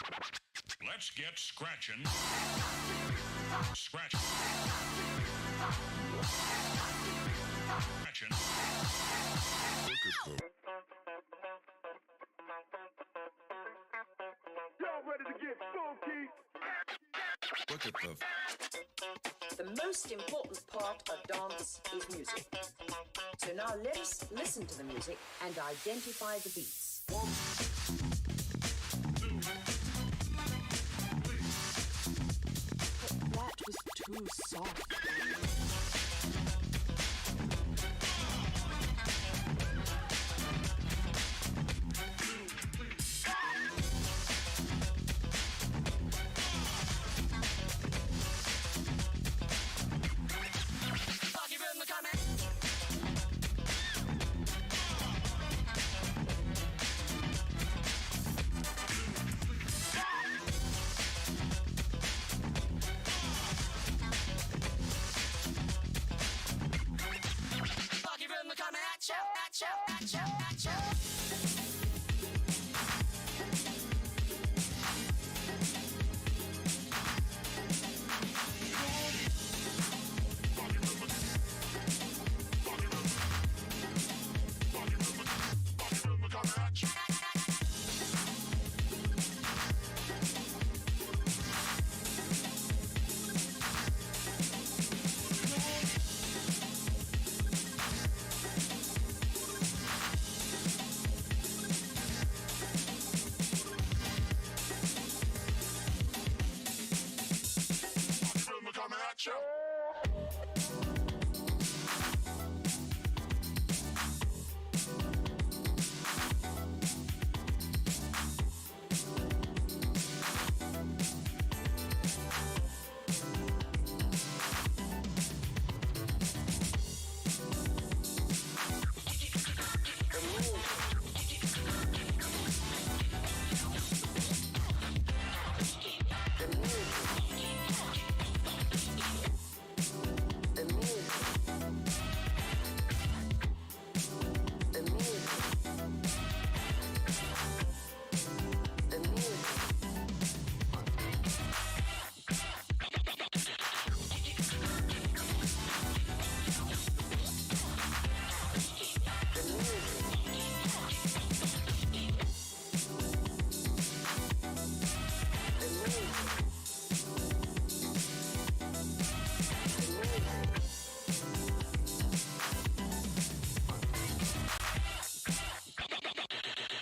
Let's get scratching. Scratch. Scratching. Look at the. Y'all ready to get funky? Look at the. The most important part of dance is music. So now let us listen to the music and identify the beats. 1, 2, 3. That was too soft.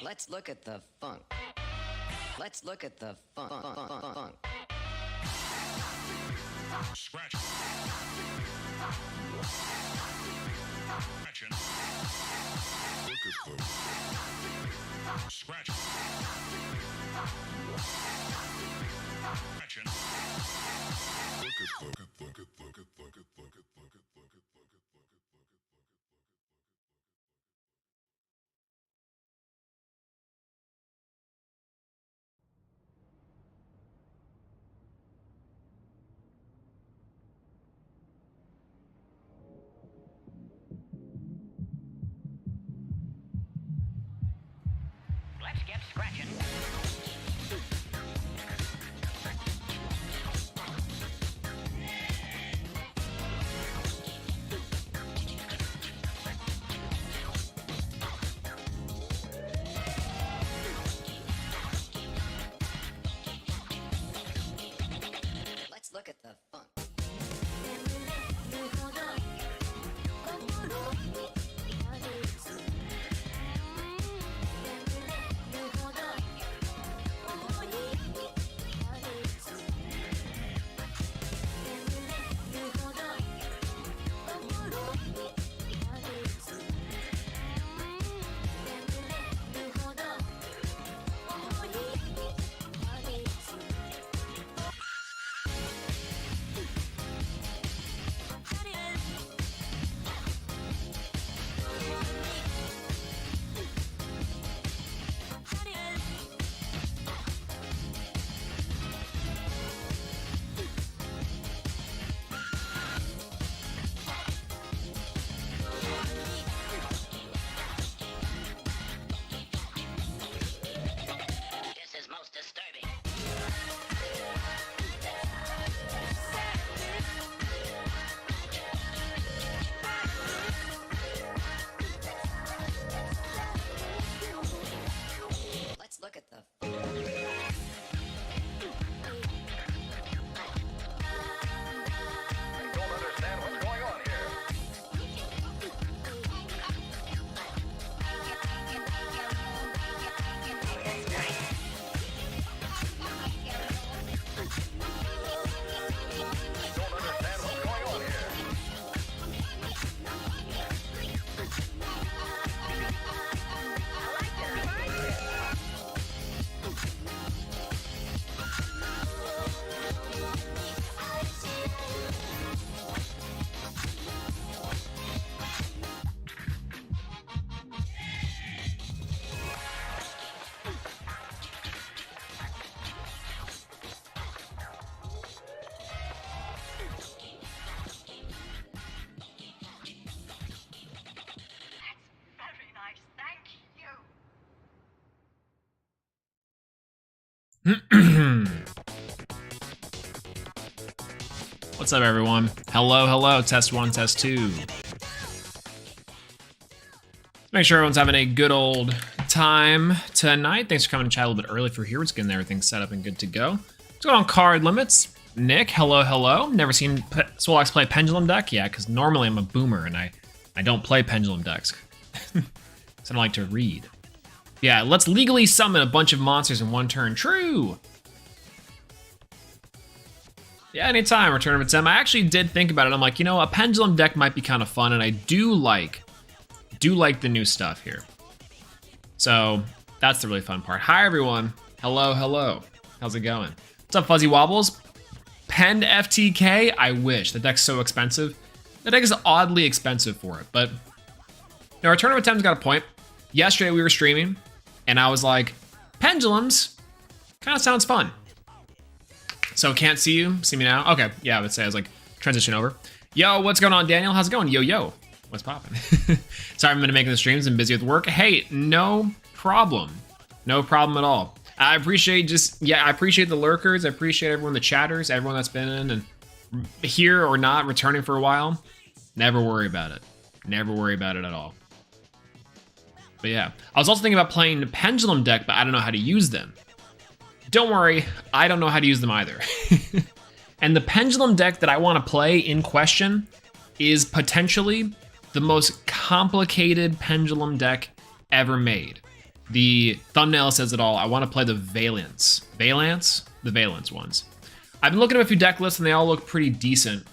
Let's look at the funk. Let's look at the funk. Scratch. Scratching. Look at the. Scratch. Scratching. Look at the. Look at the. Look at the. Look at the. Look at the. Look at the. Look at the. Look at the. Let's get scratching. Let's look at the funk. What's up, everyone? Hello, hello. Test 1, test 2. Make sure everyone's having a good old time tonight. Thanks for coming to chat a little bit early for here. We're just getting everything set up and good to go. Let's go on card limits. Nick, hello, hello. Never seen Swolelax play Pendulum deck? Yeah, because normally I'm a boomer and I don't play Pendulum decks. So I don't like to read. Yeah, let's legally summon a bunch of monsters in one turn. True. Yeah, anytime, Return of a Tem. I actually did think about it. I'm like, you know, a Pendulum deck might be kind of fun, and I do like the new stuff here. So that's the really fun part. Hi, everyone. Hello, hello. How's it going? What's up, Fuzzy Wobbles? PEND FTK? I wish. The deck's so expensive. The deck is oddly expensive for it, but now Return of a Tem's got a point. Yesterday we were streaming, and I was like, pendulums kind of sounds fun. So can't see you, see me now? Okay, yeah, I would say I was like, transition over. Yo, what's going on, Daniel? How's it going? Yo, yo, what's poppin'? Sorry, I'm gonna make the streams and busy with work. Hey, no problem. No problem at all. I appreciate I appreciate the lurkers. I appreciate everyone, the chatters, everyone that's been in and here or not, returning for a while. Never worry about it. Never worry about it at all. But yeah, I was also thinking about playing the Pendulum deck, but I don't know how to use them. Don't worry, I don't know how to use them either. And the Pendulum deck that I want to play in question is potentially the most complicated Pendulum deck ever made. The thumbnail says it all. I want to play the Valence. Valence? The Valence ones. I've been looking at a few deck lists and they all look pretty decent.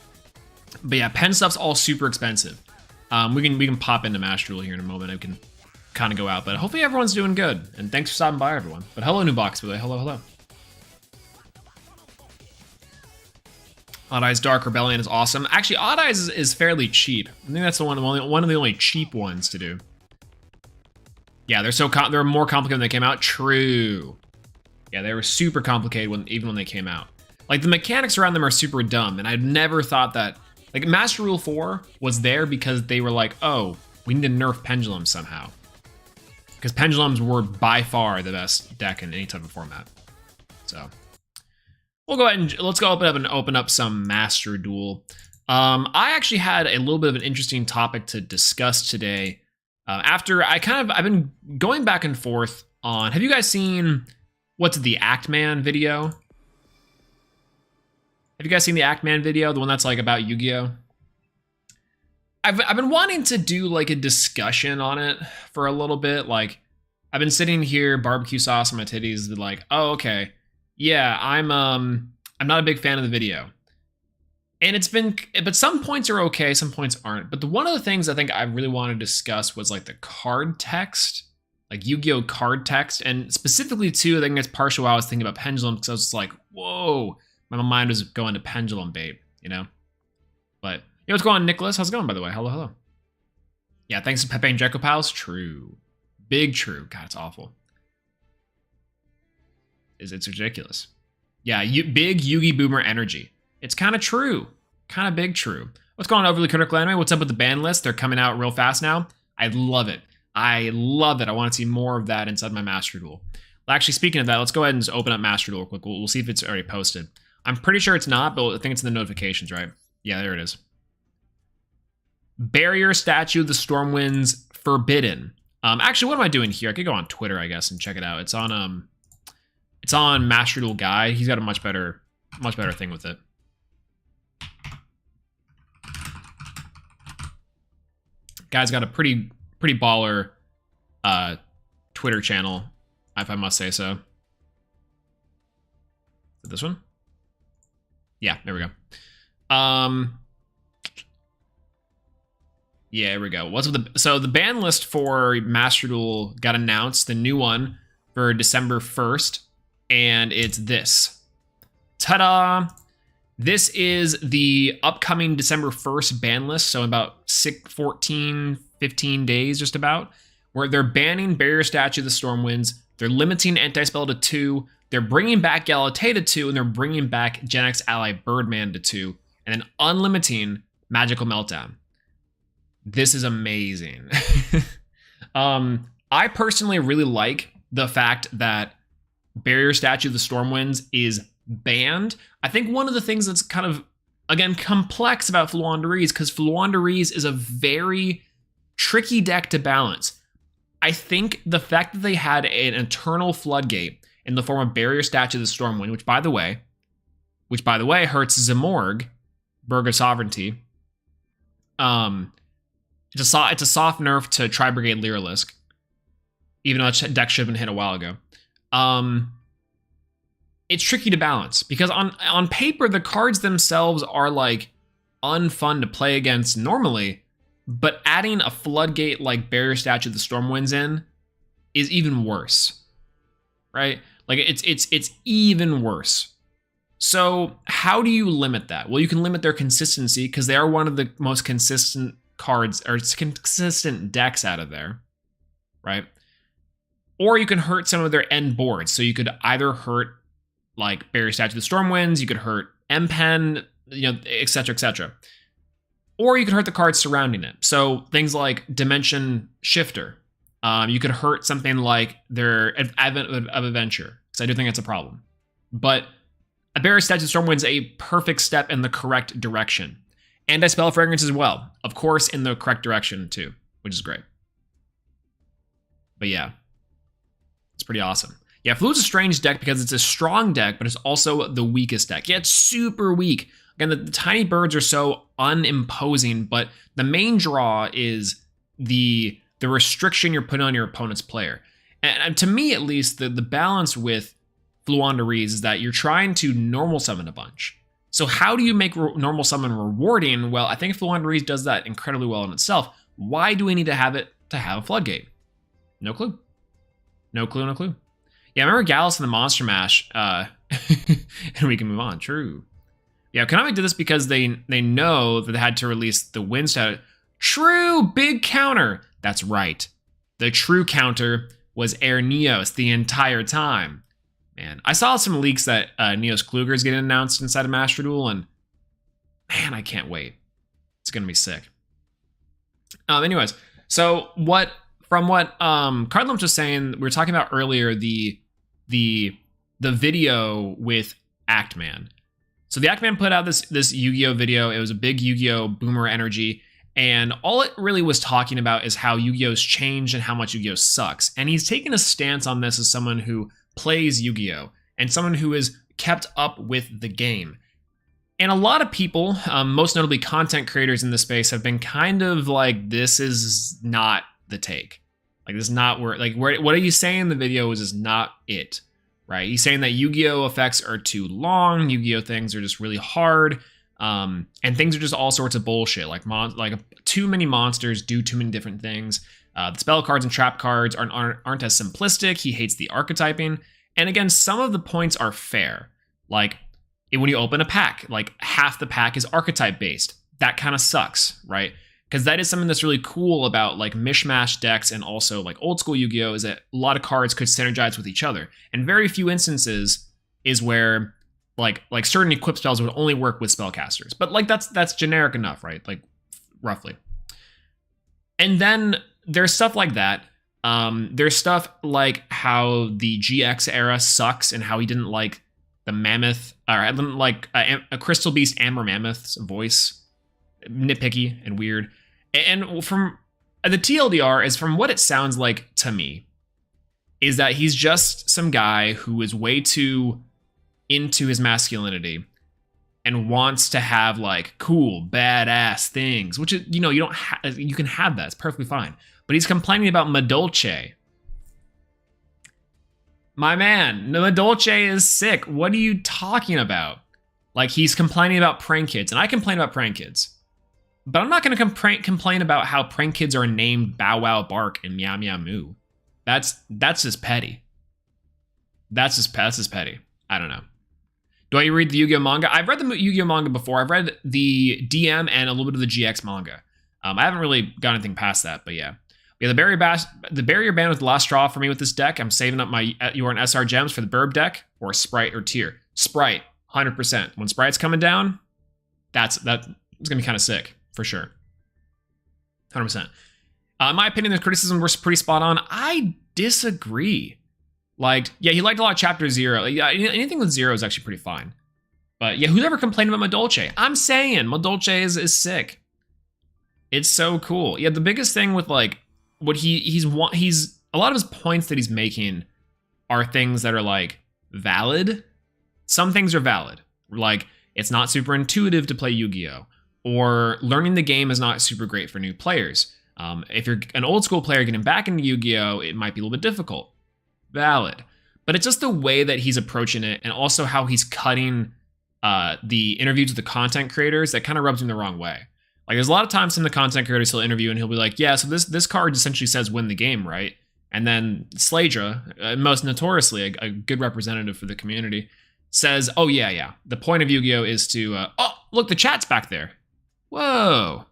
But yeah, Pen stuff's all super expensive. We can pop into Master Duel here in a moment. I can kind of go out, but hopefully everyone's doing good. And thanks for stopping by, everyone. But hello, new box, by the way. Hello, hello. Odd Eyes Dark Rebellion is awesome. Actually, Odd Eyes is fairly cheap. I think that's one of the only cheap ones to do. Yeah, they're more complicated when they came out. True. Yeah, they were super complicated even when they came out. Like, the mechanics around them are super dumb, and I'd never thought that. Like, Master Rule 4 was there because they were like, oh, we need to nerf pendulums somehow. Because pendulums were by far the best deck in any type of format. So we'll go ahead and let's go open up some Master Duel. I actually had a little bit of an interesting topic to discuss today. After I've been going back and forth on. Have you guys seen what's the Act Man video? Have you guys seen the Act Man video? The one that's like about Yu-Gi-Oh? I've been wanting to do like a discussion on it for a little bit. Like, I've been sitting here, barbecue sauce on my titties, and like, oh, okay, yeah, I'm not a big fan of the video. And but some points are okay, some points aren't. But one of the things I think I really wanted to discuss was like the card text, like Yu-Gi-Oh card text, and specifically too, I think it's partially why I was thinking about Pendulum, because I was just like, whoa, my mind was going to Pendulum bait, you know. But yo, what's going on, Nicholas? How's it going, by the way? Hello, hello. Yeah, thanks to Pepe and Draco Pals. True. Big true. God, it's awful. It's ridiculous. Yeah, big Yugi Boomer energy. It's kind of true. Kind of big true. What's going on, Overly Critical Anime? What's up with the ban list? They're coming out real fast now. I love it. I love it. I want to see more of that inside my Master Duel. Well, actually, speaking of that, let's go ahead and just open up Master Duel real quick. We'll see if it's already posted. I'm pretty sure it's not, but I think it's in the notifications, right? Yeah, there it is. Barrier Statue of the Stormwinds Forbidden. Actually, what am I doing here? I could go on Twitter, I guess, and check it out. It's on Master Duel Guide. He's got a much better thing with it. Guy's got a pretty baller Twitter channel, if I must say so. Is it this one? Yeah, there we go. Yeah, here we go. So the ban list for Master Duel got announced, the new one for December 1st, and it's this. Ta-da! This is the upcoming December 1st ban list, so about 15 days just about, where they're banning Barrier Statue of the Stormwinds, they're limiting Anti-Spell to 2, they're bringing back Galatea to 2, and they're bringing back Gen X Ally Birdman to 2, and then unlimiting Magical Meltdown. This is amazing. I personally really like the fact that Barrier Statue of the Stormwinds is banned. I think one of the things that's kind of, again, complex about Floowandereeze, because Floowandereeze is a very tricky deck to balance. I think the fact that they had an Eternal Floodgate in the form of Barrier Statue of the Stormwind, which by the way hurts Zamorg, Burg of Sovereignty. It's a soft nerf to Tri-Brigade Lyrilisk, even though that deck should have been hit a while ago. It's tricky to balance because on paper the cards themselves are like unfun to play against normally, but adding a floodgate like Barrier Statue of the Stormwinds in is even worse, right? Like it's even worse. So how do you limit that? Well, you can limit their consistency because they are one of the most consistent cards or consistent decks out of there, right? Or you can hurt some of their end boards. So you could either hurt like Barrier Statue of the Stormwinds, you could hurt MPEN, et cetera, et cetera. Or you could hurt the cards surrounding it. So things like Dimension Shifter. You could hurt something like their Advent of Adventure, because I do think that's a problem. But a Barrier Statue of the Stormwind is a perfect step in the correct direction. And I spell Fragrance as well. Of course, in the correct direction too, which is great. But yeah, it's pretty awesome. Yeah, Flu's a strange deck because it's a strong deck, but it's also the weakest deck. Yeah, it's super weak. Again, the tiny birds are so unimposing, but the main draw is the restriction you're putting on your opponent's player. And to me, at least, the balance with Floowandereeze is that you're trying to normal summon a bunch. So how do you make normal summon rewarding? Well, I think Floowandereeze does that incredibly well in itself. Why do we need to have it to have a floodgate? No clue. No clue, no clue. Yeah, I remember Gallus in the Monster Mash, and we can move on. True. Yeah, Konami did this because they know that they had to release the win stat. True, big counter. That's right. The true counter was Air Neos the entire time. Man, I saw some leaks that Neos Kluger is getting announced inside of Master Duel, and man, I can't wait. It's gonna be sick. Anyways, so from what Cardlumps was saying, we were talking about earlier the video with Actman. So the Actman put out this Yu-Gi-Oh video. It was a big Yu-Gi-Oh boomer energy, and all it really was talking about is how Yu-Gi-Oh's changed and how much Yu-Gi-Oh sucks. And he's taken a stance on this as someone who plays Yu-Gi-Oh and someone who is kept up with the game. And a lot of people, most notably content creators in this space, have been kind of like, this is not the take. Like, this is not where, what are you saying in the video is not it, right? He's saying that Yu-Gi-Oh effects are too long, Yu-Gi-Oh things are just really hard, and things are just all sorts of bullshit. Like too many monsters do too many different things. The spell cards and trap cards aren't as simplistic. He hates the archetyping. And again, some of the points are fair. Like, when you open a pack, like half the pack is archetype based. That kind of sucks, right? Because that is something that's really cool about like mishmash decks and also like old school Yu-Gi-Oh! Is that a lot of cards could synergize with each other. And very few instances is where like certain equip spells would only work with spellcasters. But like that's generic enough, right? Like roughly. And then there's stuff like that. There's stuff like how the GX era sucks and how he didn't like the Mammoth, or I didn't like a Crystal Beast Amber Mammoth's voice. Nitpicky and weird. And from the TLDR is from what it sounds like to me, is that he's just some guy who is way too into his masculinity and wants to have like cool, badass things, which is, you can have that. It's perfectly fine. But he's complaining about Madolche. My man, Madolche is sick. What are you talking about? Like, he's complaining about prank kids, and I complain about prank kids. But I'm not going to complain about how prank kids are named Bow Wow Bark and Meow Meow Moo. That's just petty. That's just petty. I don't know. Do I read the Yu-Gi-Oh manga? I've read the Yu-Gi-Oh manga before. I've read the DM and a little bit of the GX manga. I haven't really got anything past that, but yeah. Yeah, the barrier ban was the last straw for me with this deck. I'm saving up my Yorn SR gems for the Burb deck or Sprite or Tier. Sprite, 100%. When Sprite's coming down, it's going to be kind of sick, for sure. 100%. In my opinion, the criticism was pretty spot on. I disagree. liked. Yeah, he liked a lot of Chapter 0. Yeah, anything with 0 is actually pretty fine. But yeah, who's ever complained about Madolche? I'm saying Madolche is sick. It's so cool. Yeah, the biggest thing with like what he's a lot of his points that he's making are things that are like valid. Some things are valid. Like it's not super intuitive to play Yu-Gi-Oh! Or learning the game is not super great for new players. If you're an old school player getting back into Yu-Gi-Oh! It might be a little bit difficult. Valid. But it's just the way that he's approaching it and also how he's cutting the interviews with the content creators that kind of rubs me the wrong way. Like there's a lot of times some of the content creators he'll interview and he'll be like, yeah, so this card essentially says win the game, right? And then Sladra, most notoriously a good representative for the community, says, oh yeah, the point of Yu-Gi-Oh! Is to, oh, look, the chat's back there. Whoa.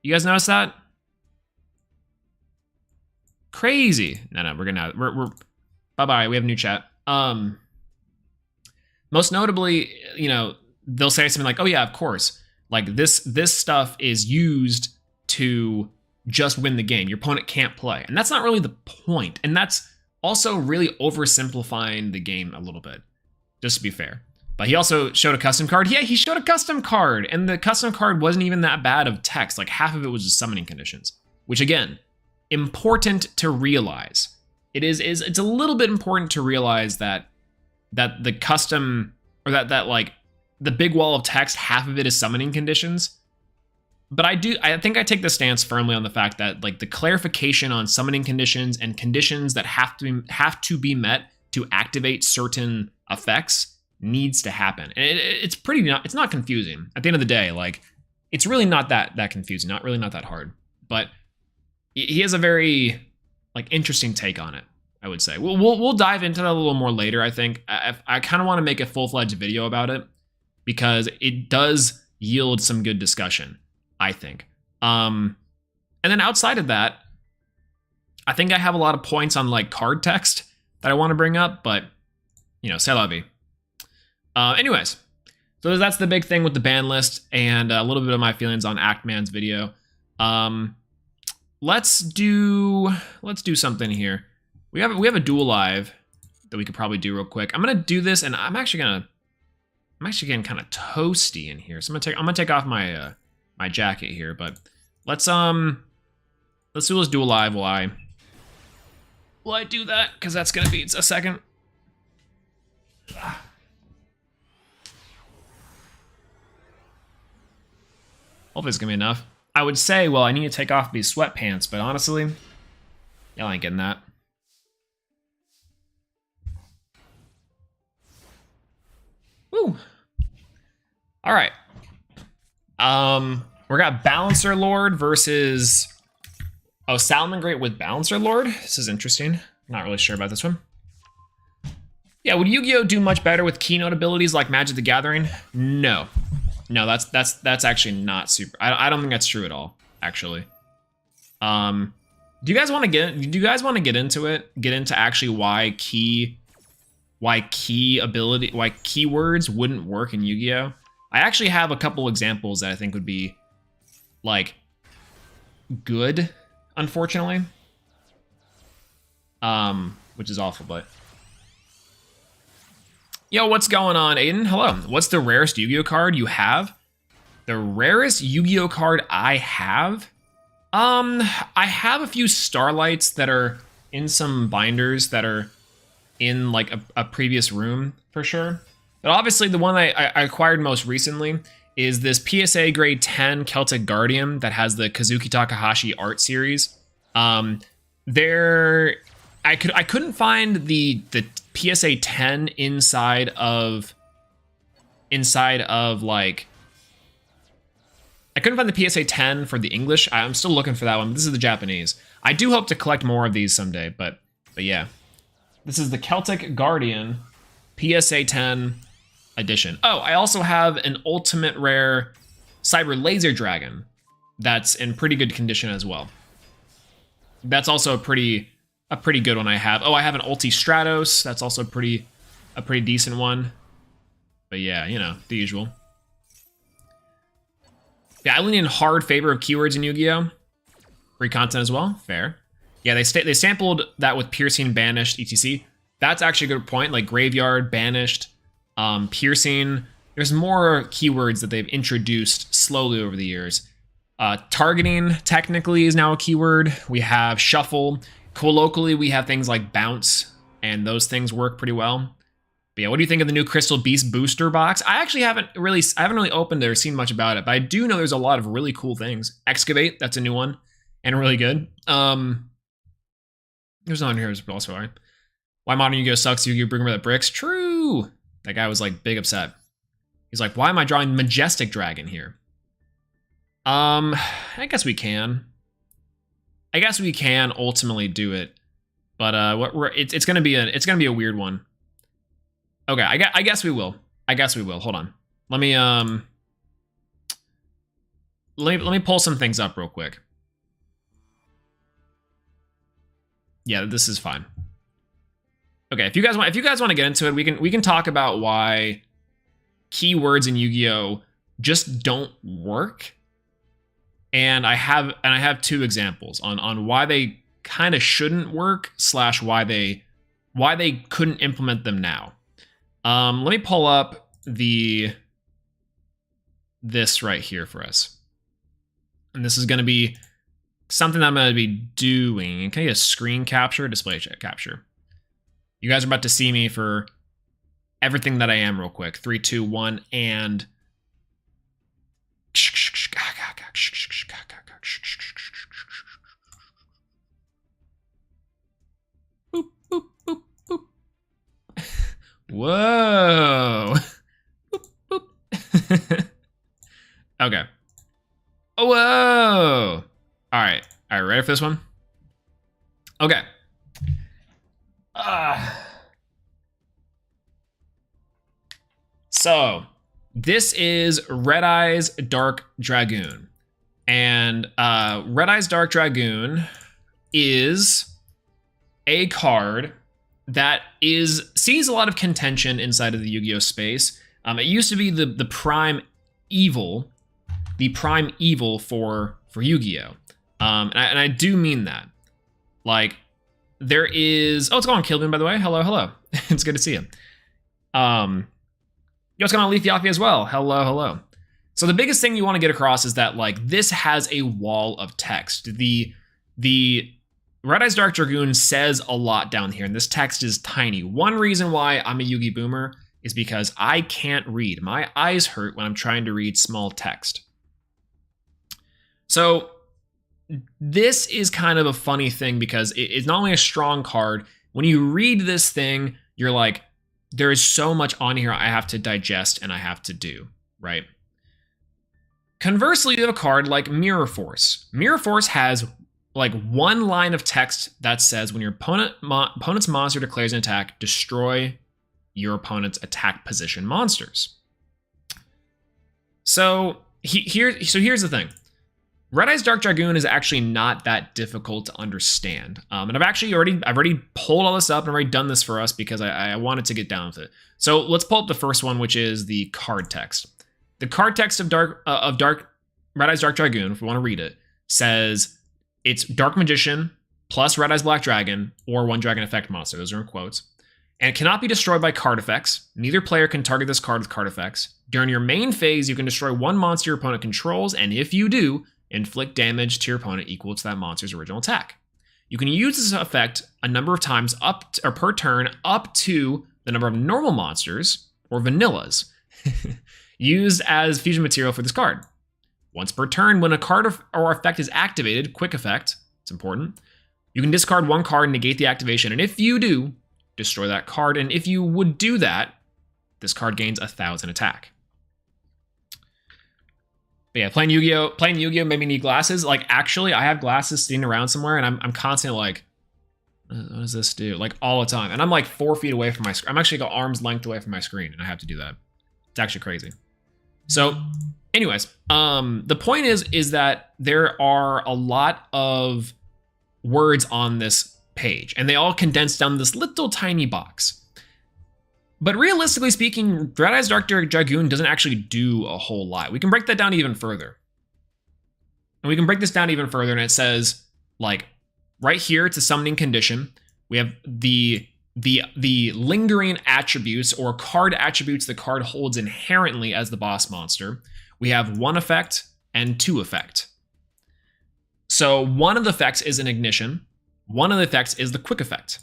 You guys notice that? Crazy. No, we're bye-bye, we have a new chat. Most notably, you know, they'll say something like, oh yeah, of course. Like this stuff is used to just win the game. Your opponent can't play. And that's not really the point. And that's also really oversimplifying the game a little bit, just to be fair. But he also showed a custom card. Yeah, he showed a custom card. And the custom card wasn't even that bad of text. Like half of it was just summoning conditions. Which again, important to realize. It's a little bit important to realize that the custom, or that like the big wall of text, half of it is summoning conditions. But I think I take the stance firmly on the fact that like the clarification on summoning conditions and conditions that have to be met to activate certain effects needs to happen. And it's not confusing. At the end of the day, like it's really not that confusing, not that hard. But he has a very like interesting take on it, I would say. We'll dive into that a little more later, I think. I kind of want to make a full-fledged video about it because it does yield some good discussion, I think. And then outside of that, I think I have a lot of points on like card text that I want to bring up, but you know, c'est la vie. Anyways, so that's the big thing with the ban list and a little bit of my feelings on Actman's video. Let's do something here. We have a duel live that we could probably do real quick. I'm gonna do this, and I'm actually getting kind of toasty in here. So I'm gonna take off my my jacket here, but let's do this duel live while I do that, because that's gonna be a second. Hopefully it's gonna be enough. I would say, well, I need to take off these sweatpants, but honestly, y'all ain't getting that. Woo. All right. We got Balancer Lord versus Salmon Great with Balancer Lord. This is interesting. Not really sure about this one. Yeah, would Yu-Gi-Oh do much better with keynote abilities like Magic the Gathering? No, that's actually not super. I don't think that's true at all, actually. Do you guys want to get into it? Get into actually why keywords wouldn't work in Yu-Gi-Oh? I actually have a couple examples that I think would be like good, unfortunately. Which is awful, but yo, what's going on, Aiden? Hello. What's the rarest Yu-Gi-Oh card you have? The rarest Yu-Gi-Oh card I have? I have a few Starlights that are in some binders that are in like a previous room for sure. But obviously the one I acquired most recently is this PSA grade 10 Celtic Guardian that has the Kazuki Takahashi art series. I couldn't find the PSA 10 inside of like, I couldn't find the PSA 10 for the English. I'm still looking for that one. This is the Japanese. I do hope to collect more of these someday, but yeah. This is the Celtic Guardian PSA 10 edition. Oh, I also have an ultimate rare Cyber Laser Dragon that's in pretty good condition as well. That's also a pretty good one I have. Oh, I have an Ulti Stratos. That's also a pretty decent one. But yeah, you know, the usual. Yeah, I lean in hard favor of keywords in Yu-Gi-Oh! Free content as well, fair. Yeah, they sampled that with piercing, banished, etc. That's actually a good point. Like graveyard, banished, piercing. There's more keywords that they've introduced slowly over the years. Targeting technically is now a keyword. We have shuffle. Colloquially, we have things like bounce, and those things work pretty well. But yeah, what do you think of the new Crystal Beast booster box? I haven't really opened it or seen much about it, but I do know there's a lot of really cool things. Excavate, that's a new one, and really good. There's one here also, all right. Why Modern Yu-Gi-Oh sucks, Yu-Gi-Oh bring me that bricks? True! That guy was like big upset. He's like, why am I drawing Majestic Dragon here? I guess we can. I guess we can ultimately do it, but it's gonna be a weird one. Okay, I guess we will. I guess we will. Hold on. Let me pull some things up real quick. Yeah, this is fine. Okay, if you guys want to get into it, we can talk about why keywords in Yu-Gi-Oh just don't work. And I have two examples on why they kind of shouldn't work / why they couldn't implement them now. Let me pull up this right here for us. And this is going to be something I'm going to be doing. Can I get a screen capture, display capture? You guys are about to see me for everything that I am real quick. 3, 2, 1, and boop, boop, boop, boop. Whoa. Boop, boop. Okay. Oh, whoa. All right, ready for this one? Okay. So this is Red Eye's Dark Dragoon. And Red Eye's Dark Dragoon is a card that sees a lot of contention inside of the Yu-Gi-Oh space. It used to be the prime evil for Yu-Gi-Oh. And I do mean that. Like, there is... Oh, it's going on, Kilvin, by the way. Hello. It's good to see you. It's going on, Leafy as well. Hello. So the biggest thing you want to get across is that, like, this has a wall of text. The Red Eye's Dark Dragoon says a lot down here, and this text is tiny. One reason why I'm a Yu-Gi boomer is because I can't read. My eyes hurt when I'm trying to read small text. So this is kind of a funny thing because it's not only a strong card. When you read this thing, you're like, there is so much on here I have to digest and I have to do, right? Conversely, you have a card like Mirror Force. Mirror Force has like one line of text that says when your opponent's monster declares an attack, destroy your opponent's attack position monsters. So here's the thing. Red Eye's Dark Dragoon is actually not that difficult to understand. And I've already pulled all this up and I've already done this for us because I wanted to get down with it. So let's pull up the first one, which is the card text. The card text of Red Eye's Dark Dragoon, if we want to read it, says it's Dark Magician plus Red Eye's Black Dragon or one dragon effect monster. Those are in quotes. And it cannot be destroyed by card effects. Neither player can target this card with card effects. During your main phase, you can destroy one monster your opponent controls, and if you do, inflict damage to your opponent equal to that monster's original attack. You can use this effect a number of times per turn up to the number of normal monsters, or vanillas, used as fusion material for this card. Once per turn, when a card or effect is activated, quick effect, it's important, you can discard one card and negate the activation, and if you do, destroy that card, and if you would do that, this card gains 1,000 attack. But yeah, playing Yu-Gi-Oh made me need glasses. Like, actually, I have glasses sitting around somewhere, and I'm constantly like, what does this do? Like, all the time. And I'm like 4 feet away from my screen. I'm actually like arm's length away from my screen, and I have to do that. It's actually crazy. So, anyways, the point is that there are a lot of words on this page, and they all condense down this little tiny box. But realistically speaking, Red Eye's Dark Dragoon doesn't actually do a whole lot. We can break that down even further. And we can break this down even further, and it says, like, right here, it's a summoning condition. We have the lingering attributes or card attributes the card holds inherently as the boss monster. We have 1 effect and 2 effect. So one of the effects is an ignition. One of the effects is the quick effect.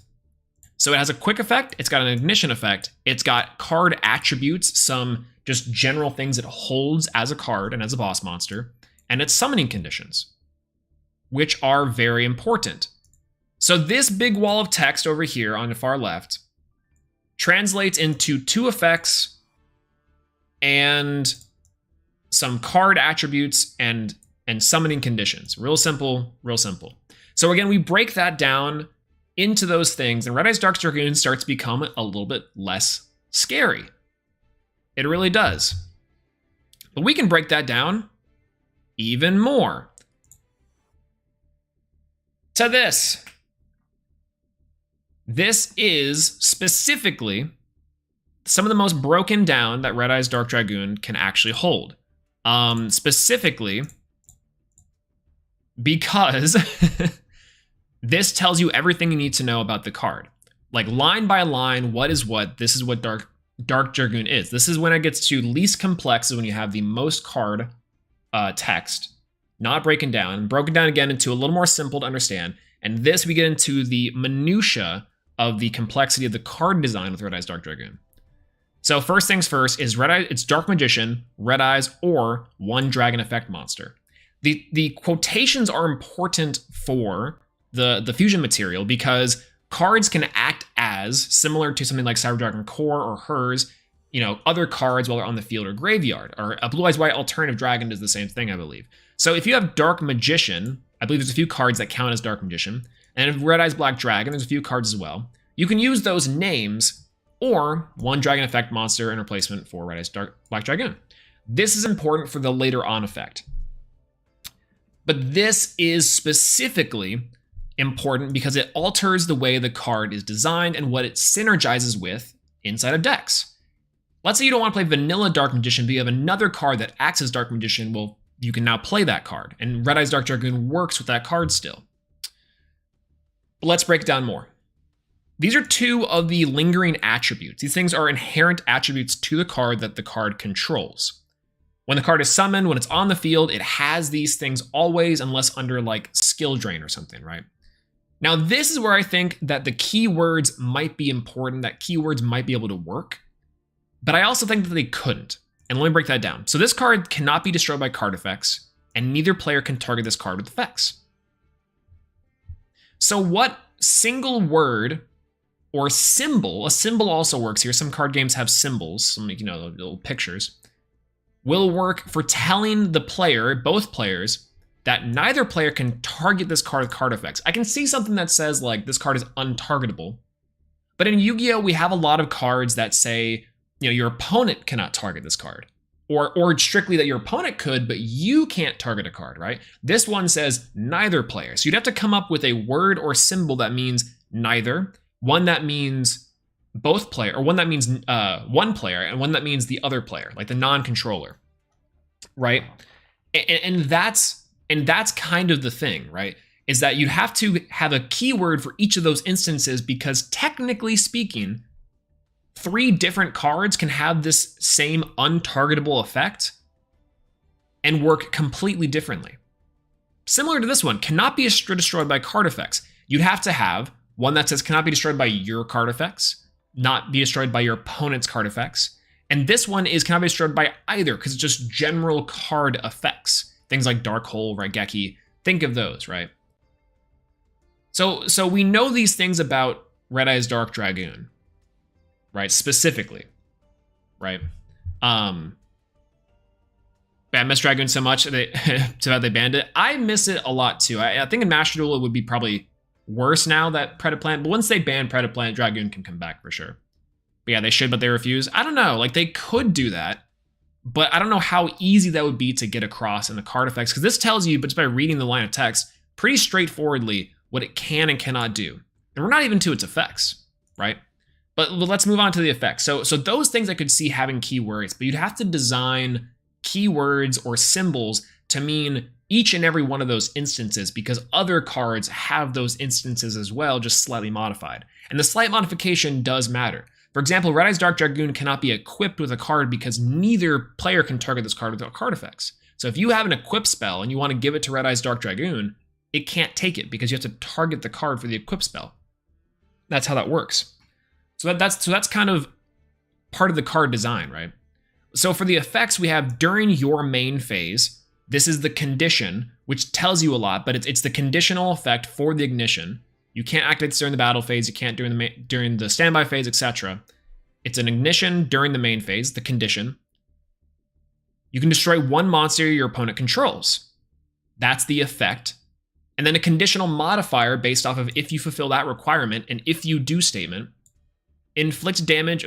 So it has a quick effect, it's got an ignition effect, it's got card attributes, some just general things it holds as a card and as a boss monster, and it's summoning conditions, which are very important. So this big wall of text over here on the far left translates into 2 effects and some card attributes and summoning conditions. Real simple, real simple. So again, we break that down into those things, and Red Eyes Dark Dragoon starts to become a little bit less scary. It really does. But we can break that down even more to this. This is specifically some of the most broken down that Red Eyes Dark Dragoon can actually hold. Specifically because this tells you everything you need to know about the card. Like line by line, what is what, this is what Dark Dragoon is. This is when it gets to least complex, is when you have the most card text, not broken down again into a little more simple to understand. And this, we get into the minutia of the complexity of the card design with Red Eyes Dark Dragoon. So first things first is Red Eyes, it's Dark Magician, Red Eyes, or 1 Dragon Effect monster. The quotations are important for the fusion material because cards can act as, similar to something like Cyber Dragon Core or hers, other cards while they're on the field or graveyard, or a Blue Eyes White Alternative Dragon does the same thing, I believe. So if you have Dark Magician, I believe there's a few cards that count as Dark Magician, and if Red Eyes Black Dragon, there's a few cards as well. You can use those names or 1 Dragon Effect monster in replacement for Red Eyes Black Dragoon. This is important for the later on effect. But this is specifically important because it alters the way the card is designed and what it synergizes with inside of decks. Let's say you don't want to play vanilla Dark Magician, but you have another card that acts as Dark Magician. Well, you can now play that card, and Red Eyes Dark Dragoon works with that card still. But let's break it down more. These are 2 of the lingering attributes. These things are inherent attributes to the card that the card controls. When the card is summoned, when it's on the field, it has these things always, unless under like skill drain or something, right? Now, this is where I think that the keywords might be important, that keywords might be able to work, but I also think that they couldn't. And let me break that down. So this card cannot be destroyed by card effects, and neither player can target this card with effects. So what single word or symbol, a symbol also works here. Some card games have symbols, some little pictures, will work for telling the player, both players, that neither player can target this card with card effects. I can see something that says like this card is untargetable, but in Yu-Gi-Oh, we have a lot of cards that say, your opponent cannot target this card, or strictly that your opponent could, but you can't target a card, right? This one says neither player. So you'd have to come up with a word or symbol that means neither, one that means both player, or one that means one player, and one that means the other player, like the non-controller, right? And that's kind of the thing, right? Is that you have to have a keyword for each of those instances because technically speaking, 3 different cards can have this same untargetable effect and work completely differently. Similar to this one, cannot be destroyed by card effects. You'd have to have one that says cannot be destroyed by your card effects, not be destroyed by your opponent's card effects. And this one is cannot be destroyed by either because it's just general card effects. Things like Dark Hole, Raigeki, think of those, right? So we know these things about Red Eyes Dark Dragoon, right? Specifically, right? I miss Dragoon so much that they banned it. I miss it a lot too. I think in Master Duel it would be probably worse now that Predaplant, but once they ban Predaplant, Dragoon can come back for sure. But yeah, they should, but they refuse. I don't know, like they could do that, but I don't know how easy that would be to get across in the card effects, because this tells you, but just by reading the line of text, pretty straightforwardly what it can and cannot do. And we're not even to its effects, right? But let's move on to the effects. So those things I could see having keywords, but you'd have to design keywords or symbols to mean each and every one of those instances because other cards have those instances as well, just slightly modified. And the slight modification does matter. For example, Red Eyes Dark Dragoon cannot be equipped with a card because neither player can target this card without card effects. So if you have an equip spell and you want to give it to Red Eyes Dark Dragoon, it can't take it because you have to target the card for the equip spell. That's how that works. So that's kind of part of the card design, right? So for the effects, we have during your main phase. This is the condition, which tells you a lot, but it's the conditional effect for the ignition. You can't activate this during the battle phase. You can't during the standby phase, etc. It's an ignition during the main phase, the condition. You can destroy one monster your opponent controls. That's the effect. And then a conditional modifier based off of if you fulfill that requirement and if you do statement. Inflict damage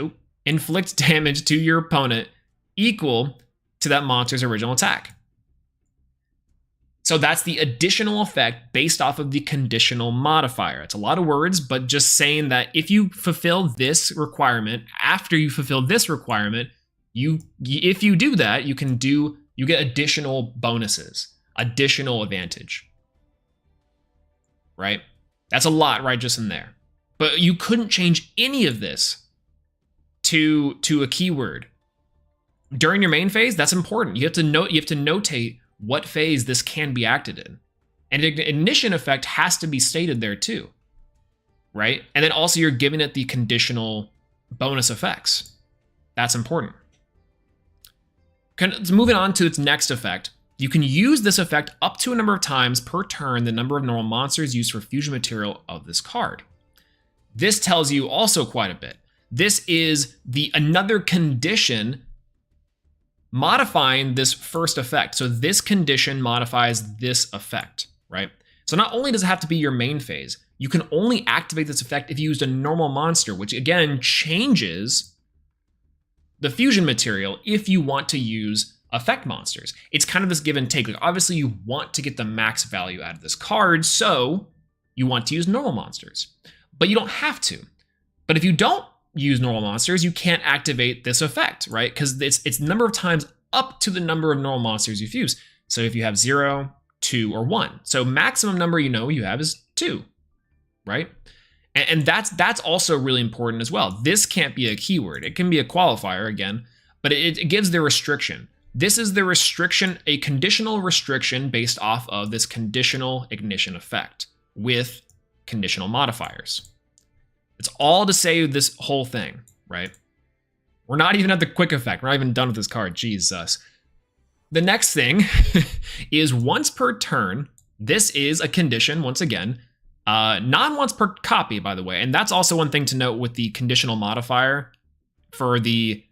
to your opponent equal to that monster's original attack. So that's the additional effect based off of the conditional modifier. It's a lot of words, but just saying that if you fulfill this requirement, after you fulfill this requirement, if you do that, you get additional bonuses, additional advantage. Right? That's a lot right just in there. But you couldn't change any of this to a keyword. During your main phase, that's important. You have to notate what phase this can be acted in. And the ignition effect has to be stated there too, right? And then also you're giving it the conditional bonus effects. That's important. Moving on to its next effect, you can use this effect up to a number of times per turn the number of normal monsters used for fusion material of this card. This tells you also quite a bit. This is another condition modifying this first effect. So this condition modifies this effect, right? So not only does it have to be your main phase, you can only activate this effect if you used a normal monster, which again changes the fusion material if you want to use effect monsters. It's kind of this give and take. Like obviously you want to get the max value out of this card, so you want to use normal monsters, but you don't have to. But if you don't use normal monsters, you can't activate this effect, right? Because it's number of times up to the number of normal monsters you've used. So if you have 0, 2, or 1. So maximum number you have is 2, right? And that's also really important as well. This can't be a keyword. It can be a qualifier again, but it gives the restriction. This is the restriction, a conditional restriction based off of this conditional ignition effect with conditional modifiers. It's all to say this whole thing, right? We're not even at the quick effect. We're not even done with this card. Jesus. The next thing is once per turn. This is a condition, once again. Non-once per copy, by the way. And that's also one thing to note with the conditional modifier for the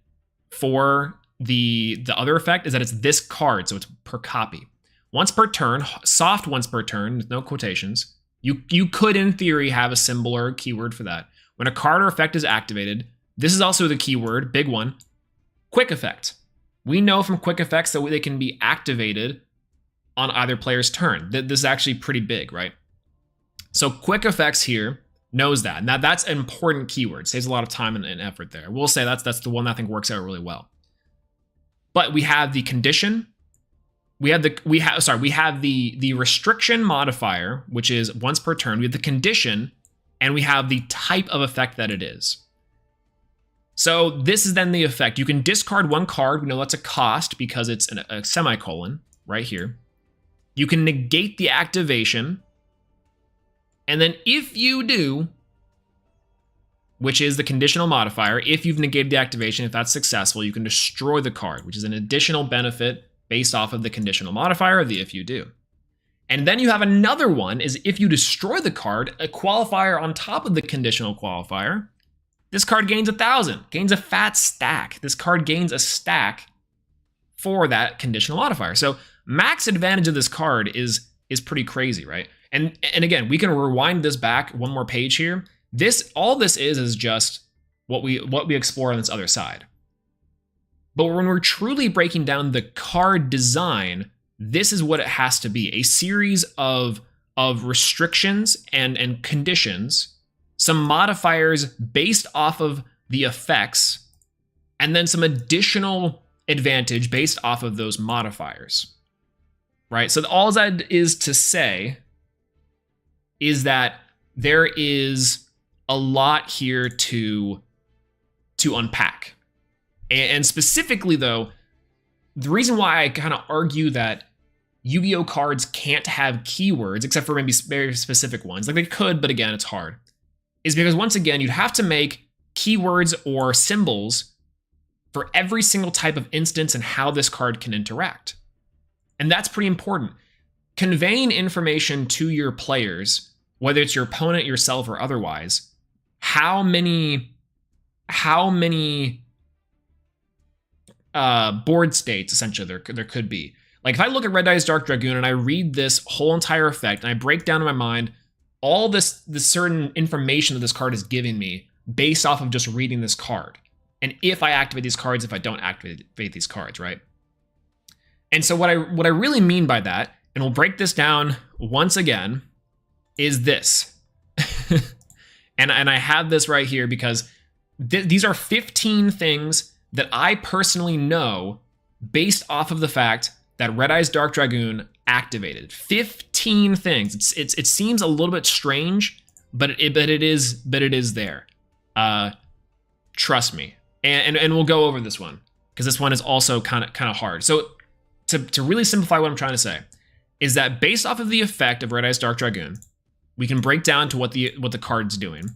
other effect is that it's this card, so it's per copy. Once per turn, soft once per turn, with no quotations. You could, in theory, have a symbol or a keyword for that. When a card or effect is activated, this is also the keyword, big one, quick effect. We know from quick effects that they can be activated on either player's turn. This is actually pretty big, right? So quick effects here knows that. Now that's an important keyword. Saves a lot of time and effort there. We'll say that's the one that I think works out really well. But we have the condition. We have the restriction modifier, which is once per turn. We have the condition, and we have the type of effect that it is. So this is then the effect. You can discard one card. We know that's a cost because it's a semicolon right here. You can negate the activation. And then if you do, which is the conditional modifier, if you've negated the activation, if that's successful, you can destroy the card, which is an additional benefit based off of the conditional modifier of the if you do. And then you have another one is if you destroy the card, a qualifier on top of the conditional qualifier. This card gains 1,000, gains a fat stack. This card gains a stack for that conditional modifier. So max advantage of this card is pretty crazy, right? And again, we can rewind this back one more page here. All this is just what we explore on this other side. But when we're truly breaking down the card design, this is what it has to be: a series of restrictions and conditions, some modifiers based off of the effects, and then some additional advantage based off of those modifiers. right? So all that is to say is that there is a lot here to unpack. And specifically, though, the reason why I kind of argue that Yu-Gi-Oh cards can't have keywords, except for maybe very specific ones, like they could, but again, it's hard, is because once again, you'd have to make keywords or symbols for every single type of instance and how this card can interact. And that's pretty important. Conveying information to your players, whether it's your opponent, yourself, or otherwise, how many board states essentially there could be. Like if I look at Red Eyes Dark Dragoon and I read this whole entire effect and I break down in my mind all this certain information that this card is giving me based off of just reading this card, and if I activate these cards, if I don't activate these cards, right? And so what I really mean by that, and we'll break this down once again, is this. and I have this right here because these are 15 things that I personally know based off of the fact that Red Eyes Dark Dragoon activated. 15 things. It seems a little bit strange, but it is there. Trust me. And we'll go over this one because this one is also kind of hard. So to really simplify what I'm trying to say is that based off of the effect of Red Eyes Dark Dragoon, we can break down to what the card's doing.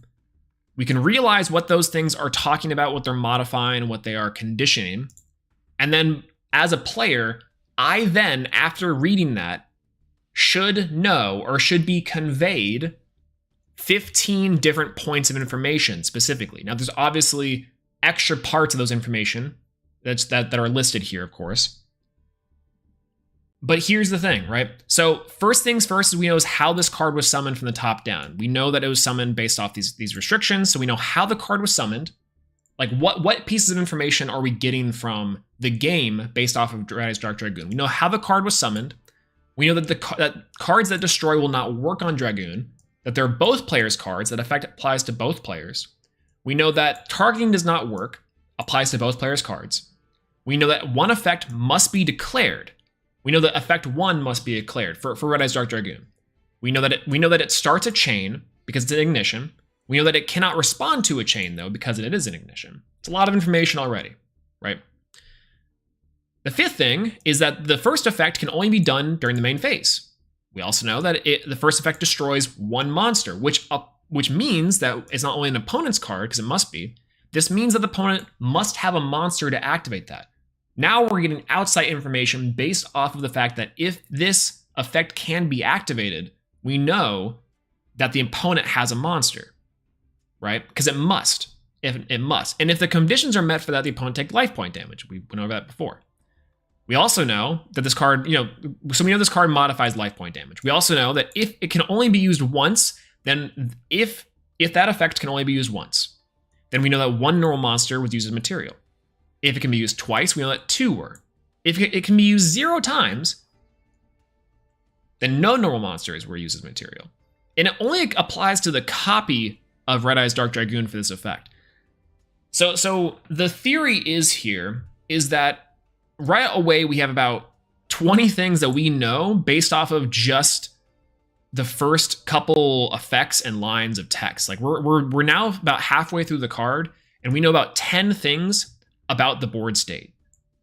We can realize what those things are talking about, what they're modifying, what they are conditioning. And then as a player, I then, after reading that, should know or should be conveyed 15 different points of information specifically. Now, there's obviously extra parts of those information that are listed here, of course. But here's the thing, right? So first things first, we know is how this card was summoned from the top down. We know that it was summoned based off these restrictions, so we know how the card was summoned. Like what pieces of information are we getting from the game based off of Red Eyes Dark Dragoon? We know how the card was summoned. We know that that cards that destroy will not work on Dragoon, that they're both players' cards, that effect applies to both players. We know that targeting does not work, applies to both players' cards. We know that one effect must be declared. We know that effect 1 must be declared for Red Eyes Dark Dragoon. We know that it starts a chain because it's an ignition. We know that it cannot respond to a chain though because it is an ignition. It's a lot of information already, right? The fifth thing is that the first effect can only be done during the main phase. We also know that the first effect destroys one monster, which means that it's not only an opponent's card, because it must be. This means that the opponent must have a monster to activate that. Now we're getting outside information based off of the fact that if this effect can be activated, we know that the opponent has a monster, right? Because it must. It must. And if the conditions are met for that, the opponent takes life point damage. We went over that before. We also know that this card, so we know this card modifies life point damage. We also know that if it can only be used once, then if that effect can only be used once, then we know that one normal monster was used as material. If it can be used twice, we know that 2 were. If it can be used 0 times, then no normal monsters were used as material. And it only applies to the copy of Red Eyes Dark Dragoon for this effect. So the theory is that right away we have about 20 things that we know based off of just the first couple effects and lines of text. Like we're now about halfway through the card, and we know about 10 things about the board state.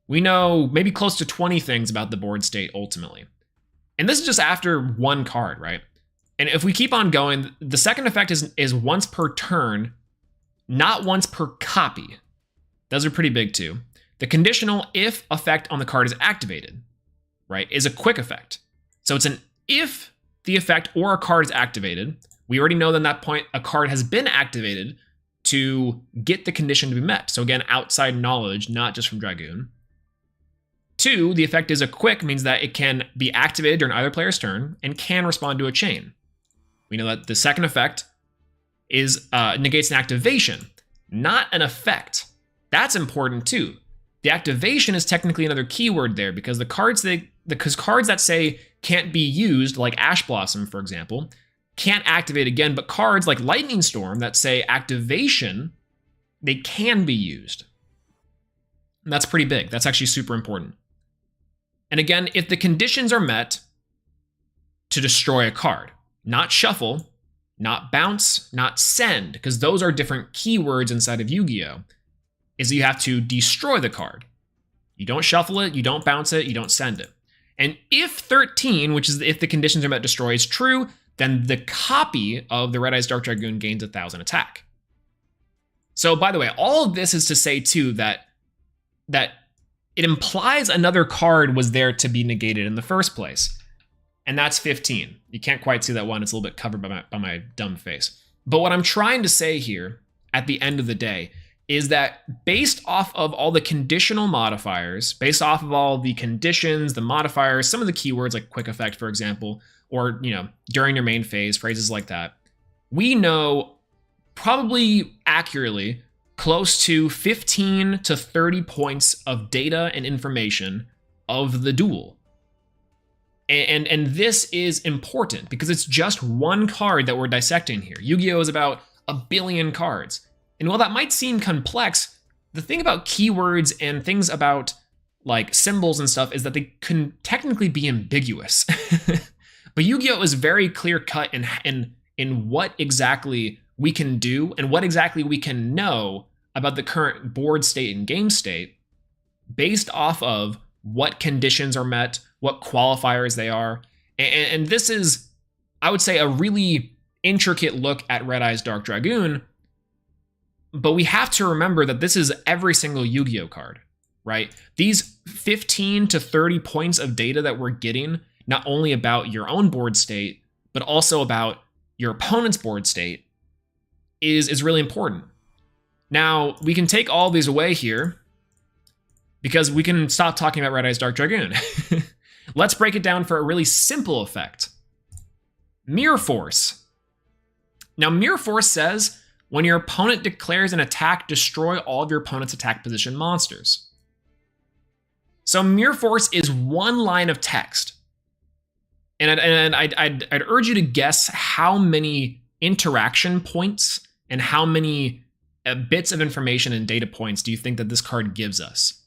We know maybe close to 20 things about the board state ultimately. And this is just after one card, right? And if we keep on going, the second effect is once per turn, not once per copy. Those are pretty big too. The conditional if effect on the card is activated, right, is a quick effect. So it's an if the effect or a card is activated, we already know that at that point a card has been activated to get the condition to be met. So again, outside knowledge, not just from Dragoon. 2, the effect is a quick, means that it can be activated during either player's turn and can respond to a chain. We know that the second effect is negates an activation, not an effect. That's important too. The activation is technically another keyword there because the cards that say can't be used, like Ash Blossom, for example, can't activate again, but cards like Lightning Storm that say activation, they can be used. And that's pretty big. That's actually super important. And again, if the conditions are met to destroy a card, not shuffle, not bounce, not send, because those are different keywords inside of Yu-Gi-Oh!, is that you have to destroy the card. You don't shuffle it, you don't bounce it, you don't send it. And if 13, which is if the conditions are met destroy, is true, then the copy of the Red Eyes Dark Dragoon gains 1,000 attack. So by the way, all of this is to say too that it implies another card was there to be negated in the first place. And that's 15. You can't quite see that one. It's a little bit covered by my dumb face. But what I'm trying to say here at the end of the day is that based off of all the conditional modifiers, based off of all the conditions, the modifiers, some of the keywords like quick effect, for example, or, during your main phase, phrases like that, we know probably accurately close to 15 to 30 points of data and information of the duel. And this is important because it's just one card that we're dissecting here. Yu-Gi-Oh! Is about 1 billion cards. And while that might seem complex, the thing about keywords and things about like symbols and stuff is that they can technically be ambiguous. But Yu-Gi-Oh! Is very clear cut in what exactly we can do and what exactly we can know about the current board state and game state based off of what conditions are met, what qualifiers they are. And this is, I would say, a really intricate look at Red Eyes Dark Dragoon. But we have to remember that this is every single Yu-Gi-Oh! Card, right? These 15 to 30 points of data that we're getting, not only about your own board state, but also about your opponent's board state, is really important. Now, we can take all these away here because we can stop talking about Red Eyes Dark Dragoon. Let's break it down for a really simple effect. Mirror Force. Now, Mirror Force says, when your opponent declares an attack, destroy all of your opponent's attack position monsters. So Mirror Force is one line of text. And I'd urge you to guess how many interaction points and how many bits of information and data points do you think that this card gives us?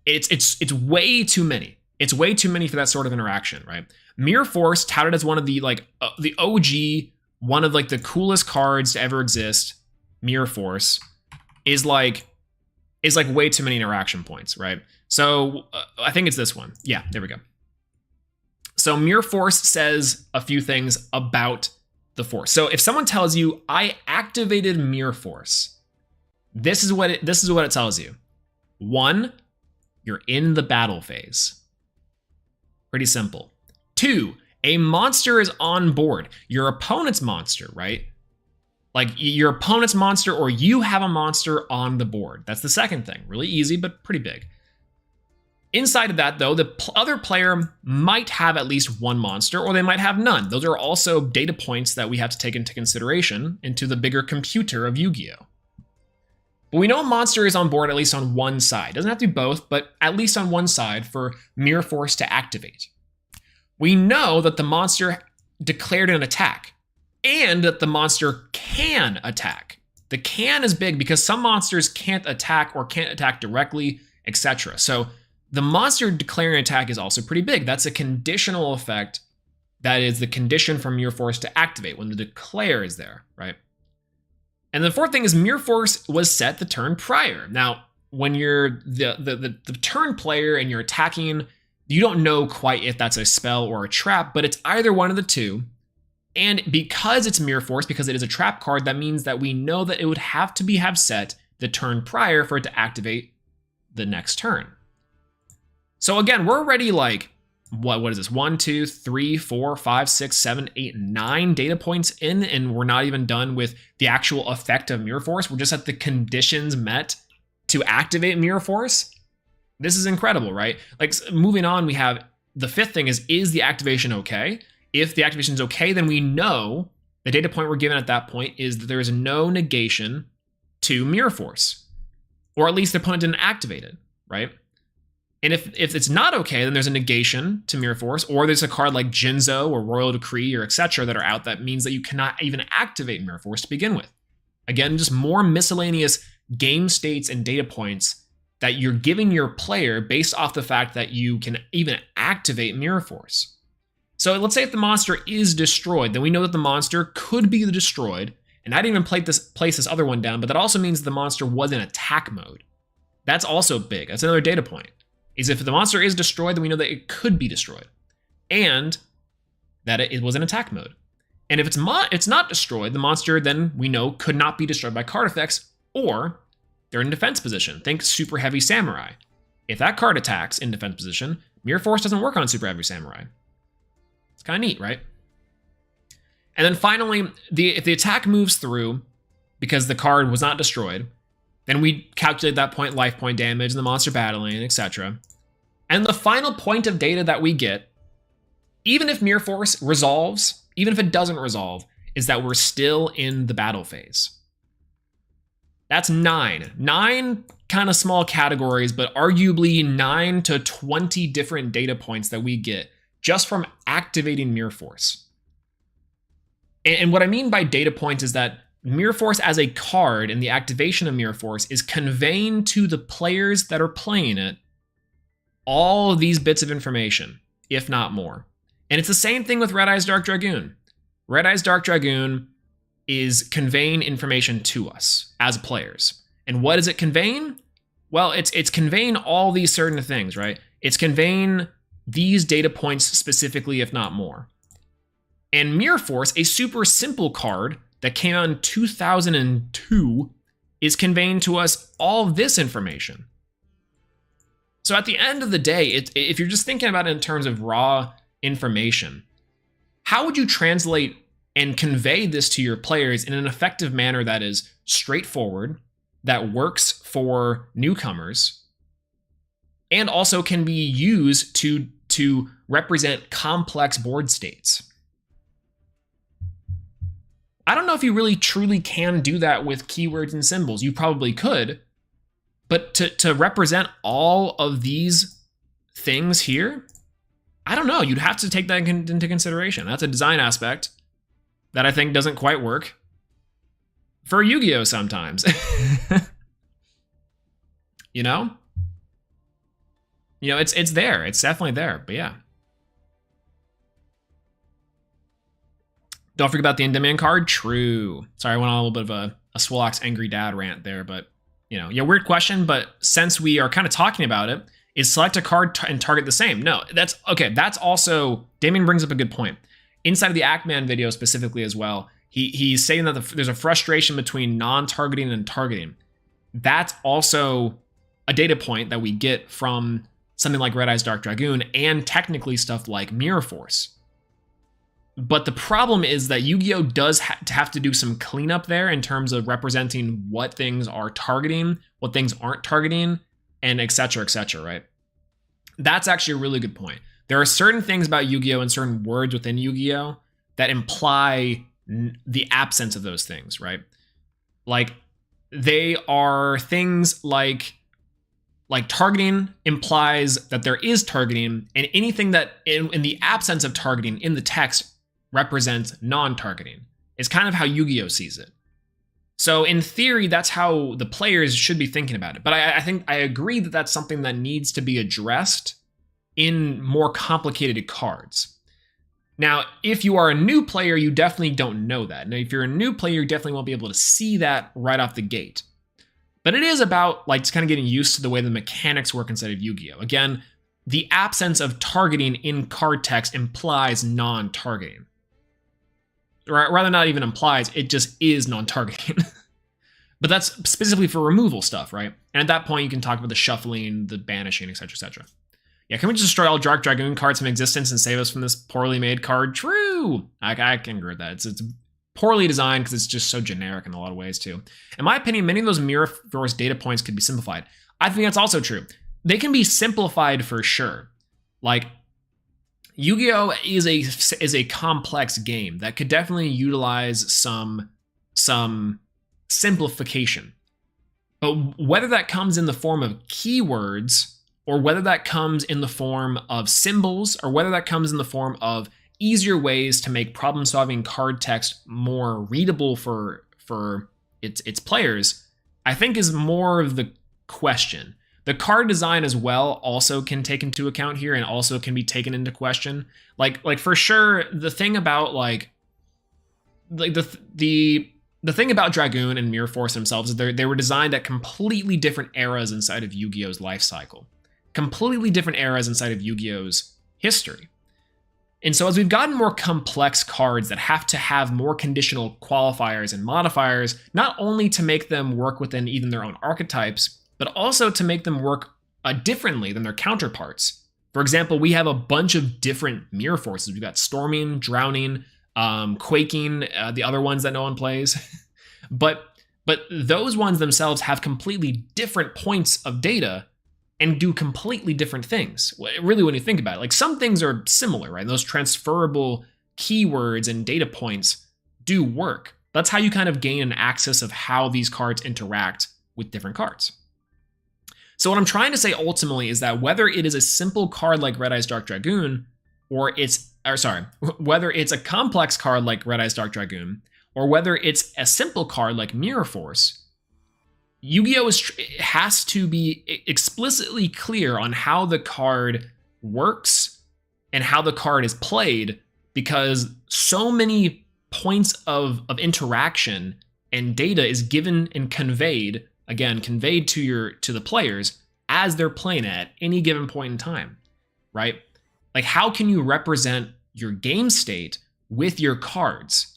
It's way too many. It's way too many for that sort of interaction, right? Mirror Force, touted as one of the the OG, one of the coolest cards to ever exist. Mirror Force is like way too many interaction points, right? So I think it's this one. Yeah, there we go. So Mirror Force says a few things about the force. So if someone tells you, I activated Mirror Force, this is what it tells you. 1, you're in the battle phase. Pretty simple. 2, a monster is on board. Your opponent's monster, right? Like your opponent's monster or you have a monster on the board. That's the second thing. Really easy, but pretty big. Inside of that, though, the other player might have at least one monster or they might have none. Those are also data points that we have to take into consideration into the bigger computer of Yu-Gi-Oh! But we know a monster is on board at least on one side. Doesn't have to be both, but at least on one side for Mirror Force to activate. We know that the monster declared an attack and that the monster can attack. The can is big because some monsters can't attack or can't attack directly, etc. So the monster declaring an attack is also pretty big. That's a conditional effect. That is the condition for Mirror Force to activate when the declare is there, right? And the fourth thing is Mirror Force was set the turn prior. Now, when you're the turn player and you're attacking, you don't know quite if that's a spell or a trap, but it's either one of the two. And because it's Mirror Force, because it is a trap card, that means that we know that it would have to have set the turn prior for it to activate the next turn. So again, we're already what is this? 1, 2, 3, 4, 5, 6, 7, 8, 9 data points in, and we're not even done with the actual effect of Mirror Force. We're just at the conditions met to activate Mirror Force. This is incredible, right? Moving on, we have the fifth thing is the activation okay? If the activation is okay, then we know the data point we're given at that point is that there is no negation to Mirror Force, or at least the opponent didn't activate it, right? And if it's not okay, then there's a negation to Mirror Force, or there's a card like Jinzo or Royal Decree or etc. that are out that means that you cannot even activate Mirror Force to begin with. Again, just more miscellaneous game states and data points that you're giving your player based off the fact that you can even activate Mirror Force. So let's say if the monster is destroyed, then we know that the monster could be destroyed. And I didn't even place this other one down, but that also means the monster was in attack mode. That's also big. That's another data point. Is if the monster is destroyed, then we know that it could be destroyed. And that it was in attack mode. And if it's not destroyed, the monster then we know could not be destroyed by card effects, or they're in defense position. Think Super Heavy Samurai. If that card attacks in defense position, Mirror Force doesn't work on Super Heavy Samurai. It's kind of neat, right? And then finally, if the attack moves through because the card was not destroyed, then we calculate that point life point damage and the monster battling, etc. And the final point of data that we get, even if Mirror Force resolves, even if it doesn't resolve, is that we're still in the battle phase. That's 9. 9 kind of small categories, but arguably 9 to 20 different data points that we get just from activating Mirror Force. And what I mean by data points is that Mirror Force as a card and the activation of Mirror Force is conveying to the players that are playing it all of these bits of information, if not more. And it's the same thing with Red Eyes Dark Dragoon. Red Eyes Dark Dragoon is conveying information to us as players. And what is it conveying? Well, it's conveying all these certain things, right? It's conveying these data points specifically, if not more. And Mirror Force, a super simple card that came out in 2002, is conveying to us all this information. So at the end of the day, if you're just thinking about it in terms of raw information, how would you translate and convey this to your players in an effective manner that is straightforward, that works for newcomers, and also can be used to represent complex board states? I don't know if you really truly can do that with keywords and symbols. You probably could, but to represent all of these things here, I don't know. You'd have to take that into consideration. That's a design aspect that I think doesn't quite work for Yu-Gi-Oh! Sometimes. You know? It's there. It's definitely there, but yeah. Don't forget about the Endymion card. True. Sorry, I went on a little bit of a Swolelax Angry Dad rant there, but, yeah, weird question, but since we are kind of talking about it, is select a card and target the same? No, that's also, Damien brings up a good point. Inside of the Ackman video specifically as well, he's saying that there's a frustration between non-targeting and targeting. That's also a data point that we get from something like Red Eyes Dark Dragoon and technically stuff like Mirror Force. But the problem is that Yu-Gi-Oh! Does have to do some cleanup there in terms of representing what things are targeting, what things aren't targeting, and et cetera, right? That's actually a really good point. There are certain things about Yu-Gi-Oh! And certain words within Yu-Gi-Oh! That imply the absence of those things, right? Like, they are things like targeting implies that there is targeting, and anything that in the absence of targeting in the text represents non-targeting. It's kind of how Yu-Gi-Oh! Sees it. So in theory, that's how the players should be thinking about it. But I think I agree that that's something that needs to be addressed in more complicated cards. Now, if you are a new player, you definitely don't know that. Now, if you're a new player, you definitely won't be able to see that right off the gate. But it is about just kind of getting used to the way the mechanics work inside of Yu-Gi-Oh! Again, the absence of targeting in card text implies non-targeting. Or rather, not even implies, it just is non-targeting. But that's specifically for removal stuff, right? And at that point, you can talk about the shuffling, the banishing, etc., etc. Yeah, can we just destroy all Dark Dragoon cards from existence and save us from this poorly made card? True! I can agree with that. It's poorly designed because it's just so generic in a lot of ways, too. In my opinion, many of those Mirror Force data points could be simplified. I think that's also true. They can be simplified for sure. Like, Yu-Gi-Oh! is a complex game that could definitely utilize some simplification. But whether that comes in the form of keywords, or whether that comes in the form of symbols, or whether that comes in the form of easier ways to make problem-solving card text more readable for its players, I think is more of the question. The card design as well also can take into account here and also can be taken into question. Like for sure, the thing about the thing about Dragoon and Mirror Force themselves is they were designed at completely different eras inside of Yu-Gi-Oh's life cycle. Completely different eras inside of Yu-Gi-Oh's history. And so as we've gotten more complex cards that have to have more conditional qualifiers and modifiers, not only to make them work within even their own archetypes, but also to make them work differently than their counterparts. For example, we have a bunch of different Mirror Forces. We've got Storming, Drowning, Quaking, the other ones that no one plays. but those ones themselves have completely different points of data and do completely different things. Really, when you think about it, like some things are similar, right? Those transferable keywords and data points do work. That's how you kind of gain an access of how these cards interact with different cards. So what I'm trying to say ultimately is that whether it is a simple card like Red Eyes Dark Dragoon, whether it's a complex card like Red Eyes Dark Dragoon, or whether it's a simple card like Mirror Force, Yu-Gi-Oh! Has to be explicitly clear on how the card works and how the card is played, because so many points of interaction and data is given and conveyed to the players as they're playing at any given point in time, right? Like, how can you represent your game state with your cards?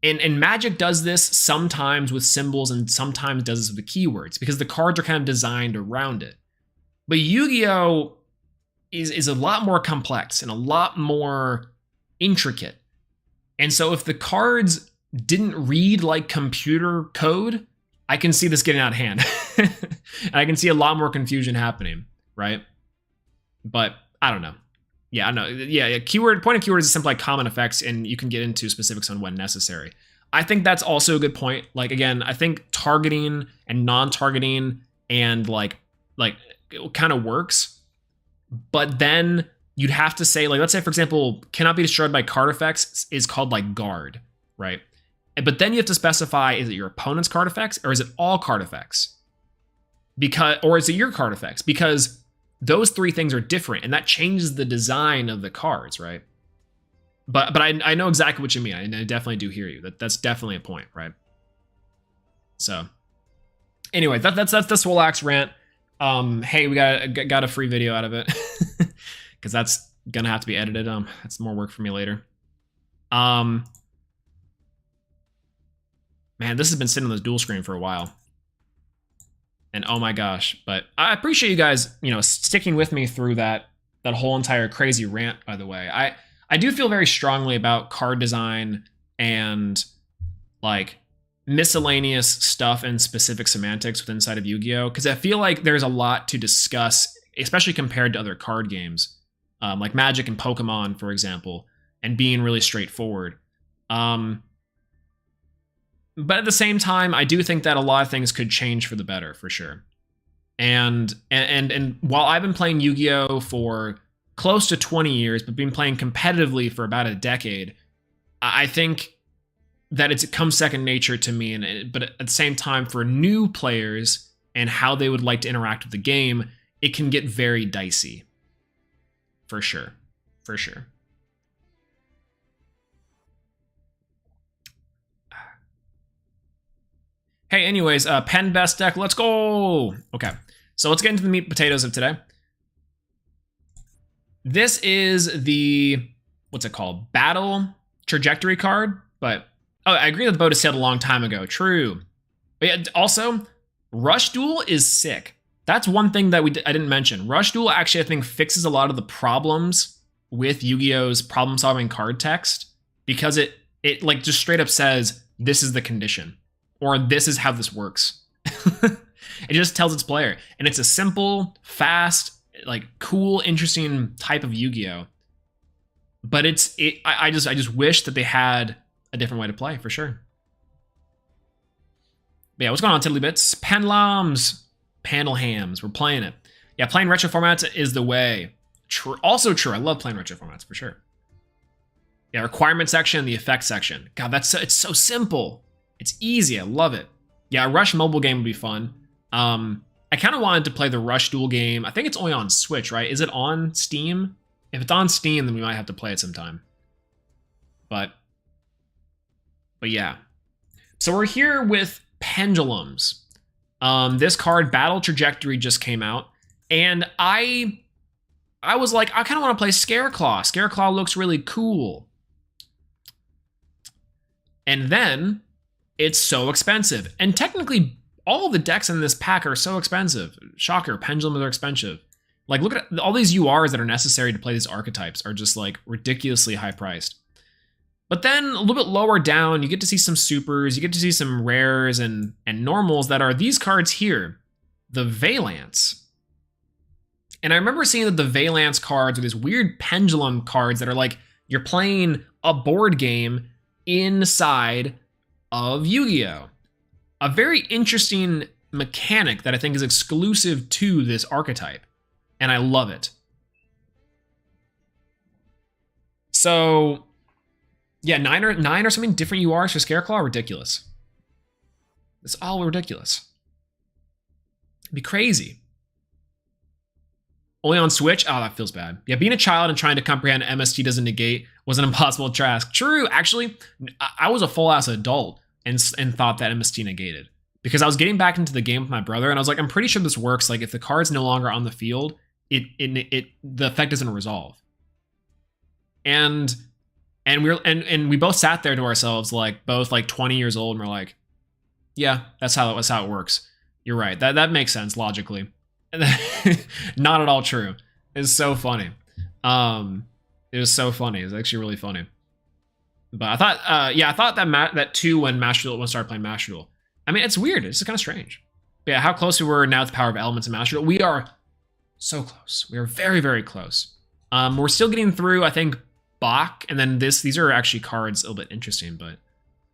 And Magic does this sometimes with symbols and sometimes does this with the keywords because the cards are kind of designed around it. But Yu-Gi-Oh! is a lot more complex and a lot more intricate. And so if the cards didn't read like computer code, I can see this getting out of hand. And I can see a lot more confusion happening, right? But I don't know. Yeah, I know. Yeah, point of keywords is simply like common effects, and you can get into specifics on when necessary. I think that's also a good point. Like, again, I think targeting and non-targeting and like it kind of works. But then you'd have to say, like, let's say, for example, cannot be destroyed by card effects is called like guard, right? But then you have to specify, is it your opponent's card effects or is it all card effects? Or is it your card effects? Because those three things are different, and that changes the design of the cards, right? But I know exactly what you mean. I definitely do hear you. That's definitely a point, right? So, anyway, that's the Swolelax rant. Hey, we got a free video out of it because that's gonna have to be edited. That's more work for me later. Man, this has been sitting on the dual screen for a while. And oh my gosh, but I appreciate you guys, sticking with me through that whole entire crazy rant, by the way. I do feel very strongly about card design and like miscellaneous stuff and specific semantics within inside of Yu-Gi-Oh! Because I feel like there's a lot to discuss, especially compared to other card games, like Magic and Pokemon, for example, and being really straightforward. But at the same time, I do think that a lot of things could change for the better, for sure. And while I've been playing Yu-Gi-Oh! For close to 20 years, but been playing competitively for about a decade, I think that it comes second nature to me. But at the same time, for new players and how they would like to interact with the game, it can get very dicey. For sure. For sure. Hey, anyways, PEND best deck, let's go! Okay, so let's get into the meat and potatoes of today. This is the, what's it called? Battle Trajectory card, but, oh, I agree that the boat is sailed a long time ago, true. But yeah, also, Rush Duel is sick. That's one thing that I didn't mention. Rush Duel actually, I think, fixes a lot of the problems with Yu-Gi-Oh's problem-solving card text, because it like just straight up says, this is the condition. Or this is how this works. It just tells its player. And it's a simple, fast, like cool, interesting type of Yu-Gi-Oh! But I just wish that they had a different way to play, for sure. But yeah, what's going on, Tiddlybits? Pendulums, panel hams, we're playing it. Yeah, playing retro formats is the way. Also true, I love playing retro formats, for sure. Yeah, requirement section, the effects section. God, it's so simple. It's easy. I love it. Yeah, a Rush mobile game would be fun. And I kind of wanted to play the Rush Duel game. I think it's only on Switch, right? Is it on Steam? If it's on Steam, then we might have to play it sometime. But yeah. So we're here with Pendulums. This card, Battle Trajectory, just came out. And I was like, I kind of want to play Scareclaw. Scareclaw looks really cool. And then it's so expensive. And technically, all of the decks in this pack are so expensive. Shocker, Pendulums are expensive. Like, look at all these URs that are necessary to play these archetypes are just like ridiculously high priced. But then a little bit lower down, you get to see some supers, you get to see some rares and normals that are these cards here, the Valance. And I remember seeing that the Valance cards are these weird pendulum cards that are like you're playing a board game inside of Yu-Gi-Oh! A very interesting mechanic that I think is exclusive to this archetype, and I love it. So, yeah, nine or something different URs for Scareclaw, ridiculous. It's all ridiculous. It'd be crazy. Only on Switch? Oh, that feels bad. Yeah, being a child and trying to comprehend MST doesn't negate was an impossible task. True, actually, I was a full-ass adult and thought that MST negated. Because I was getting back into the game with my brother, and I was like, I'm pretty sure this works. Like, if the card's no longer on the field, the effect doesn't resolve. And we both sat there to ourselves, like, both like 20 years old, and we're like, yeah, that's how it works. You're right. That makes sense logically. Not at all true. It's so funny. It was so funny. It was actually really funny. But I thought, I thought that too when I started playing Master Duel. I mean, it's weird. It's kind of strange. But yeah, how close we were now with the power of elements in Master Duel. We are so close. We are very, very close. We're still getting through, I think, Bach, and then these are actually cards a little bit interesting, but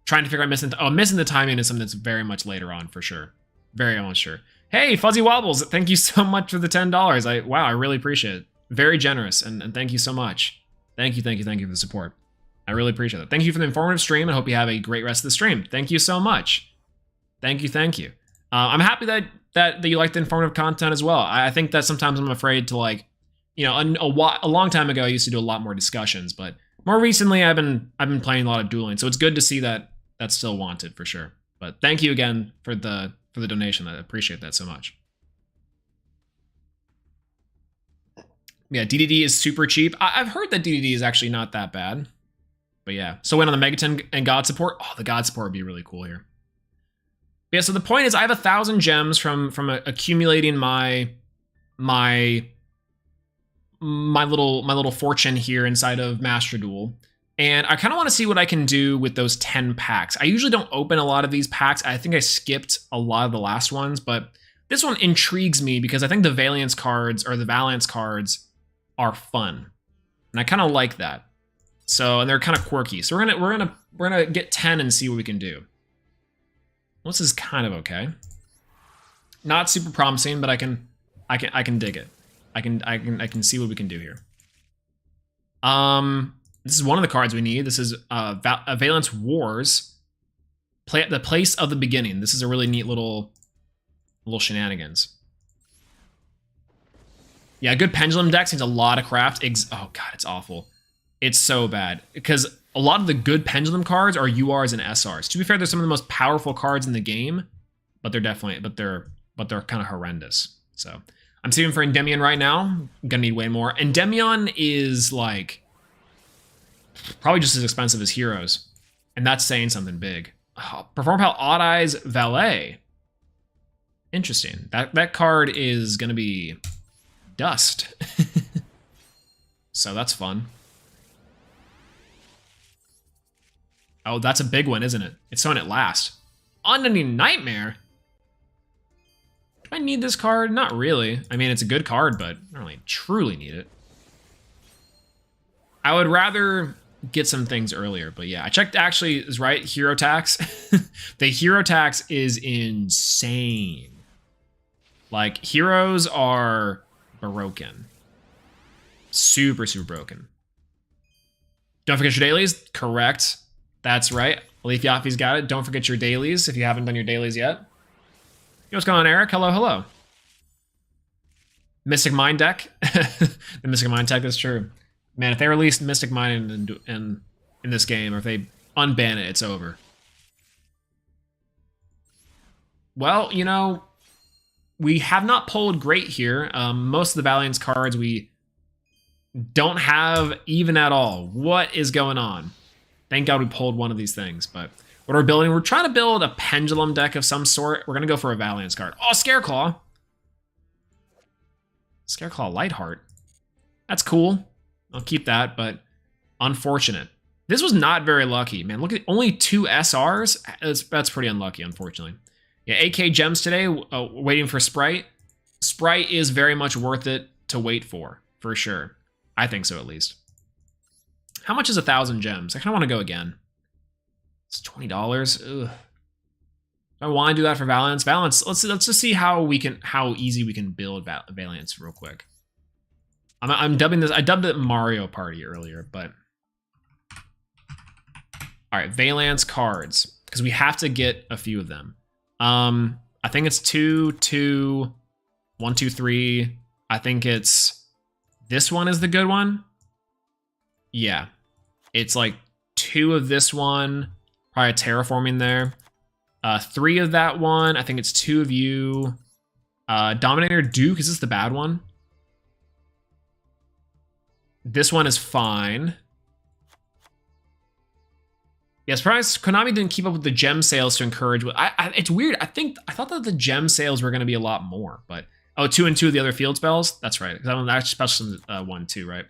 trying to figure out missing the timing is something that's very much later on for sure. Very much sure. Hey, Fuzzy Wobbles, thank you so much for the $10. Wow, I really appreciate it. Very generous, and thank you so much. Thank you for the support. I really appreciate it. Thank you for the informative stream. I hope you have a great rest of the stream. Thank you so much. Thank you. I'm happy that you like the informative content as well. I think that sometimes I'm afraid to, like, you know, a long time ago I used to do a lot more discussions, but more recently I've been playing a lot of dueling, so it's good to see that that's still wanted for sure. But thank you again for the donation. I appreciate that so much. Yeah, DDD is super cheap. I've heard that DDD is actually not that bad. But yeah, so went on the Megaton and God support. Oh, the God support would be really cool here. But yeah, so the point is I have 1,000 gems from accumulating my little fortune here inside of Master Duel. And I kind of want to see what I can do with those 10 packs. I usually don't open a lot of these packs. I think I skipped a lot of the last ones, but this one intrigues me because I think the Valance cards are fun. And I kind of like that. So, and they're kind of quirky. So we're gonna get 10 and see what we can do. Well, this is kind of okay. Not super promising, but I can dig it. I can see what we can do here. This is one of the cards we need. This is Valance Wars. The Place of the Beginning. This is a really neat little shenanigans. Yeah, good pendulum decks needs a lot of craft. Oh god, it's awful. It's so bad because a lot of the good pendulum cards are URs and SRs. To be fair, they're some of the most powerful cards in the game, but they're kind of horrendous. So I'm saving for Endymion right now. I'm gonna need way more. Endymion is like probably just as expensive as Heroes, and that's saying something big. Oh, Perform Pal Odd Eyes Valet. Interesting. That card is gonna be dust. So that's fun. Oh, that's a big one, isn't it? It's on it last. Unending Nightmare? Do I need this card? Not really. I mean, it's a good card, but I don't really truly need it. I would rather get some things earlier, but yeah. I checked actually is right, Hero Tax. The Hero Tax is insane. Like, heroes are broken. Super, super broken. Don't forget your dailies. Correct. That's right. Leaf Yaffy's got it. Don't forget your dailies if you haven't done your dailies yet. Hey, what's going on, Eric? Hello, hello. Mystic Mind deck. The Mystic Mind deck is true. Man, if they release Mystic Mind in this game, or if they unban it, it's over. Well, you know, we have not pulled great here. Most of the Valiance cards we don't have even at all. What is going on? Thank God we pulled one of these things, but what we're building, we're trying to build a pendulum deck of some sort. We're going to go for a Valiance card. Oh, Scareclaw. Scareclaw Lightheart. That's cool. I'll keep that, but unfortunate. This was not very lucky, man. Look at only 2 SRs. That's pretty unlucky, unfortunately. Yeah, AK Gems today, waiting for Sprite. Sprite is very much worth it to wait for sure. I think so, at least. How much is 1,000 gems? I kind of want to go again. It's $20. Ugh. I want to do that for Valiance. Valiance. Let's just see how easy we can build Valiance real quick. I'm dubbing this. I dubbed it Mario Party earlier, but all right, Valiance cards, because we have to get a few of them. I think it's 2, 2, 1, 2, 3. I think it's this one is the good one. Yeah, it's like 2 of this one, probably a terraforming there. 3 of that one. I think it's 2 of you. Dominator Duke, is this the bad one? This one is fine. Yeah, surprised Konami didn't keep up with the gem sales to encourage. It's weird. I thought that the gem sales were going to be a lot more, but oh, 2 and 2 of the other field spells. That's right. That's special 1 2, right?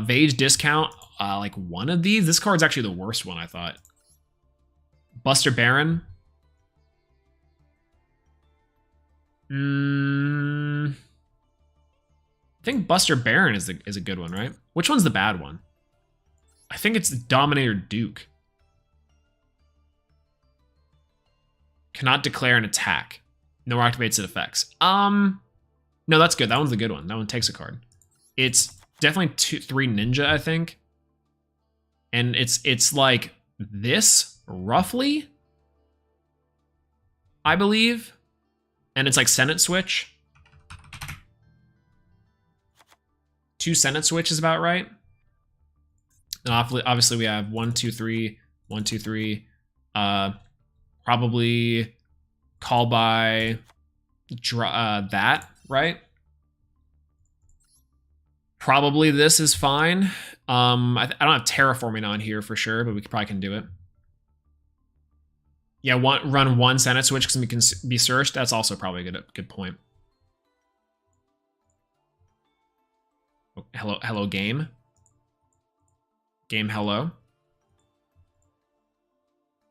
Vage discount. Like 1 of these. This card's actually the worst one, I thought. Buster Baron. I think Buster Baron is a good one, right? Which one's the bad one? I think it's Dominator Duke. Cannot declare an attack. No activates its effects. No, that's good. That one's the good one. That one takes a card. It's definitely 3 ninja, I think. And it's like this, roughly, I believe. And it's like Senate Switch. 2 Senate Switch is about right. And obviously we have 1 2 3, 1 2 3. Probably call by that, right? Probably this is fine. I don't have terraforming on here for sure, but we probably can do it. Yeah, run 1 Senate Switch because we can be searched. That's also probably a good point. Hello game. Game hello.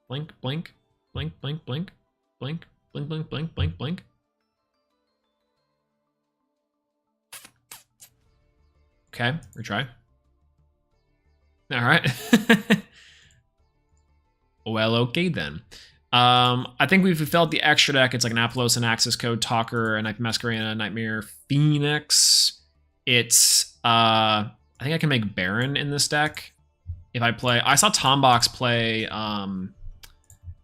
Blink, blink, blink, blink, blink, blink, blink, blink, blink, blink, blink. Okay, retry. All right. Well, okay then. I think we've fulfilled the extra deck. It's like an Aplos, an Axis Code, Talker, a Night Masquerade, Nightmare Phoenix. It's I think I can make Baron in this deck. If I play, I saw Tombox play,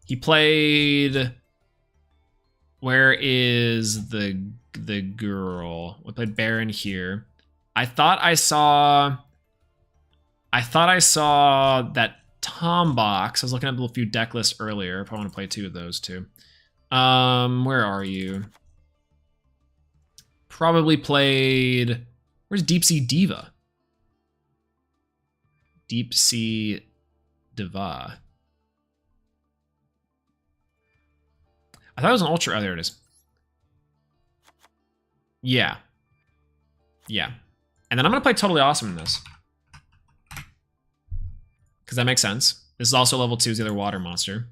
he played, where is the girl? We played Baron here. I thought I saw that Tombox. I was looking at a few deck lists earlier. If I want to play 2 of those too. Where are you? Probably played, where's Deep Sea Diva? Deep Sea Diva. I thought it was an Ultra. Oh, there it is. Yeah. Yeah. And then I'm going to play Totally Awesome in this. Because that makes sense. This is also level 2's the other water monster.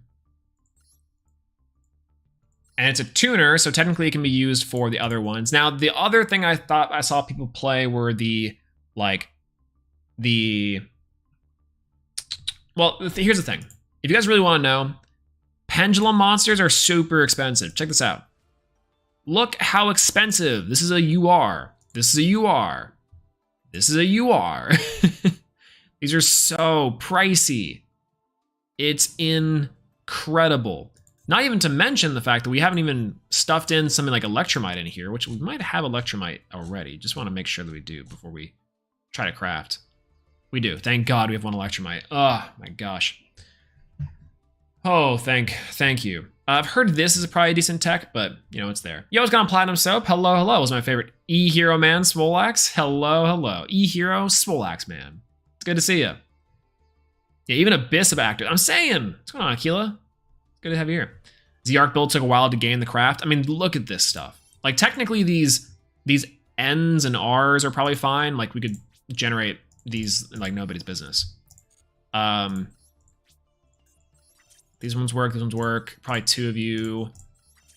And it's a tuner, so technically it can be used for the other ones. Now, the other thing I thought I saw people play were well, here's the thing. If you guys really want to know, pendulum monsters are super expensive. Check this out. Look how expensive. This is a UR. This is a UR. This is a UR. These are so pricey. It's incredible. Not even to mention the fact that we haven't even stuffed in something like Electromite in here, which we might have Electromite already. Just want to make sure that we do before we try to craft. We do. Thank God we have one Electromite. Oh my gosh. Oh, thank you. I've heard this is probably a decent tech, but you know, it's there. Yo, what's going on, Platinum Soap? Hello, hello. Was my favorite E-Hero Man, Swolelax. Hello, hello. E-Hero, Swolelax Man. It's good to see you. Yeah, even Abyss of actors. I'm saying. What's going on, Aquila? Good to have you here. The arc build took a while to gain the craft. I mean, look at this stuff. Like, technically, these N's and R's are probably fine. Like, we could generate these like nobody's business. These ones work. These ones work. Probably 2 of you.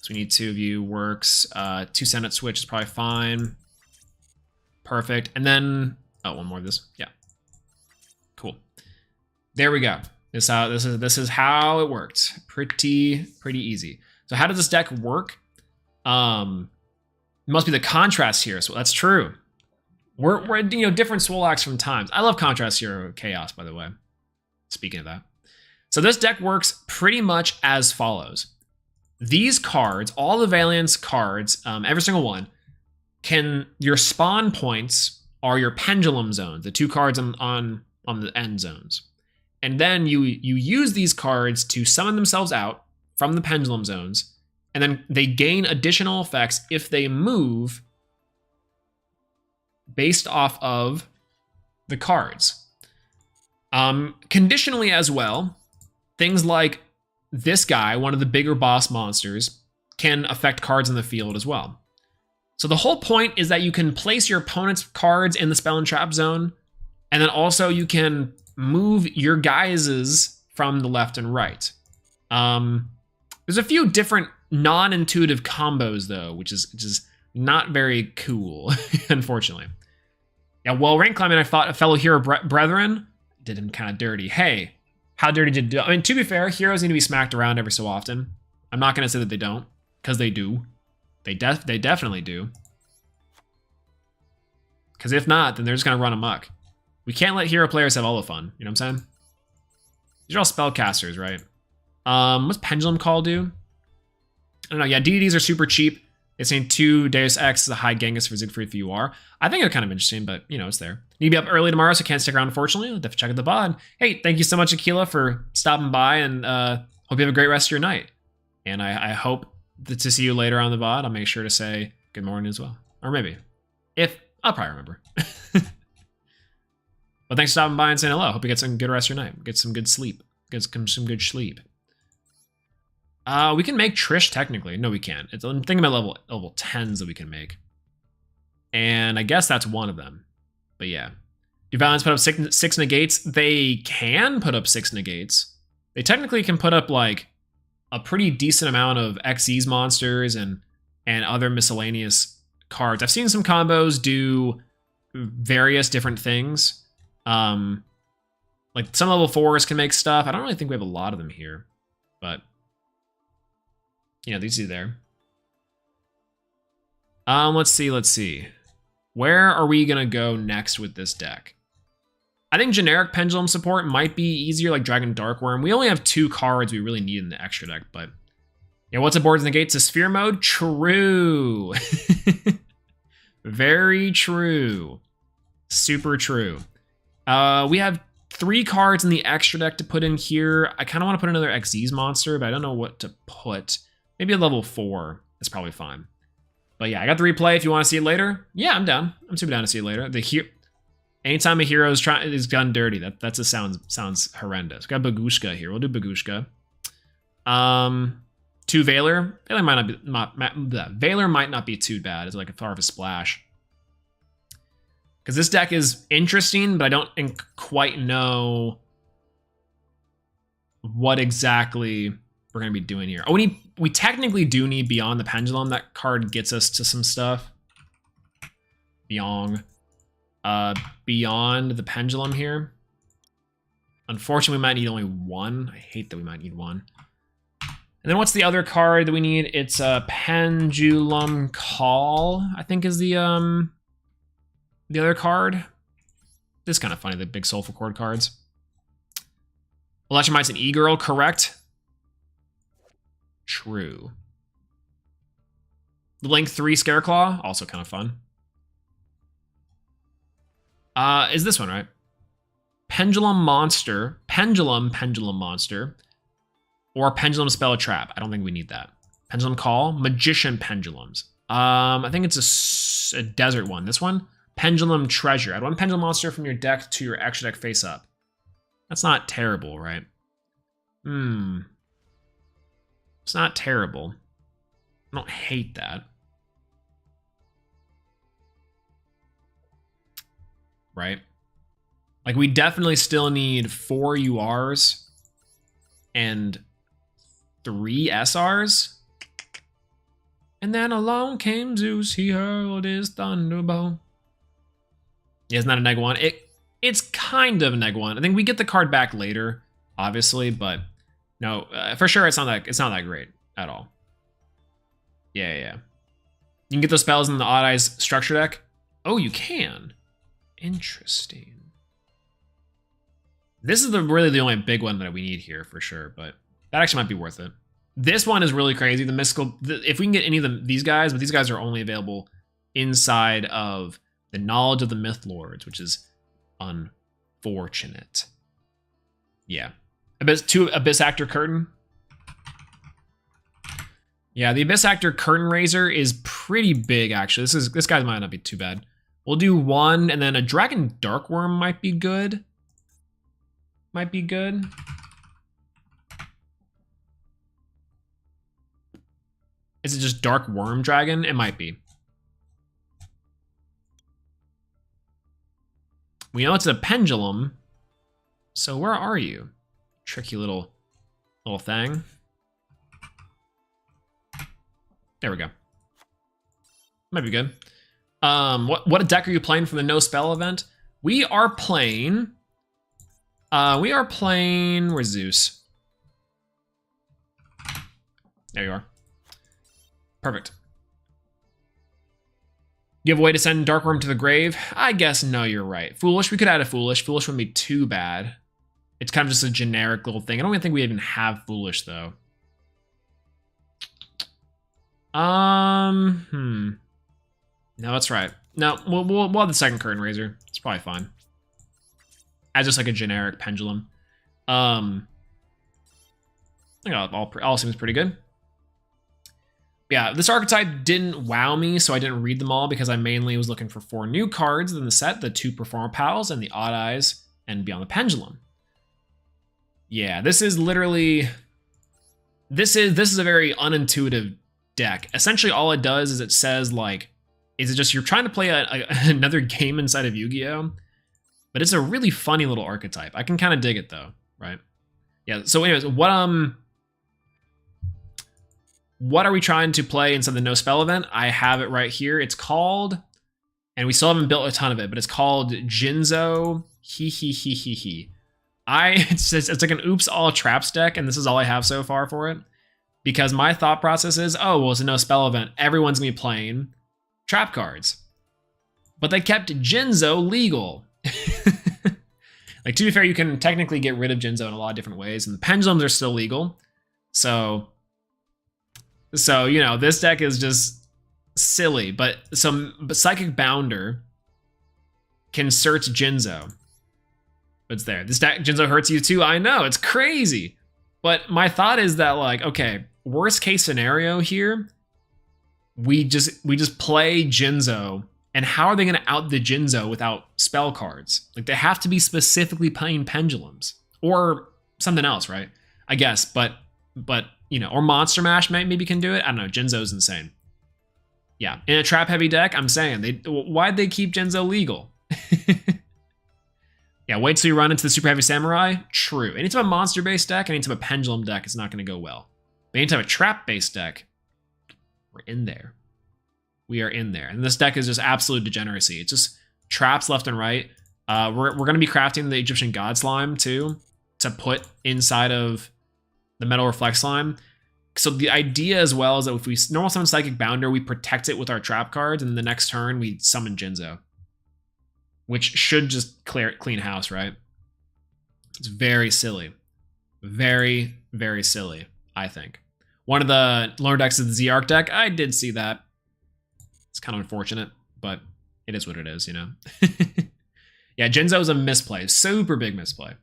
So we need 2 of you. Works. 2 Senate switch is probably fine. Perfect. And then one more of this. Yeah. Cool. There we go. This is how it worked. Pretty easy. So how does this deck work? It must be the contrast here. So that's true. We're you know, different Swolax from times. I love contrast hero chaos, by the way. Speaking of that. So this deck works pretty much as follows. These cards, all the Valiance cards, every single one, your spawn points are your pendulum zones, the 2 cards on the end zones. And then you use these cards to summon themselves out from the pendulum zones, and then they gain additional effects if they move based off of the cards. Conditionally as well, things like this guy, one of the bigger boss monsters, can affect cards in the field as well. So the whole point is that you can place your opponent's cards in the spell and trap zone, and then also you can move your guys's from the left and right. There's a few different non-intuitive combos though, which is not very cool, unfortunately. Yeah, well, rank climbing, I fought a fellow hero brethren, did him kind of dirty. Hey, how dirty did you do? I mean, to be fair, heroes need to be smacked around every so often. I'm not going to say that they don't, because they do. They definitely do. Because if not, then they're just going to run amok. We can't let hero players have all the fun. You know what I'm saying? These are all spellcasters, right? What's Pendulum Call do? I don't know. Yeah, deities are super cheap. It's saying 2 Deus Ex is a high Genghis for Siegfried if you are. I think it's kind of interesting, but you know, it's there. Need to be up early tomorrow, so can't stick around, unfortunately. I'll have to check out the VOD. Hey, thank you so much, Aquila, for stopping by, and hope you have a great rest of your night. And I hope to see you later on the VOD. I'll make sure to say good morning as well. Or maybe. I'll probably remember. But thanks for stopping by and saying hello. Hope you get some good rest of your night. Get some good sleep. Get some good sleep. We can make Trish technically. No, we can't. I'm thinking about level 10s that we can make. And I guess that's one of them. But yeah. Do Valiants put up 6 negates? They can put up 6 negates. They technically can put up like a pretty decent amount of XYZ monsters and other miscellaneous cards. I've seen some combos do various different things. Like some level 4s can make stuff. I don't really think we have a lot of them here, but you know, these are there. Let's see. Where are we gonna go next with this deck? I think generic pendulum support might be easier, like Dragon Darkworm. We only have 2 cards we really need in the extra deck, but yeah, what's a boards negates to sphere mode? True. Very true. Super true. We have 3 cards in the extra deck to put in here. I kind of want to put another XYZ monster, but I don't know what to put. Maybe a level 4 is probably fine. But yeah, I got the replay if you want to see it later. Yeah, I'm down. I'm super down to see it later. Anytime a hero is done dirty, that just sounds horrendous. Got Bagushka here. We'll do Bagushka. 2 Valor. Valor might not be too bad. It's like a far of a splash. Because this deck is interesting, but I don't quite know what exactly we're going to be doing here. Oh, we technically do need Beyond the Pendulum. That card gets us to some stuff. Beyond the Pendulum here. Unfortunately, we might need only 1. I hate that we might need 1. And then what's the other card that we need? It's a Pendulum Call, I think is the other card. This is kind of funny, the big Soulful Chord cards. Electromite's an E-Girl, correct? True. The Link 3 Scareclaw, also kind of fun. Is this one, right? Pendulum Monster, Pendulum Monster, or Pendulum Spell Trap. I don't think we need that. Pendulum Call, Magician Pendulums. I think it's a desert one. This one, Pendulum Treasure. Add one Pendulum Monster from your deck to your extra deck face up. That's not terrible, right? It's not terrible. I don't hate that. Right? Like, we definitely still need 4 URs and 3 SRs. And then along came Zeus, he hurled his thunderbolt. Yeah, it's not a -1. It's kind of a -1. I think we get the card back later, obviously, but no, for sure it's not that great at all. Yeah. You can get those spells in the Odd Eyes structure deck. Oh, you can. Interesting. This is really the only big one that we need here for sure, but that actually might be worth it. This one is really crazy. The mystical, if we can get any of these guys, but these guys are only available inside of the Knowledge of the Myth Lords, which is unfortunate. Yeah. Abyss Actor Curtain. Yeah, the Abyss Actor Curtain Raiser is pretty big, actually. This guy might not be too bad. We'll do 1, and then a Dragon Darkworm might be good. Is it just Dark Worm Dragon? It might be. We know it's a pendulum. So where are you? Tricky little thing. There we go. Might be good. What deck are you playing from the No Spell event? We are playing. Where's Zeus? There you are. Perfect. You have a way to send Darkworm to the grave? I guess no, you're right. Foolish, we could add a Foolish. Foolish wouldn't be too bad. It's kind of just a generic little thing. I don't even think we even have Foolish though. No, that's right. No, we'll have the second Curtain Raiser. It's probably fine. As just like a generic pendulum. I think all seems pretty good. Yeah, this archetype didn't wow me, so I didn't read them all because I mainly was looking for 4 new cards in the set, the 2 Performer Pals and the Odd Eyes and Beyond the Pendulum. Yeah, this is literally... This is a very unintuitive deck. Essentially all it does is it says like, is it just you're trying to play another game inside of Yu-Gi-Oh? But it's a really funny little archetype. I can kind of dig it though, right? Yeah, so anyways, what are we trying to play inside the No Spell event? I have it right here. It's called, and we still haven't built a ton of it, but it's called Jinzo He. It's like an oops all traps deck, and this is all I have so far for it. Because my thought process is, oh, well, it's a No Spell event. Everyone's gonna be playing trap cards. But they kept Jinzo legal. Like, to be fair, you can technically get rid of Jinzo in a lot of different ways, and the pendulums are still legal. So you know, this deck is just silly, but Psychic Bounder can search Jinzo. It's there. This deck, Jinzo hurts you too. I know, it's crazy. But my thought is that, like, okay, worst case scenario here, we just play Jinzo, and how are they going to out the Jinzo without spell cards? Like, they have to be specifically playing pendulums or something else, right? I guess, but you know, or Monster Mash maybe can do it. I don't know. Jinzo's insane. Yeah, in a trap heavy deck, I'm saying why'd they keep Jinzo legal? Yeah, wait till you run into the Super Heavy Samurai. True. Anytime a monster based deck, anytime a pendulum deck, it's not going to go well. But anytime a trap based deck, we're in there. We are in there. And this deck is just absolute degeneracy. It's just traps left and right. We're going to be crafting the Egyptian God Slime too, to put inside of the Metal Reflect Slime. So the idea as well is that if we normal summon Psychic Bounder, we protect it with our trap cards, and the next turn we summon Jinzo, which should just clean house, right? It's very silly. Very, very silly, I think. One of the lower decks is the Z-Arc deck. I did see that. It's kind of unfortunate, but it is what it is, you know? Yeah, Jinzo is a misplay. Super big misplay.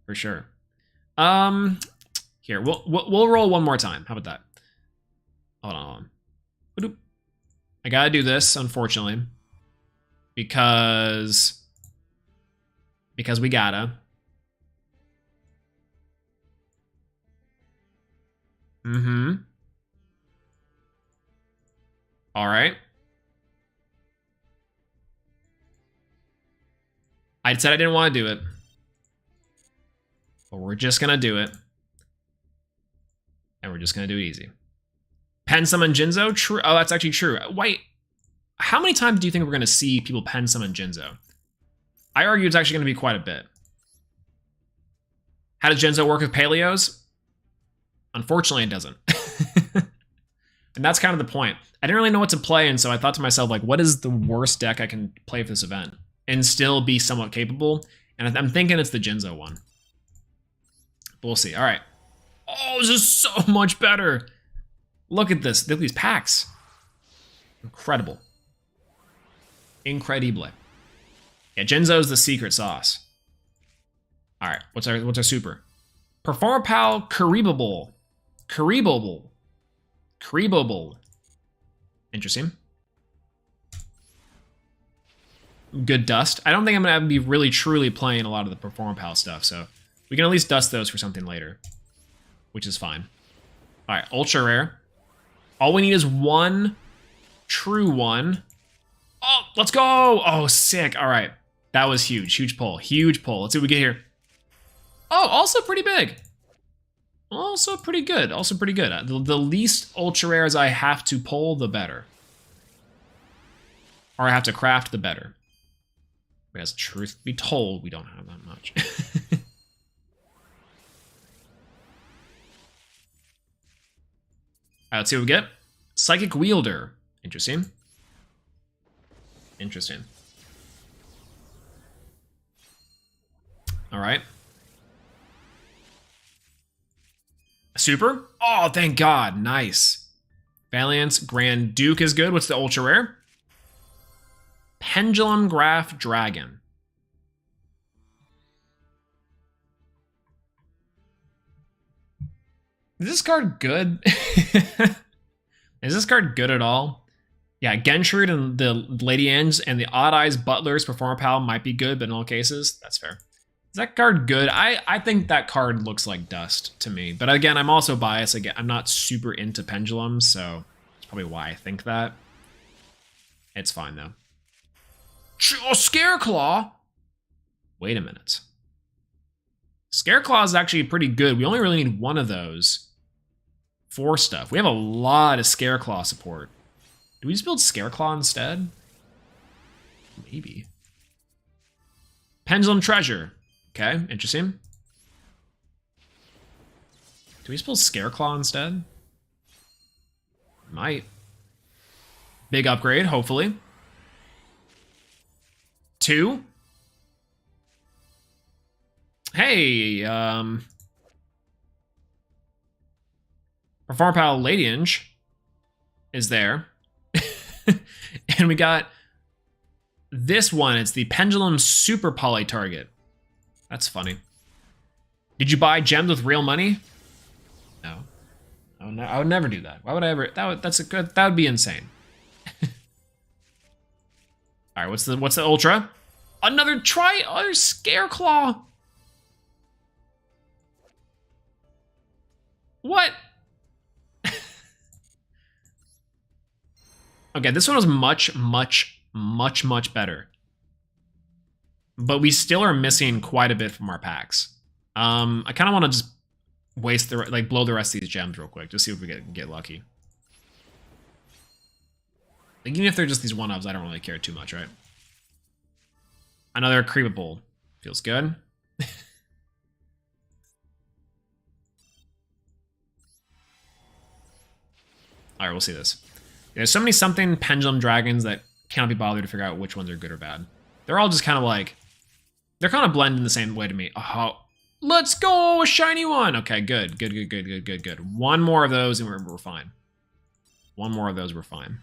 For sure. Here, we'll roll one more time. How about that? Hold on. I gotta do this, unfortunately. Because we gotta. All right. I said I didn't want to do it. But we're just gonna do it. And we're just gonna do it easy. Pen summon Jinzo? True. Oh, that's actually true. Wait, how many times do you think we're gonna see people pen summon Jinzo? I argue it's actually gonna be quite a bit. How does Jinzo work with Paleos? Unfortunately, it doesn't. And that's kind of the point. I didn't really know what to play, and so I thought to myself, like, what is the worst deck I can play for this event and still be somewhat capable? And I'm thinking it's the Jinzo one. But we'll see. All right. Oh, this is so much better. Look at this. Look at these packs. Incredible. Incredible. Yeah, Jinzo's the secret sauce. All right. What's our super? Performer Pal Karibable. Karibable. Interesting. Good dust. I don't think I'm going to be really truly playing a lot of the Performer Pal stuff, so we can at least dust those for something later, which is fine. All right, ultra rare. All we need is one true one. Oh, let's go. Oh, sick. All right. That was huge. Huge pull. Huge pull. Let's see what we get here. Oh, also pretty big. Also pretty good. Also pretty good. The least ultra rares I have to pull, the better. Or I have to craft, the better. Whereas, truth be told, we don't have that much. All right, let's see what we get. Psychic Wielder. Interesting. Interesting. All right. Super? Oh, thank God. Nice. Valiance Grand Duke is good. What's the ultra rare? Pendulum Graph Dragon. Is this card good? Is this card good at all? Yeah, Genshrud and the Lady Ange and the Odd Eyes Butler's Performer Pal might be good, but in all cases, that's fair. Is that card good? I think that card looks like dust to me. But again, I'm also biased. Again, I'm not super into pendulums, so that's probably why I think that. It's fine, though. Oh, Scareclaw! Wait a minute. Scareclaw is actually pretty good. We only really need one of those for stuff. We have a lot of Scareclaw support. Do we just build Scareclaw instead? Maybe. Pendulum Treasure. Okay, interesting. Do we just build Scareclaw instead? Might. Big upgrade, hopefully. 2. Hey, Performer Pal Lady Ange is there. And we got this one. It's the Pendulum Super Poly Target. That's funny. Did you buy gems with real money? No. Oh, no, I would never do that. Why would I ever? That would be insane. All right, what's the ultra? Another Scareclaw. What? Okay, this one was much better. But we still are missing quite a bit from our packs. I kind of want to just waste blow the rest of these gems real quick, just see if we get lucky. Like, even if they're just these one-ups, I don't really care too much, right? Another Creepable. Feels good. All right, we'll see this. There's so many something Pendulum Dragons that cannot be bothered to figure out which ones are good or bad. They're all just kind of like, they're kind of blend in the same way to me. Oh, Let's go, a shiny one. Okay, good. One more of those and we're fine. One more of those, we're fine.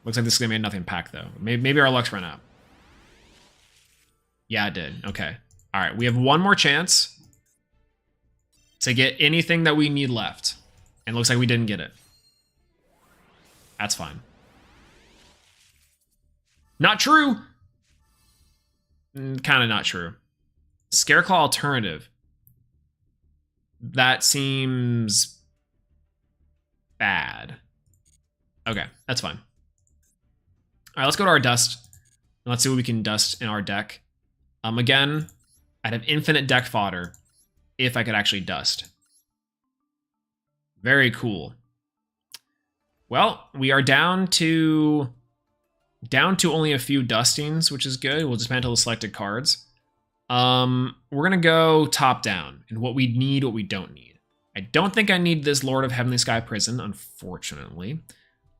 Looks like this is gonna be a nothing pack though. Maybe our luck's run out. Yeah, it did. Okay. All right, we have one more chance to get anything that we need left. And it looks like we didn't get it. That's fine. Not true. Kind of not true. Scareclaw alternative. That seems bad. Okay, that's fine. All right, let's go to our dust. And let's see what we can dust in our deck. Again, I'd have infinite deck fodder if I could actually dust. Very cool. Well, we are down to only a few dustings, which is good. We'll dismantle the selected cards. We're gonna go top down and what we need, what we don't need. I don't think I need this Lord of Heavenly Sky Prison, unfortunately.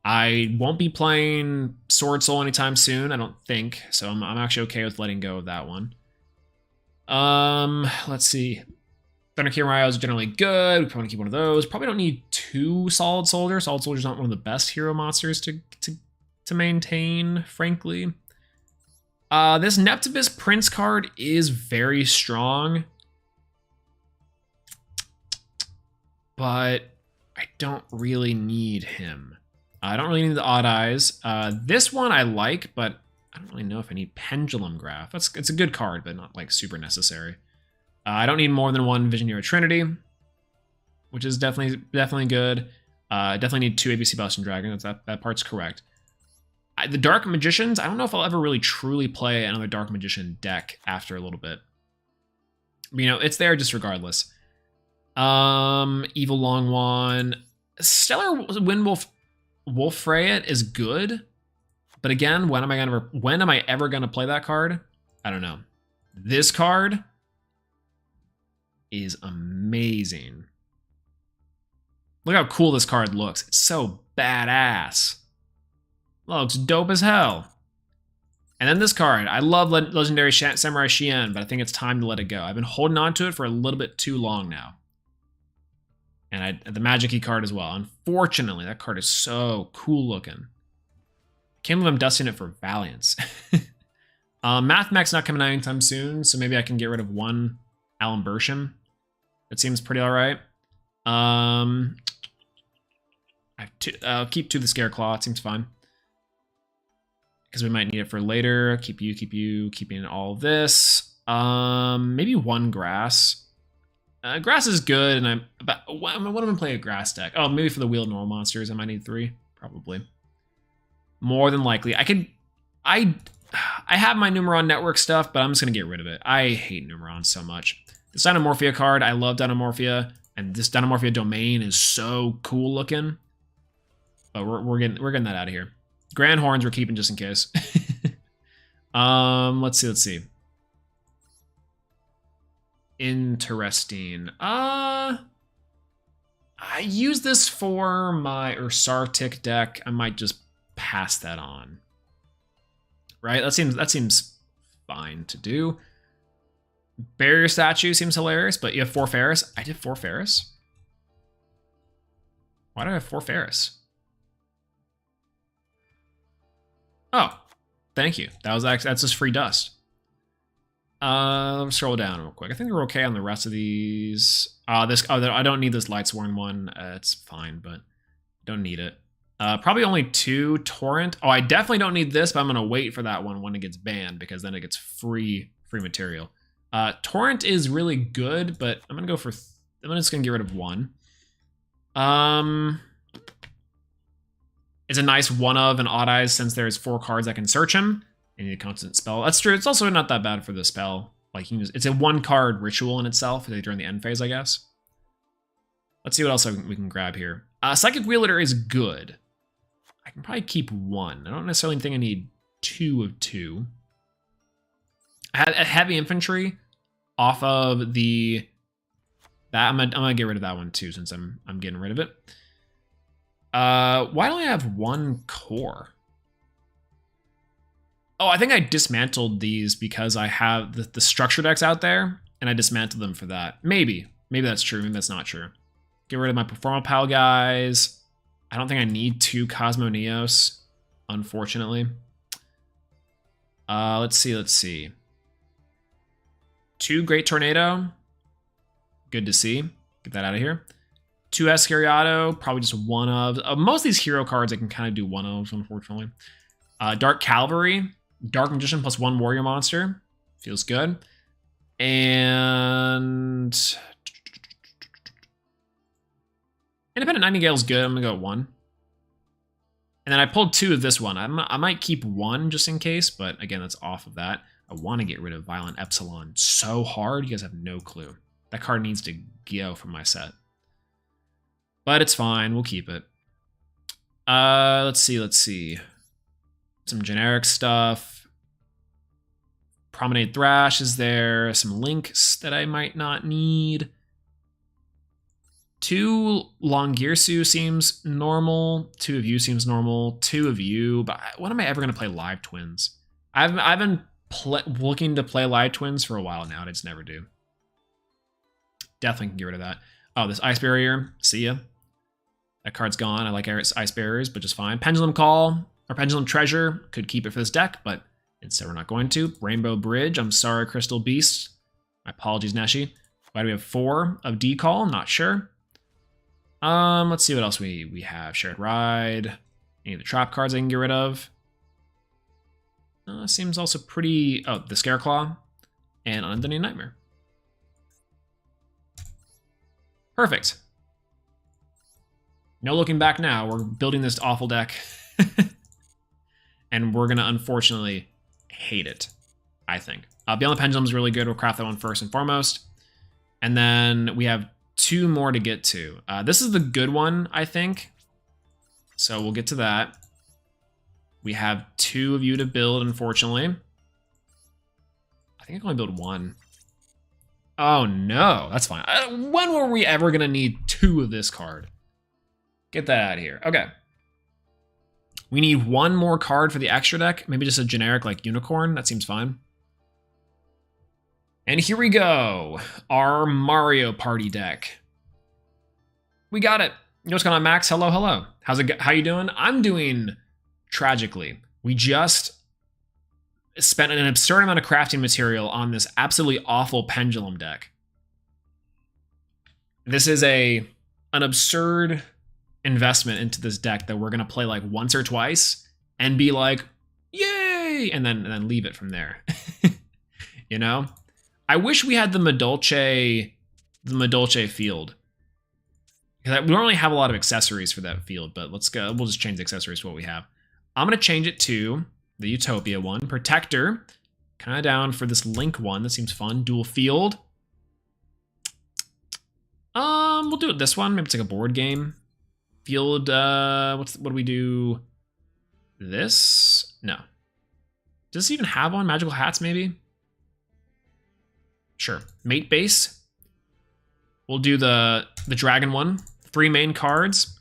I won't be playing Sword Soul anytime soon, I don't think, so I'm actually okay with letting go of that one. Let's see. Thunder King Ryo is generally good. We probably keep one of those. Probably don't need 2 Solid Soldier. Solid Soldier's not one of the best hero monsters to maintain, frankly. This Neptibus Prince card is very strong, but I don't really need him. I don't really need the Odd Eyes. This one I like, but I don't really know if I need Pendulum Graph. It's a good card, but not like super necessary. I don't need more than 1 Visionary Trinity, which is definitely good. Definitely need 2 ABC Boston Dragon. That part's correct. The Dark Magicians, I don't know if I'll ever really truly play another Dark Magician deck after a little bit. But, you know, it's there just regardless. Evil Longwan. Stellar Windwolf Wolfrayet is good. But again, when am I ever gonna play that card? I don't know. This card is amazing. Look how cool this card looks. It's so badass. Looks dope as hell. And then this card. I love Legendary Samurai Shien, but I think it's time to let it go. I've been holding on to it for a little bit too long now. And the Magic Key card as well. Unfortunately, that card is so cool looking. Can't believe I'm dusting it for Valiance. Mathmech's not coming out anytime soon, so maybe I can get rid of 1 Alan Bersham. That seems pretty alright. I'll keep 2 of the Scareclaw. It seems fine. Because we might need it for later. Keep you, keeping all of this. Maybe 1 grass. Grass is good, and what am I gonna play a grass deck? Oh, maybe for the Wheel of Normal Monsters, I might need 3, probably. More than likely. I have my Numeron Network stuff, but I'm just gonna get rid of it. I hate Numeron so much. This Dynamorphia card, I love Dynamorphia, and this Dynamorphia domain is so cool looking. But we're getting that out of here. Grand Horns we're keeping just in case. Let's see. Interesting. I use this for my Ursartic deck. I might just pass that on. Right? That seems fine to do. Barrier Statue seems hilarious, but you have 4 Ferris. I did 4 Ferris. Why do I have 4 Ferris? Oh, thank you. That's just free dust. Let me scroll down real quick. I think we're okay on the rest of these. I don't need this Lightsworn one. It's fine, but don't need it. Probably only 2 Torrent. Oh, I definitely don't need this, but I'm gonna wait for that one when it gets banned because then it gets free material. Torrent is really good, but I'm just gonna get rid of 1. It's a nice one of an Odd Eyes since there's 4 cards that can search him. You need a constant spell. That's true. It's also not that bad for the spell. Like it's a 1-card ritual in itself during the end phase, I guess. Let's see what else we can grab here. Psychic Wielder is good. I can probably keep 1. I don't necessarily think I need 2 of 2. I had a Heavy Infantry off of I'm gonna get rid of that one too since I'm getting rid of it. Why don't I have 1 core? Oh, I think I dismantled these because I have the structure decks out there, and I dismantled them for that. Maybe that's true. Maybe that's not true. Get rid of my Performapal guys. I don't think I need 2 Cosmo Neos, unfortunately. Let's see. 2 Great Tornado. Good to see. Get that out of here. 2 Escariato, probably just one of. Most of these hero cards I can kind of do one of, unfortunately. Dark Cavalry. Dark Magician plus 1 Warrior Monster. Feels good. And Independent Nightingale's good. I'm gonna go 1. And then I pulled 2 of this one. I might keep 1 just in case, but again, that's off of that. I want to get rid of Violent Epsilon so hard. You guys have no clue. That card needs to go from my set. But it's fine. We'll keep it. Let's see. Some generic stuff. Promenade Thrash is there. Some links that I might not need. 2 Longirsu seems normal. 2 of you seems normal. 2 of you. But when am I ever going to play Live Twins? I've been looking to play Live Twins for a while now. I just never do. Definitely can get rid of that. Oh, this Ice Barrier. See ya. That card's gone. I like Ice Barriers, but just fine. Pendulum Call or Pendulum Treasure. Could keep it for this deck, but instead we're not going to. Rainbow Bridge. I'm sorry, Crystal Beast. My apologies, Neshi. Why do we have 4 of D-Call? I'm not sure. Let's see what else we have. Shared Ride. Any of the trap cards I can get rid of. Seems also pretty... Oh, the Scareclaw. And Unending Nightmare. Perfect. No looking back now. We're building this awful deck. And we're going to unfortunately hate it, I think. Beyond the Pendulum is really good. We'll craft that one first and foremost. And then we have 2 more to get to. This is the good one, I think. So we'll get to that. We have 2 of you to build, unfortunately. I think I can only build 1. Oh, no. That's fine. When were we ever going to need 2 of this card? Get that out of here. Okay. We need 1 more card for the extra deck. Maybe just a generic, like, Unicorn. That seems fine. And here we go. Our Mario Party deck. We got it. You know what's going on, Max? Hello, hello. How you doing? I'm doing tragically. We just spent an absurd amount of crafting material on this absolutely awful Pendulum deck. This is an absurd investment into this deck that we're going to play like once or twice and be like, yay, and then leave it from there. You know? I wish we had the Madolche field. Because we don't really have a lot of accessories for that field, but let's go. We'll just change the accessories to what we have. I'm going to change it to the Utopia one. Protector. Kind of down for this Link one. That seems fun. Dual field. We'll do it this one. Maybe it's like a board game. Field, what do we do? This? No. Does this even have one? Magical Hats, maybe? Sure. Mate base. We'll do the dragon one. 3 main cards.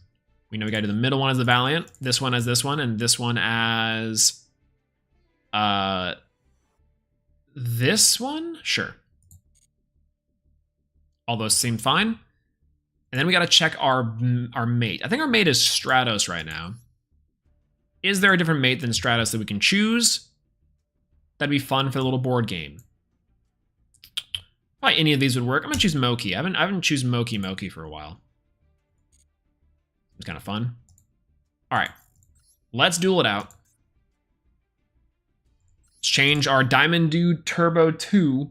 We know we gotta do the middle one as the Valiant. This one as this one, and this one as this one? Sure. All those seem fine. And then we gotta check our mate. I think our mate is Stratos right now. Is there a different mate than Stratos that we can choose? That'd be fun for the little board game. Probably any of these would work. I'm gonna choose Moki. I haven't chosen Moki for a while. It's kind of fun. All right, let's duel it out. Let's change our Diamond Dude Turbo 2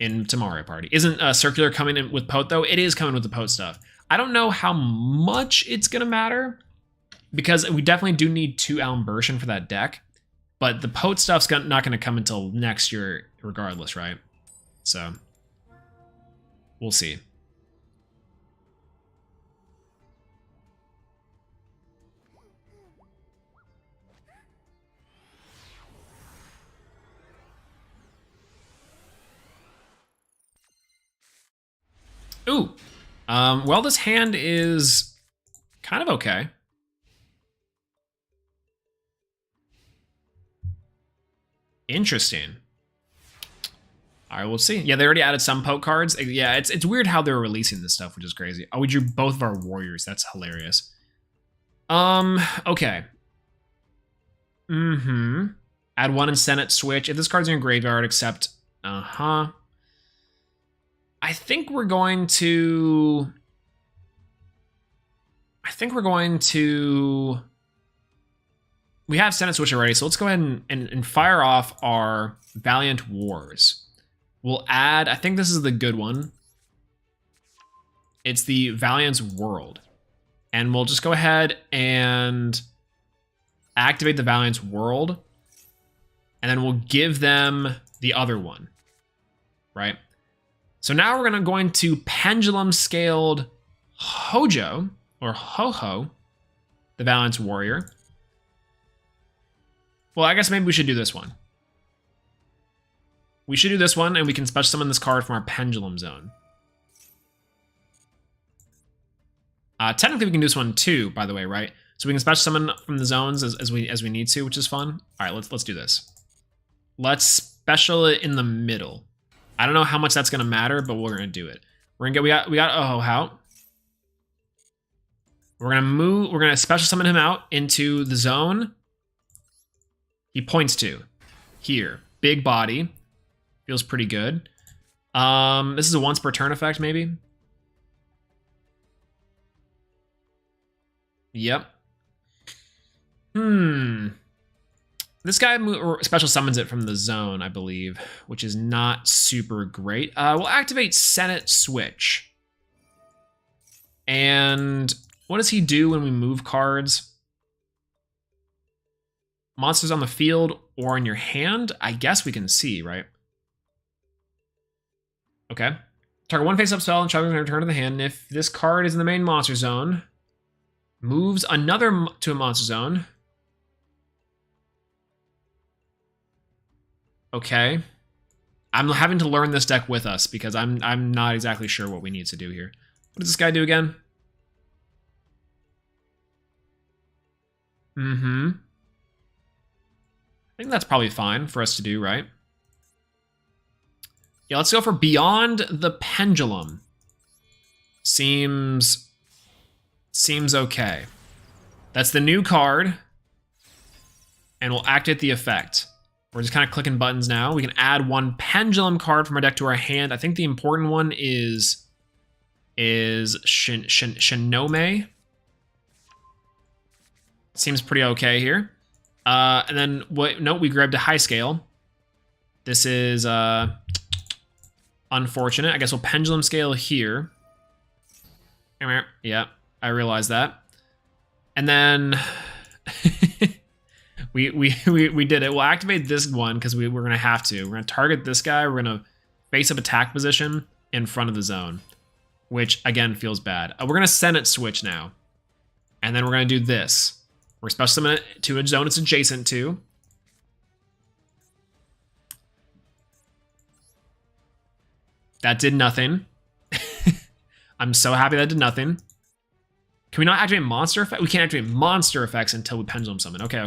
into Mario Party. Isn't Circular coming in with Pote though? It is coming with the Pote stuff. I don't know how much it's gonna matter because we definitely do need 2 Almbertian for that deck, but the Pote stuff's not gonna come until next year regardless, right? So we'll see. Ooh. Well, this hand is kind of okay. Interesting. All right, we'll see. Yeah, they already added some poke cards. Yeah, it's weird how they're releasing this stuff, which is crazy. Oh, we drew both of our warriors. That's hilarious. Okay. Add one in Senate switch. If this card's in your graveyard, accept. I think we're going to. We have Senate switch already, so let's go ahead and fire off our Valiant Wars. We'll add, I think this is the good one. It's the Valiant's World. And we'll just go ahead and activate the Valiant's World. And then we'll give them the other one, right? So now we're going to Pendulum Scaled Hojo, or Ho-Ho, the Valiant's Warrior. Well, I guess maybe we should do this one. We should do this one, and we can special summon this card from our Pendulum Zone. Technically, we can do this one too, by the way, right? So we can special summon from the zones as we need to, which is fun. All right, let's do this. Let's special it in the middle. I don't know how much that's gonna matter, but we're gonna do it. We got oh how. We're gonna special summon him out into the zone. He points to here, big body. Feels pretty good. This is a once per turn effect, maybe. Yep. This guy special summons it from the zone, I believe, which is not super great. We'll activate Senate Switch. And what does he do when we move cards? Monsters on the field or in your hand? I guess we can see, right? Okay. Target one face-up spell and chug and return to the hand. If this card is in the main monster zone, moves another to a monster zone. Okay. I'm having to learn this deck with us because I'm not exactly sure what we need to do here. What does this guy do again? I think that's probably fine for us to do, right? Yeah, let's go for Beyond the Pendulum. Seems okay. That's the new card. And we'll activate the effect. We're just kind of clicking buttons now. We can add one Pendulum card from our deck to our hand. I think the important one is Shinome. Seems pretty okay here. And then, no, we grabbed a high scale. This is unfortunate. I guess we'll Pendulum Scale here. Yeah, I realize that. And then we did it. We'll activate this one because we're going to have to. We're going to target this guy. We're going to face up attack position in front of the zone, which, again, feels bad. We're going to Senate Switch now. And then we're going to do this. We're special summon it to a zone it's adjacent to. That did nothing. I'm so happy that did nothing. Can we not activate monster effect? We can't activate monster effects until we pendulum summon. Okay.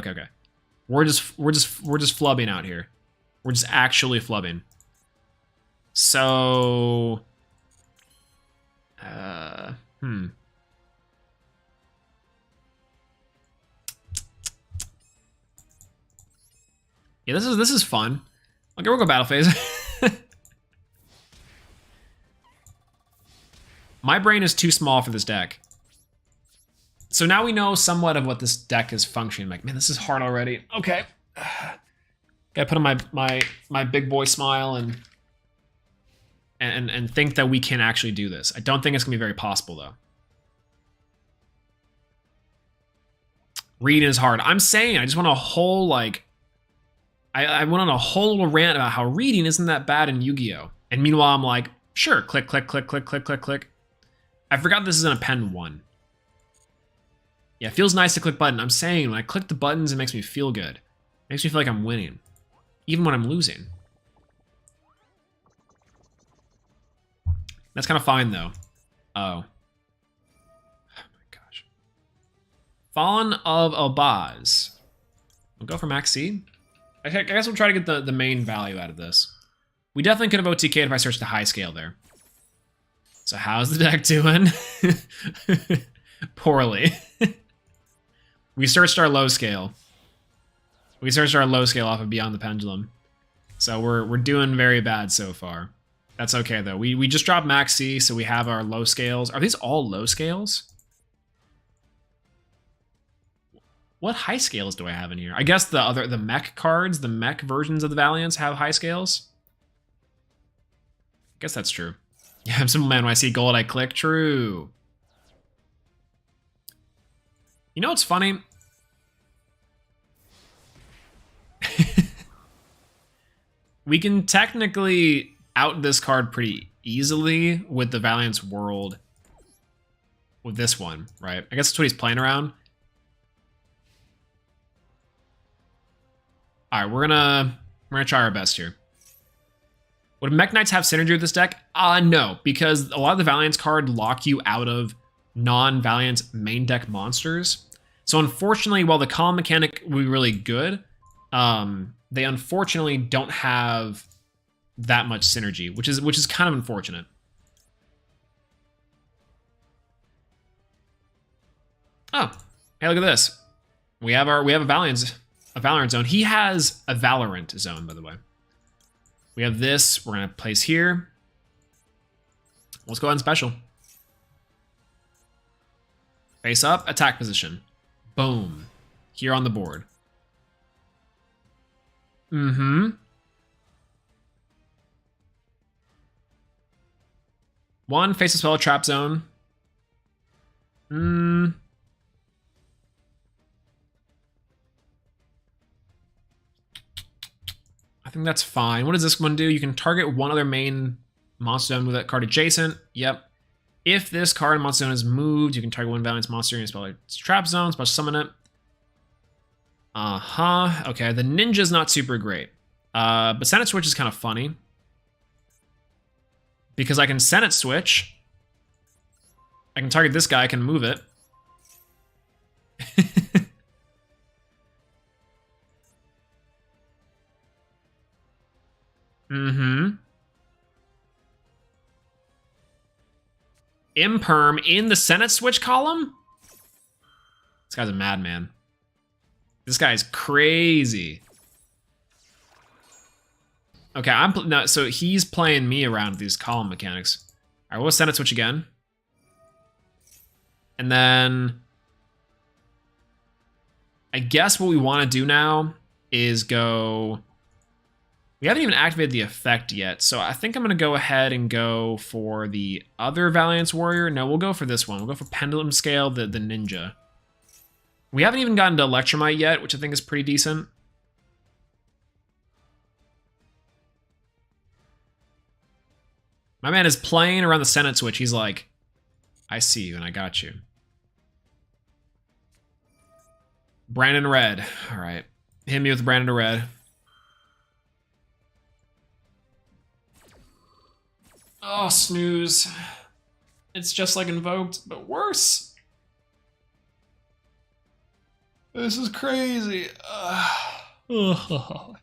We're just flubbing out here. We're just actually flubbing. So Yeah, this is fun. Okay, we'll go battle phase. My brain is too small for this deck. So now we know somewhat of what this deck is functioning like. Man, this is hard already. Okay. Gotta put on my big boy smile and think that we can actually do this. I don't think it's gonna be very possible though. Reading is hard. I'm saying I just want a whole I went on a whole little rant about how reading isn't that bad in Yu-Gi-Oh! And meanwhile I'm like, sure, click, click, click, click, click, click, click. I forgot this is in a pen 1. Yeah, it feels nice to click button. I'm saying when I click the buttons, it makes me feel good. It makes me feel like I'm winning. Even when I'm losing. That's kind of fine though. Oh. Oh my gosh. Fallen of Albaz. We'll go for Max C. I guess we'll try to get the main value out of this. We definitely could have OTK'd if I searched the high scale there. So how's the deck doing? Poorly. We searched our low scale. We searched our low scale off of Beyond the Pendulum. So we're doing very bad so far. That's okay though. We just dropped Max C, so we have our low scales. Are these all low scales? What high scales do I have in here? I guess the mech cards, the mech versions of the Valiants have high scales. I guess that's true. Yeah, I'm Simple Man. When I see gold, I click. True. You know what's funny? We can technically out this card pretty easily with the Valiant's World with this one, right? I guess that's what he's playing around. All right, we're gonna try our best here. Would Mech Knights have synergy with this deck? No, because a lot of the Valiant's card lock you out of non-Valiant's main deck monsters. So unfortunately, while the column mechanic will be really good, they unfortunately don't have that much synergy, which is kind of unfortunate. Oh, hey, look at this. We have a Valorant zone. He has a Valorant zone, by the way. We have this. We're gonna place here. Let's go ahead and special. Face up, attack position. Boom. Here on the board. Mm-hmm. One, face a spell, trap zone. I think that's fine. What does this one do? You can target one other main monster zone with that card adjacent. Yep. If this card in monster zone is moved, you can target one Valiant's monster in a spell its trap zone, special summon it. Okay, the ninja's not super great. But Senate Switch is kind of funny. Because I can Senate Switch. I can target this guy, I can move it. Imperm in the Senate Switch column? This guy's a madman. This guy's crazy. Okay, no, so he's playing me around with these column mechanics. All right, we'll Senate Switch again. And then I guess what we want to do now is go... We haven't even activated the effect yet, so I think I'm going to go ahead and go for the other Valiant's Warrior. No, we'll go for this one. We'll go for Pendulum Scale, the Ninja. We haven't even gotten to Electromite yet, which I think is pretty decent. My man is playing around the Senate Switch. He's like, I see you and I got you. Brandon Red. All right. Hit me with Brandon Red. Oh, snooze. It's just like Invoked, but worse. This is crazy. Did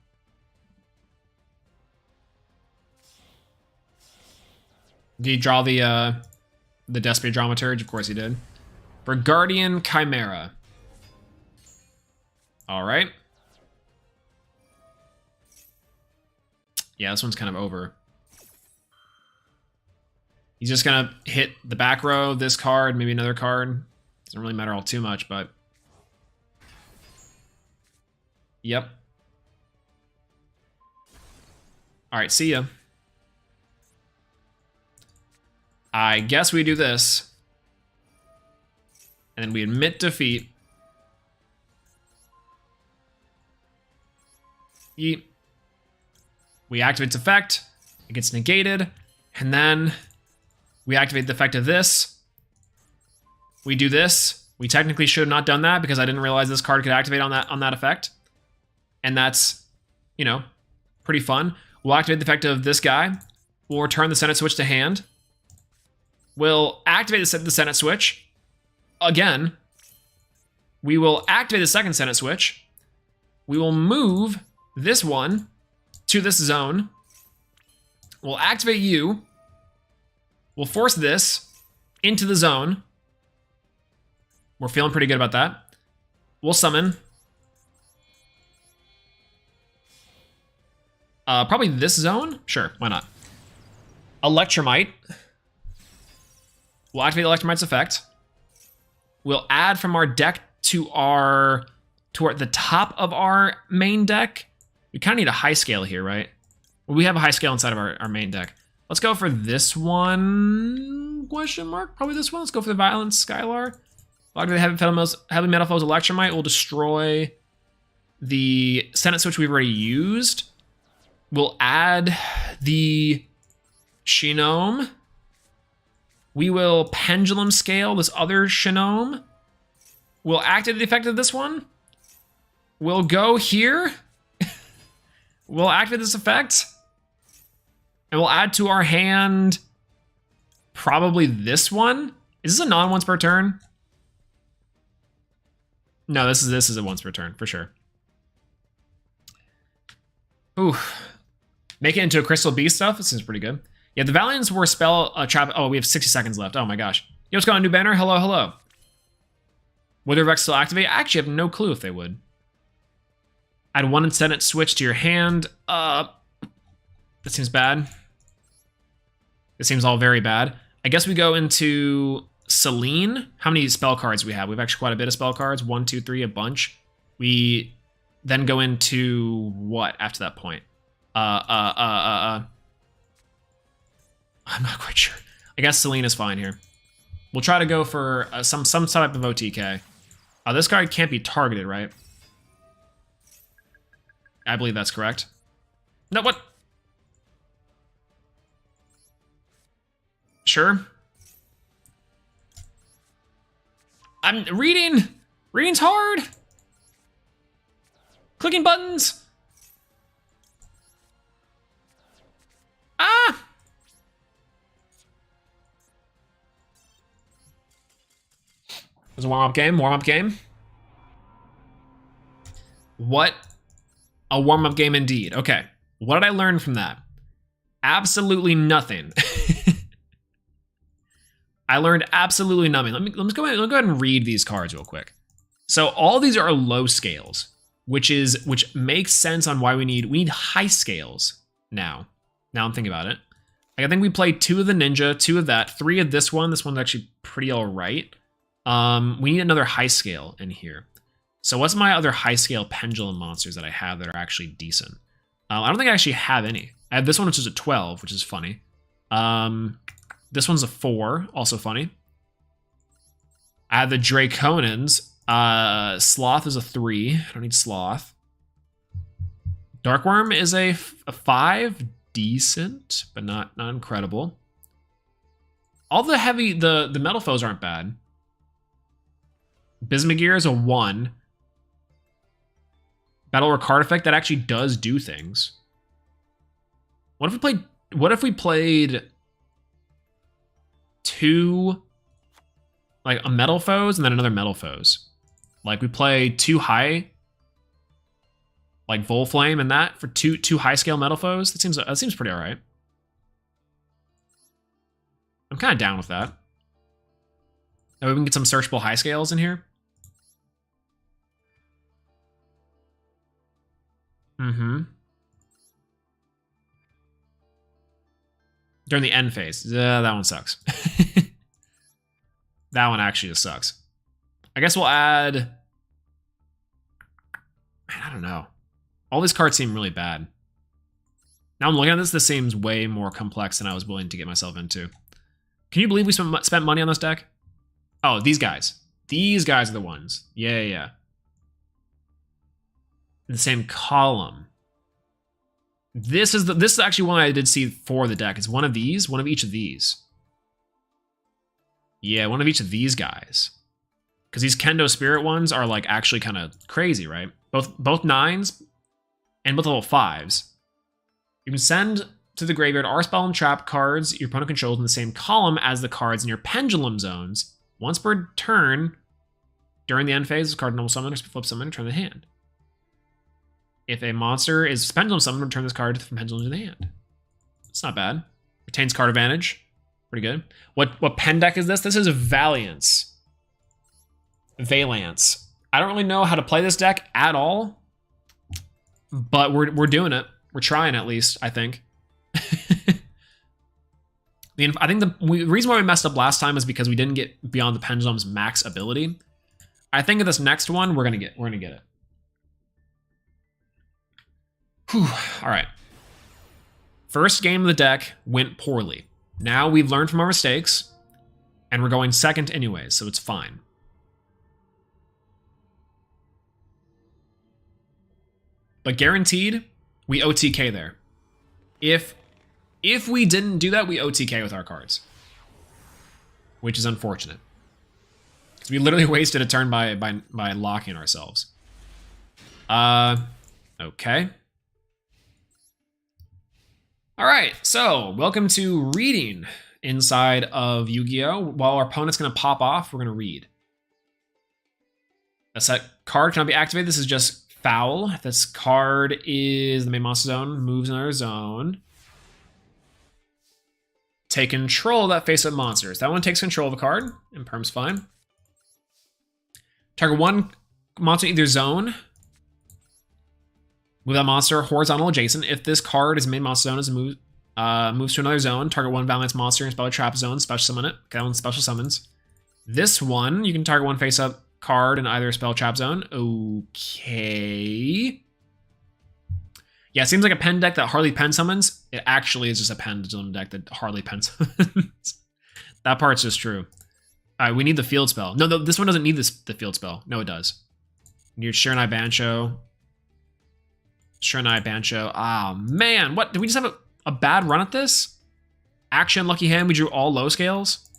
he draw the Despia Dramaturge? Of course he did. For Guardian Chimera. All right. Yeah, this one's kind of over. He's just gonna hit the back row, this card, maybe another card. Doesn't really matter all too much, but... Yep. All right, see ya. I guess we do this. And then we admit defeat. Yeet. We activate its effect. It gets negated. And then we activate the effect of this. We do this. We technically should have not done that because I didn't realize this card could activate on that effect. And that's, you know, pretty fun. We'll activate the effect of this guy. We'll return the Senate Switch to hand. We'll activate the Senate Switch. Again. We will activate the second Senate Switch. We will move this one to this zone. We'll activate you. We'll force this into the zone. We're feeling pretty good about that. We'll summon. Probably this zone? Sure, why not? Electromite. We'll activate Electromite's effect. We'll add from our deck to the top of our main deck. We kind of need a high scale here, right? Well, we have a high scale inside of our main deck. Let's go for this one, question mark? Probably this one. Let's go for the Violent Skylar. Heavy Metal Foes Electromite will destroy the Senate Switch we've already used. We'll add the Shinome. We will Pendulum Scale this other Shinome. We'll activate the effect of this one. We'll go here. We'll activate this effect. And we'll add to our hand probably this one. Is this a non-once per turn? No, this is a once per turn, for sure. Ooh. Make it into a Crystal Beast stuff. This seems pretty good. Yeah, the Valiants were spell trap. Oh, we have 60 seconds left. Oh my gosh. Yo, what's going on, new banner? Hello, hello. Would their Vex still activate? I actually have no clue if they would. Add one Senate Switch to your hand. That seems bad. It seems all very bad. I guess we go into Selene. How many spell cards do we have? We have actually quite a bit of spell cards. 1, 2, 3, a bunch. We then go into what after that point? I'm not quite sure. I guess Selene is fine here. We'll try to go for some type of OTK. This card can't be targeted, right? I believe that's correct. No, what? Sure. I'm reading. Reading's hard. Clicking buttons. Ah! It was a warm-up game, warm-up game. What a warm-up game indeed. Okay, what did I learn from that? Absolutely nothing. I learned absolutely nothing. Let's go ahead and read these cards real quick. So all these are low scales, which makes sense on why we need high scales now. Now I'm thinking about it. I think we played 2 of the ninja, 2 of that, 3 of this one. This one's actually pretty all right. We need another high scale in here. So what's my other high scale pendulum monsters that I have that are actually decent? I don't think I actually have any. I have this one, which is a 12, which is funny. This one's a 4, also funny. I have the Draconans. Sloth is a 3. I don't need Sloth. Darkworm is a 5. Decent, but not incredible. All the metal foes aren't bad. Bismugear is a 1. Battle or card effect that actually does do things. What if we played 2 like a metal foes and then another metal foes? Like we play 2 high, like Volflame and that for two high scale metal foes. That seems pretty alright. I'm kind of down with that. Maybe we can get some searchable high scales in here. During the end phase. That one sucks. That one actually just sucks. I guess we'll add... Man, I don't know. All these cards seem really bad. Now I'm looking at this seems way more complex than I was willing to get myself into. Can you believe we spent money on this deck? Oh, these guys. These guys are the ones. Yeah. In the same column. This is actually one I did see for the deck. It's one of these, one of each of these. Yeah, one of each of these guys. Because these Kendo Spirit ones are like actually kind of crazy, right? Both 9s and both level 5s. You can send to the graveyard R spell and trap cards your opponent controls in the same column as the cards in your pendulum zones. Once per turn, during the end phase, card normal summon or flip summon, turn the hand. If a monster is pendulum summoned, return this card from pendulum to the hand. It's not bad. Retains card advantage. Pretty good. What pen deck is this? This is Valiance. Valance. I don't really know how to play this deck at all, but we're doing it. We're trying at least, I think. I think the reason why we messed up last time is because we didn't get beyond the pendulum's max ability. I think of this next one, we're gonna get it. Whew. All right. First game of the deck went poorly. Now we've learned from our mistakes, and we're going second anyways, so it's fine. But guaranteed, we OTK there. If we didn't do that, we OTK with our cards. Which is unfortunate. Because we literally wasted a turn by locking ourselves. Okay. Alright, so welcome to reading inside of Yu-Gi-Oh! While our opponent's gonna pop off, we're gonna read. A set card cannot be activated. This is just foul. This card is the main monster zone, moves in another zone. Take control of that face-up monsters. That one takes control of a card, and perm's fine. Target one monster in either zone. Move that monster horizontal adjacent. If this card is main monster zone, moves to another zone. Target one Valiance monster in spell trap zone. Special summon it. That one special summons. This one, you can target one face-up card in either spell trap zone. Okay. Yeah, it seems like a pen deck that hardly pen summons. It actually is just a pendulum deck that hardly pen summons. That part's just true. All right, we need the field spell. No, this one doesn't need the field spell. No, it does. You need Shiranai Bancho. Shiranai Bancho. Ah, man. What? Did we just have a bad run at this? Action, lucky hand. We drew all low scales.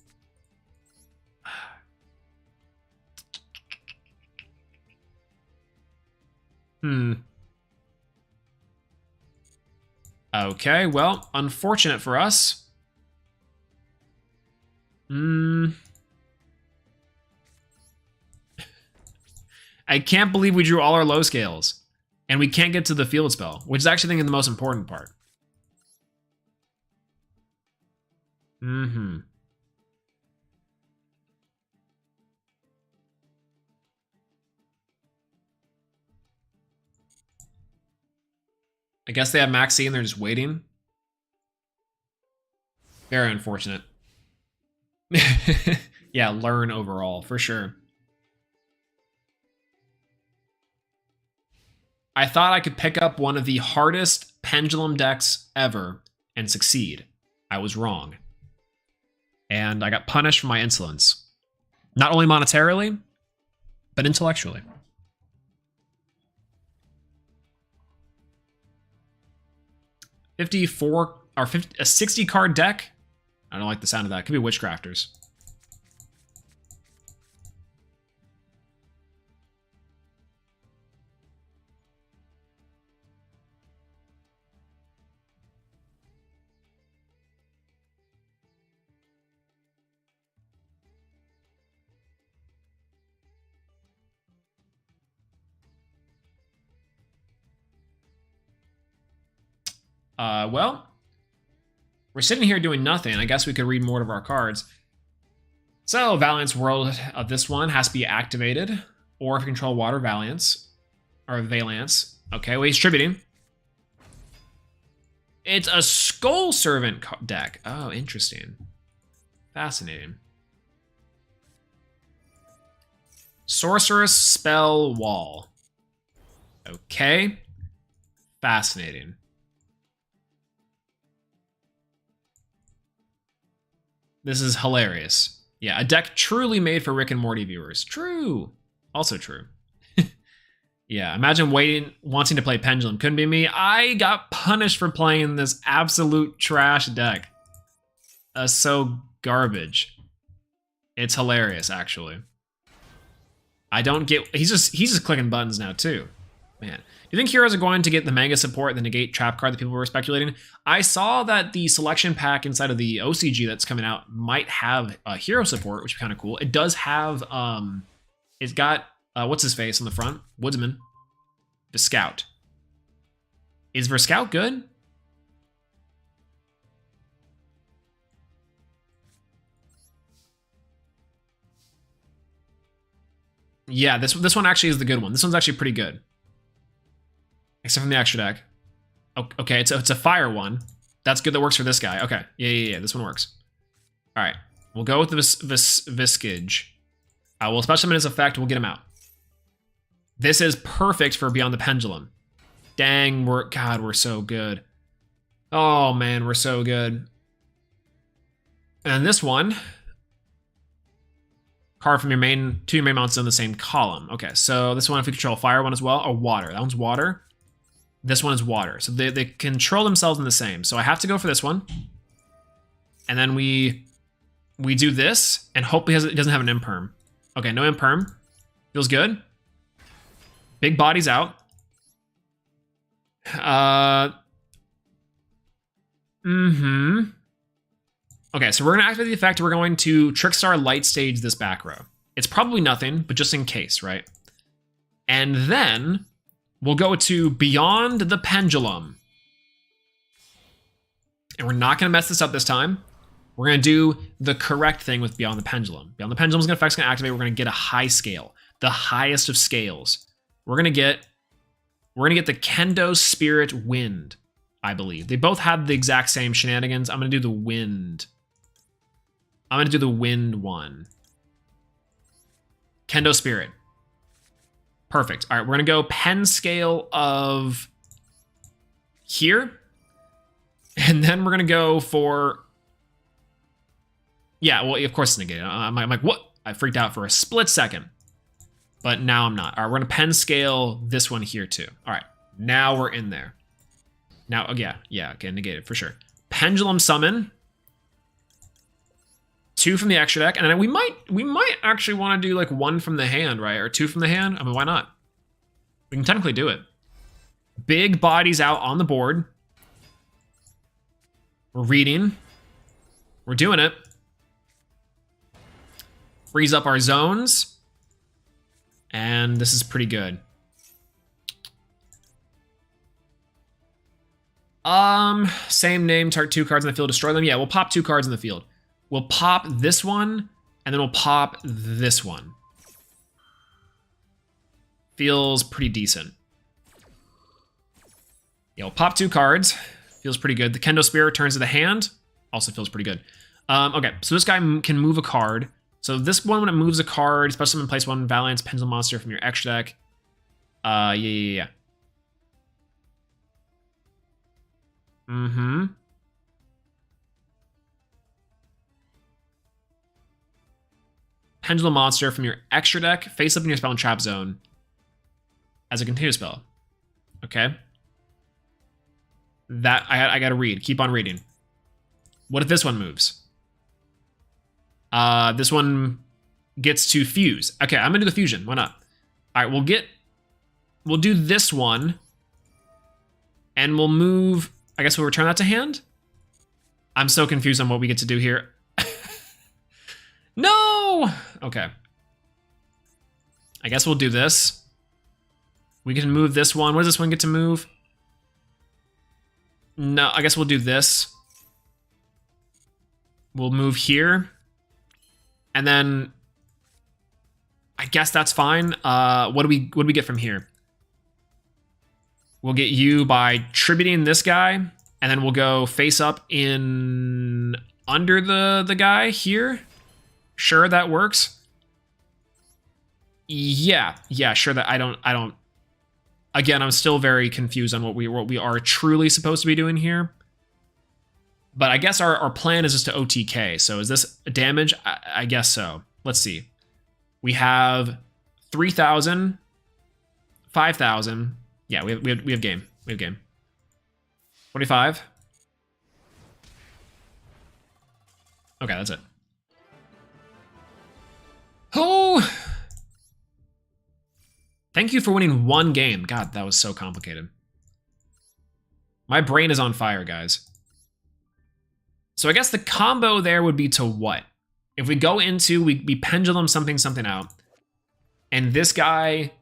Okay, well, unfortunate for us. I can't believe we drew all our low scales. And we can't get to the field spell, which is actually, I think, the most important part. I guess they have Maxi and they're just waiting. Very unfortunate. Yeah, learn overall, for sure. I thought I could pick up one of the hardest pendulum decks ever and succeed. I was wrong. And I got punished for my insolence. Not only monetarily, but intellectually. A 60 card deck? I don't like the sound of that. It could be Witchcrafters. Well, we're sitting here doing nothing. I guess we could read more of our cards. So, Valiance World of this one has to be activated, or if you control water, Valiance, or Valance. Okay, well, he's tributing. It's a Skull Servant deck. Oh, interesting. Fascinating. Sorceress Spell Wall. Okay. Fascinating. This is hilarious. Yeah, a deck truly made for Rick and Morty viewers. True. Also true. Yeah, imagine wanting to play Pendulum. Couldn't be me. I got punished for playing this absolute trash deck. So garbage. It's hilarious, actually. I don't get... He's just clicking buttons now, too. Man. Do you think heroes are going to get the manga support, the negate trap card that people were speculating? I saw that the selection pack inside of the OCG that's coming out might have hero support, which is kind of cool. It does have, it's got, what's his face on the front? Woodsman. The Scout. Is Verscout good? Yeah, this one actually is the good one. This one's actually pretty good. Except from the extra deck. Okay, it's a fire one. That's good. That works for this guy. Okay, yeah. This one works. All right, we'll go with the Viscage. We'll special summon his effect. We'll get him out. This is perfect for Beyond the Pendulum. Dang, we're so good. Oh man, we're so good. And this one, card from your main, two of your main mounts in the same column. Okay, so this one, if we control fire one as well, or water. That one's water. This one is water. So they control themselves in the same. So I have to go for this one. And then we do this, and hopefully it doesn't have an imperm. Okay, no imperm. Feels good. Big body's out. Okay, so we're going to activate the effect. We're going to Trickstar Light Stage this back row. It's probably nothing, but just in case, right? And then we'll go to Beyond the Pendulum. And we're not going to mess this up this time. We're going to do the correct thing with Beyond the Pendulum. Beyond the Pendulum's effect's going to activate. We're going to get a high scale. The highest of scales. We're going to get the Kendo Spirit Wind, I believe. They both have the exact same shenanigans. I'm going to do the Wind. I'm going to do the Wind one. Kendo Spirit. Perfect. All right, we're going to go pen scale of here. And then we're going to go for... Yeah, well, of course it's negated. I'm like, what? I freaked out for a split second. But now I'm not. All right, we're going to pen scale this one here too. All right, now we're in there. Now, oh, yeah, okay, negated for sure. Pendulum Summon. 2 from the extra deck, and then we might actually want to do like 1 from the hand, right? Or 2 from the hand. I mean, why not? We can technically do it. Big bodies out on the board. We're reading. We're doing it. Freeze up our zones. And this is pretty good. Same name, target 2 cards in the field, destroy them. Yeah, we'll pop 2 cards in the field. We'll pop this one, and then we'll pop this one. Feels pretty decent. Yeah, we'll pop 2 cards. Feels pretty good. The Kendo Spear returns to the hand. Also feels pretty good. Okay, so this guy can move a card. So this one, when it moves a card, special summon, place 1 Valiance Pendulum Monster from your extra deck. Yeah. Pendulum Monster from your extra deck, face up in your spell and trap zone as a continuous spell. Okay. That I gotta read. Keep on reading. What if this one moves? This one gets to fuse. Okay, I'm gonna do the fusion. Why not? All right, we'll do this one, and we'll move. I guess we'll return that to hand. I'm so confused on what we get to do here. No! Okay. I guess we'll do this. We can move this one. What does this one get to move? No, I guess we'll do this. We'll move here. And then I guess that's fine. What do we get from here? We'll get you by tributing this guy, and then we'll go face up in under the guy here. Sure, that works. Yeah, sure. That I don't. Again, I'm still very confused on what we are truly supposed to be doing here. But I guess our plan is just to OTK. So is this damage? I guess so. Let's see. We have 3,000, 5,000. Yeah, we have game. We have game. 45. Okay, that's it. Oh! Thank you for winning 1 game. God, that was so complicated. My brain is on fire, guys. So I guess the combo there would be to what? If we go into, we pendulum something out, and this guy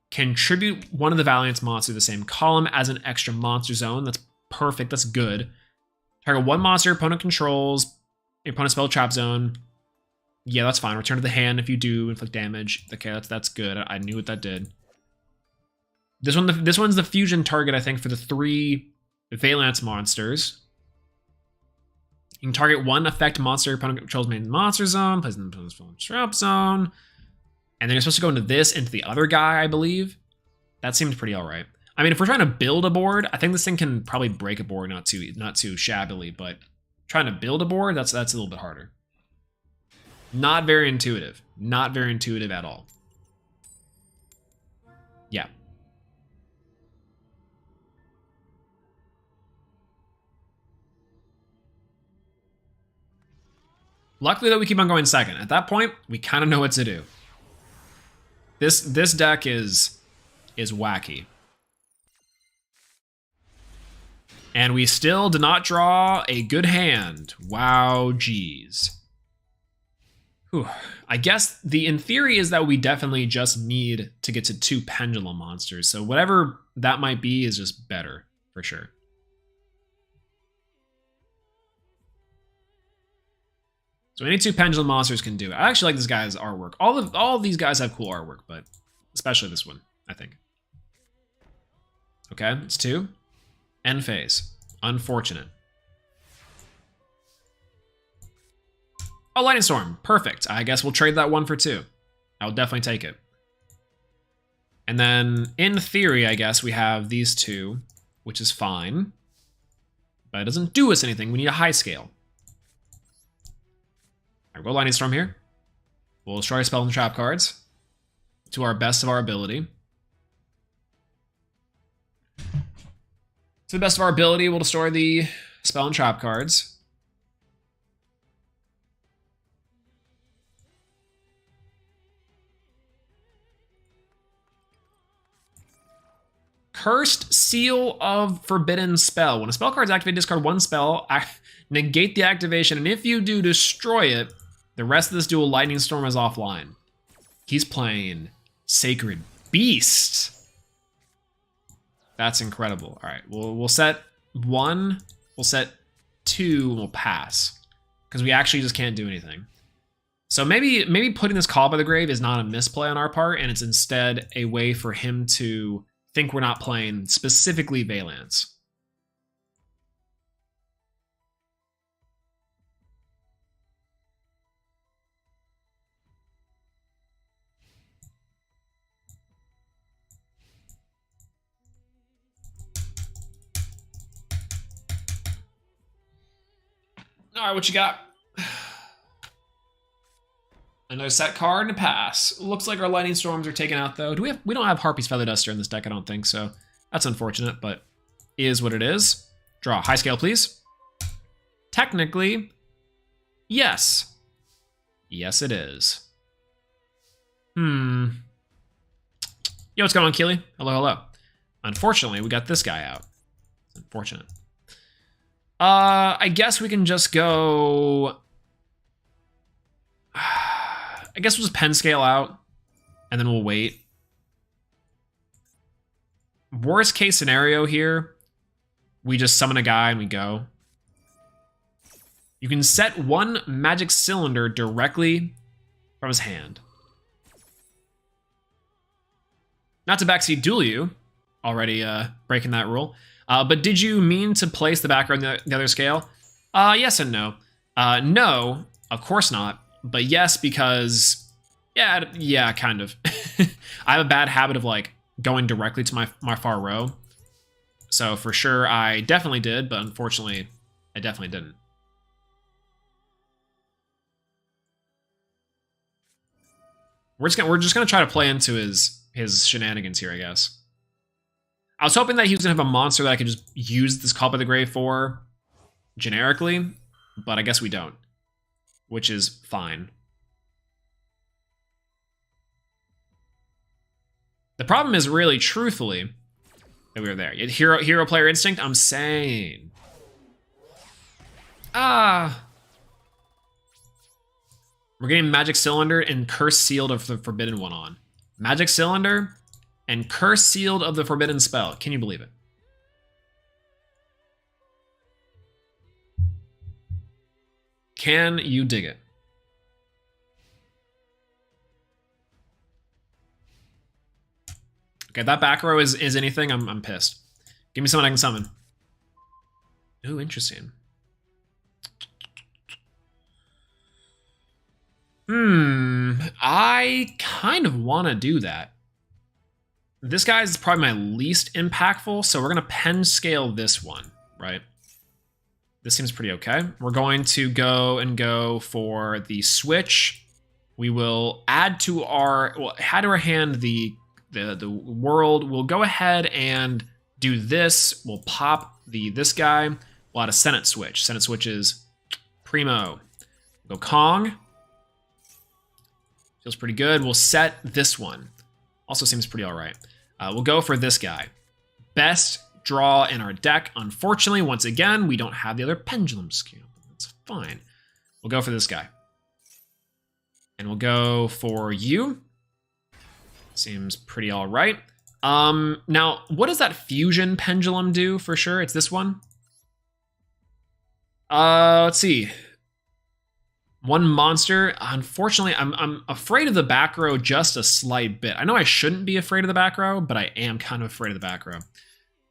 Contribute one of the Valiant's monsters to the same column as an extra monster zone. That's perfect. That's good. Target one monster opponent controls. Your opponent spell trap zone. Yeah, that's fine. Return to the hand if you do inflict damage. Okay, that's good. I knew what that did. This one's the fusion target, I think, for the 3 Valance monsters. You can target one effect monster your opponent controls main monster zone, place in the opponent's spell trap zone. And then you're supposed to go into the other guy, I believe. That seemed pretty alright. I mean, if we're trying to build a board, I think this thing can probably break a board not too shabbily, but trying to build a board, that's a little bit harder. Not very intuitive. Not very intuitive at all. Yeah. Luckily, though, we keep on going second. At that point, we kind of know what to do. This deck is wacky. And we still did not draw a good hand. Wow, geez. Whew. I guess in theory is that we definitely just need to get to 2 pendulum monsters. So whatever that might be is just better, for sure. So any 2 pendulum monsters can do it. I actually like this guy's artwork. All of these guys have cool artwork, but especially this one, I think. Okay, it's 2. End phase. Unfortunate. Oh, Lightning Storm. Perfect. I guess we'll trade that 1 for 2. I'll definitely take it. And then, in theory, I guess we have these 2, which is fine. But it doesn't do us anything. We need a high scale. Alright, we'll go Lightning Storm here. We'll destroy spell and trap cards to our best of our ability. To the best of our ability, we'll destroy the spell and trap cards. Cursed Seal of Forbidden Spell. When a spell card is activated, discard 1 spell, negate the activation, and if you do, destroy it. The rest of this duel, Lightning Storm, is offline. He's playing Sacred Beast. That's incredible. All right, we'll set 1, we'll set 2, and we'll pass. Because we actually just can't do anything. So maybe putting this Call by the Grave is not a misplay on our part, and it's instead a way for him to think we're not playing specifically Valance. All right, what you got? Another set card and a pass. Looks like our Lightning Storms are taken out, though. We don't have Harpy's Feather Duster in this deck, I don't think, so that's unfortunate, but is what it is. Draw. High scale, please. Technically, yes. Yes, it is. Yo, what's going on, Keely? Hello, hello. Unfortunately, we got this guy out. Unfortunate. I guess we can just go... I guess we'll just pen scale out, and then we'll wait. Worst case scenario here, we just summon a guy and we go. You can set 1 magic cylinder directly from his hand. Not to backseat duel you, already breaking that rule. But did you mean to place the backer on the other scale? Yes and no. No, of course not. But yes, because, yeah, kind of. I have a bad habit of, like, going directly to my far row. So for sure, I definitely did, but unfortunately, I definitely didn't. We're just gonna try to play into his shenanigans here, I guess. I was hoping that he was gonna have a monster that I could just use this Call by the Grave for generically, but I guess we don't. Which is fine. The problem is really, truthfully, that we were there. Hero player instinct, I'm saying. We're getting Magic Cylinder and Curse Sealed of the Forbidden one on. Magic Cylinder, and Curse Sealed of the Forbidden Spell. Can you believe it? Can you dig it? Okay, that back row is anything, I'm pissed. Give me someone I can summon. Ooh, interesting. I kind of want to do that. This guy's probably my least impactful, so we're going to pen scale this one, right? This seems pretty okay. We're going to go for the switch. We will add to our hand the world. We'll go ahead and do this. We'll pop this guy. We'll add a Senate switch. Senate switch is primo. Go Kong. Feels pretty good. We'll set this one. Also seems pretty all right. We'll go for this guy. Best draw in our deck. Unfortunately, once again, we don't have the other pendulum scale. That's fine. We'll go for this guy. And we'll go for you. Seems pretty all right. Now, what does that fusion pendulum do for sure? It's this one. Let's see. One monster. Unfortunately, I'm afraid of the back row just a slight bit. I know I shouldn't be afraid of the back row, but I am kind of afraid of the back row.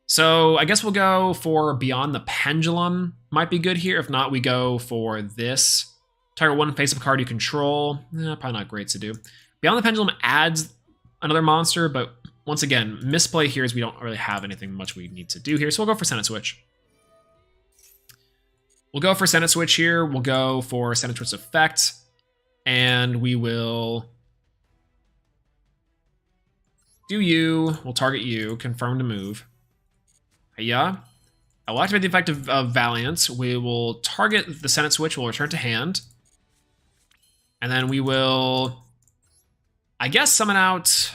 So I guess we'll go for Beyond the Pendulum. Might be good here. If not, we go for this. Target one face-up card you control. Probably not great to do. Beyond the Pendulum adds another monster, but once again, misplay here is we don't really have anything much we need to do here. So we'll go for Senate Switch. We'll go for Senate Switch here. We'll go for Senate Switch effect. And we will do you. We'll target you. Confirm to move. Yeah. I will activate the effect of Valiance. We will target the Senate Switch. We'll return to hand. And then we will, I guess, summon out...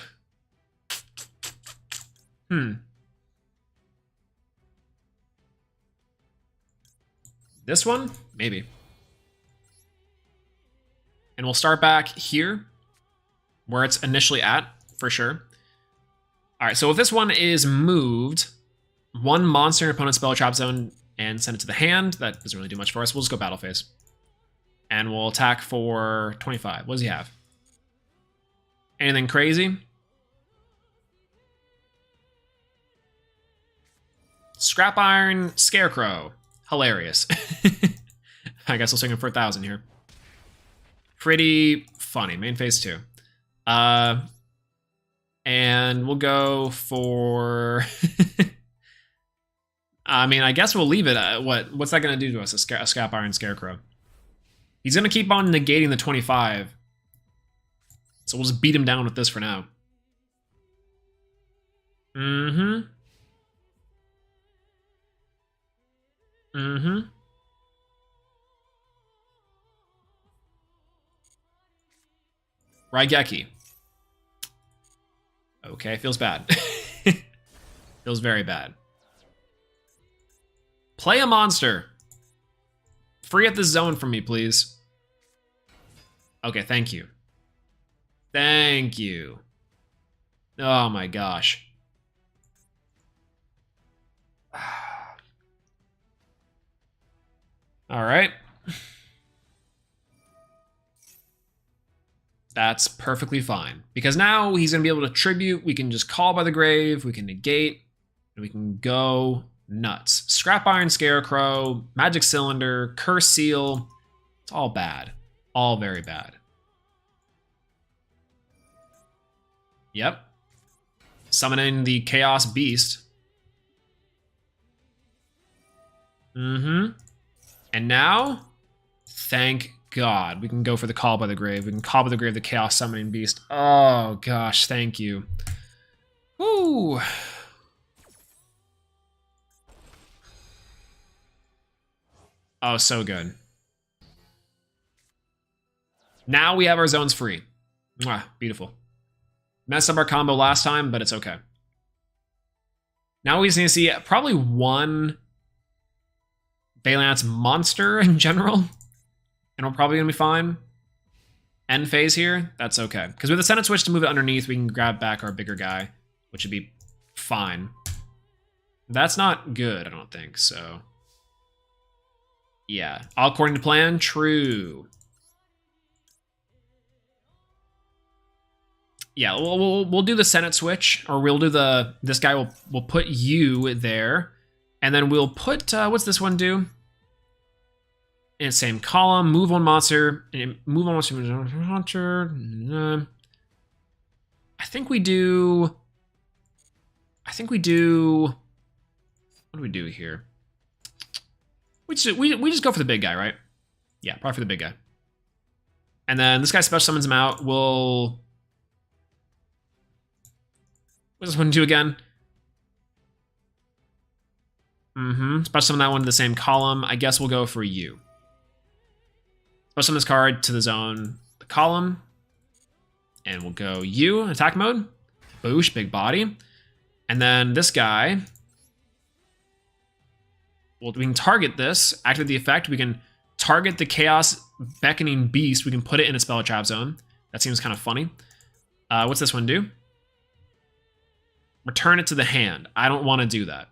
This one? Maybe. And we'll start back here, where it's initially at, for sure. All right, so if this one is moved, one monster in opponent's spell trap zone and send it to the hand, that doesn't really do much for us. We'll just go battle phase. And we'll attack for 25. What does he have? Anything crazy? Scrap Iron Scarecrow. Hilarious. I guess we'll swing him for 1,000 here. Pretty funny. Main phase 2. And we'll go for... I mean, I guess we'll leave it. What's that going to do to us? A Scrap Iron Scarecrow. He's going to keep on negating the 25. So we'll just beat him down with this for now. Raigeki. Okay, feels bad. Feels very bad. Play a monster. Free up this zone from me, please. Okay, thank you. Thank you. Oh my gosh. All right. That's perfectly fine. Because now he's going to be able to tribute. We can just call by the grave. We can negate. And we can go nuts. Scrap Iron Scarecrow, Magic Cylinder, Curse Seal. It's all bad. All very bad. Yep. Summoning the Chaos Beast. And now, thank God, we can go for the Call by the Grave. We can Call by the Grave the Chaos Summoning Beast. Oh gosh, thank you. Woo! Oh, so good. Now we have our zones free. Mwah, beautiful. Messed up our combo last time, but it's okay. Now we just need to see probably one Valiance monster in general, and we're probably gonna be fine. End phase here, that's okay. Because with the Senate Switch to move it underneath, we can grab back our bigger guy. which would be fine. That's not good, I don't think, so. Yeah, all according to plan, true. Yeah, we'll do the Senate switch, or we'll do this guy, we'll put you there, and then we'll put, what's this one do? In the same column, move one monster, move one monster, hunter. I think we do, what do we do here? We just go for the big guy, right? Yeah, probably for the big guy. And then this guy special summons him out. What's this one do again? Special summon that one to the same column. I guess we'll go for you. Special summon this card to the zone, the column. And we'll go you, attack mode. Boosh, big body. And then this guy, well, we can target this. Activate the effect. We can target the Chaos Beckoning Beast. We can put it in a spell trap zone. That seems kind of funny. What's this one do? Return it to the hand. I don't want to do that.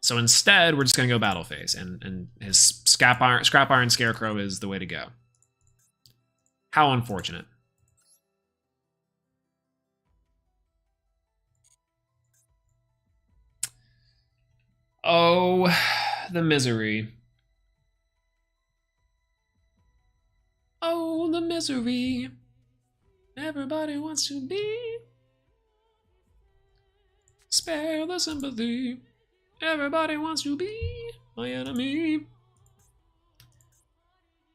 So instead, we're just going to go battle phase. And his Scrap Iron Scarecrow is the way to go. How unfortunate. Oh, the misery. Oh, the misery. Everybody wants to be. Spare the sympathy. Everybody wants to be my enemy.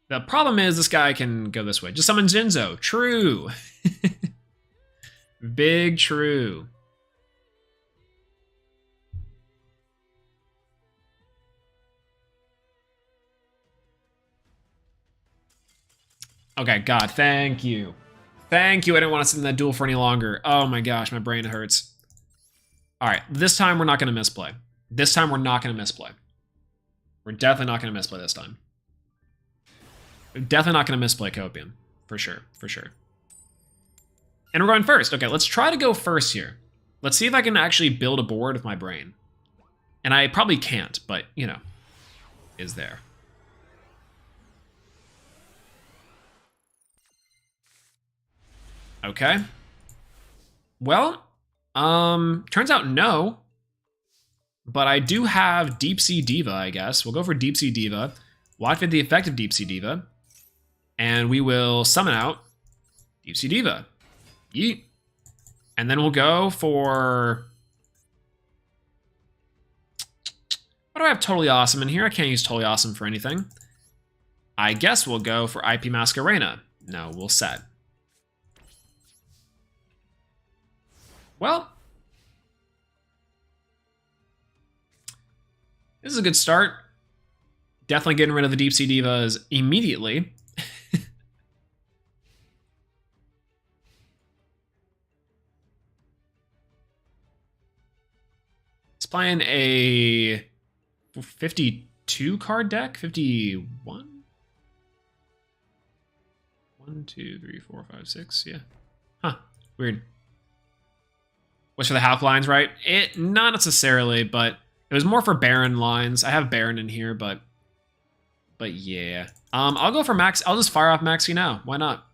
The problem is this guy can go this way. Just summon Jinzo. True. Big true. Okay, God, thank you. Thank you, I didn't want to sit in that duel for any longer. Oh my gosh, my brain hurts. All right, this time we're not going to misplay. This time we're not going to misplay. We're definitely not going to misplay this time. We're definitely not going to misplay Copium. For sure, for sure. And we're going first. Okay, let's try to go first here. Let's see if I can actually build a board with my brain. And I probably can't, but, you know, is there. Okay. Well, turns out no. But I do have Deep Sea Diva, I guess. We'll go for Deep Sea Diva. We'll activate the effect of Deep Sea Diva. And we will summon out Deep Sea Diva. Yeet. And then we'll go for... What do I have Totally Awesome in here? I can't use Totally Awesome for anything. I guess we'll go for IP Masquerena. No, we'll set. Well, this is a good start. Definitely getting rid of the Deep Sea Divas immediately. He's playing a 52 card deck? 51? 1, 2, 3, 4, 5, 6. Yeah. Huh. Weird. Was for the Half lines, right? Not necessarily, but it was more for Baron lines. I have Baron in here, but yeah. I'll go for Max. I'll just fire off Maxi now. Why not?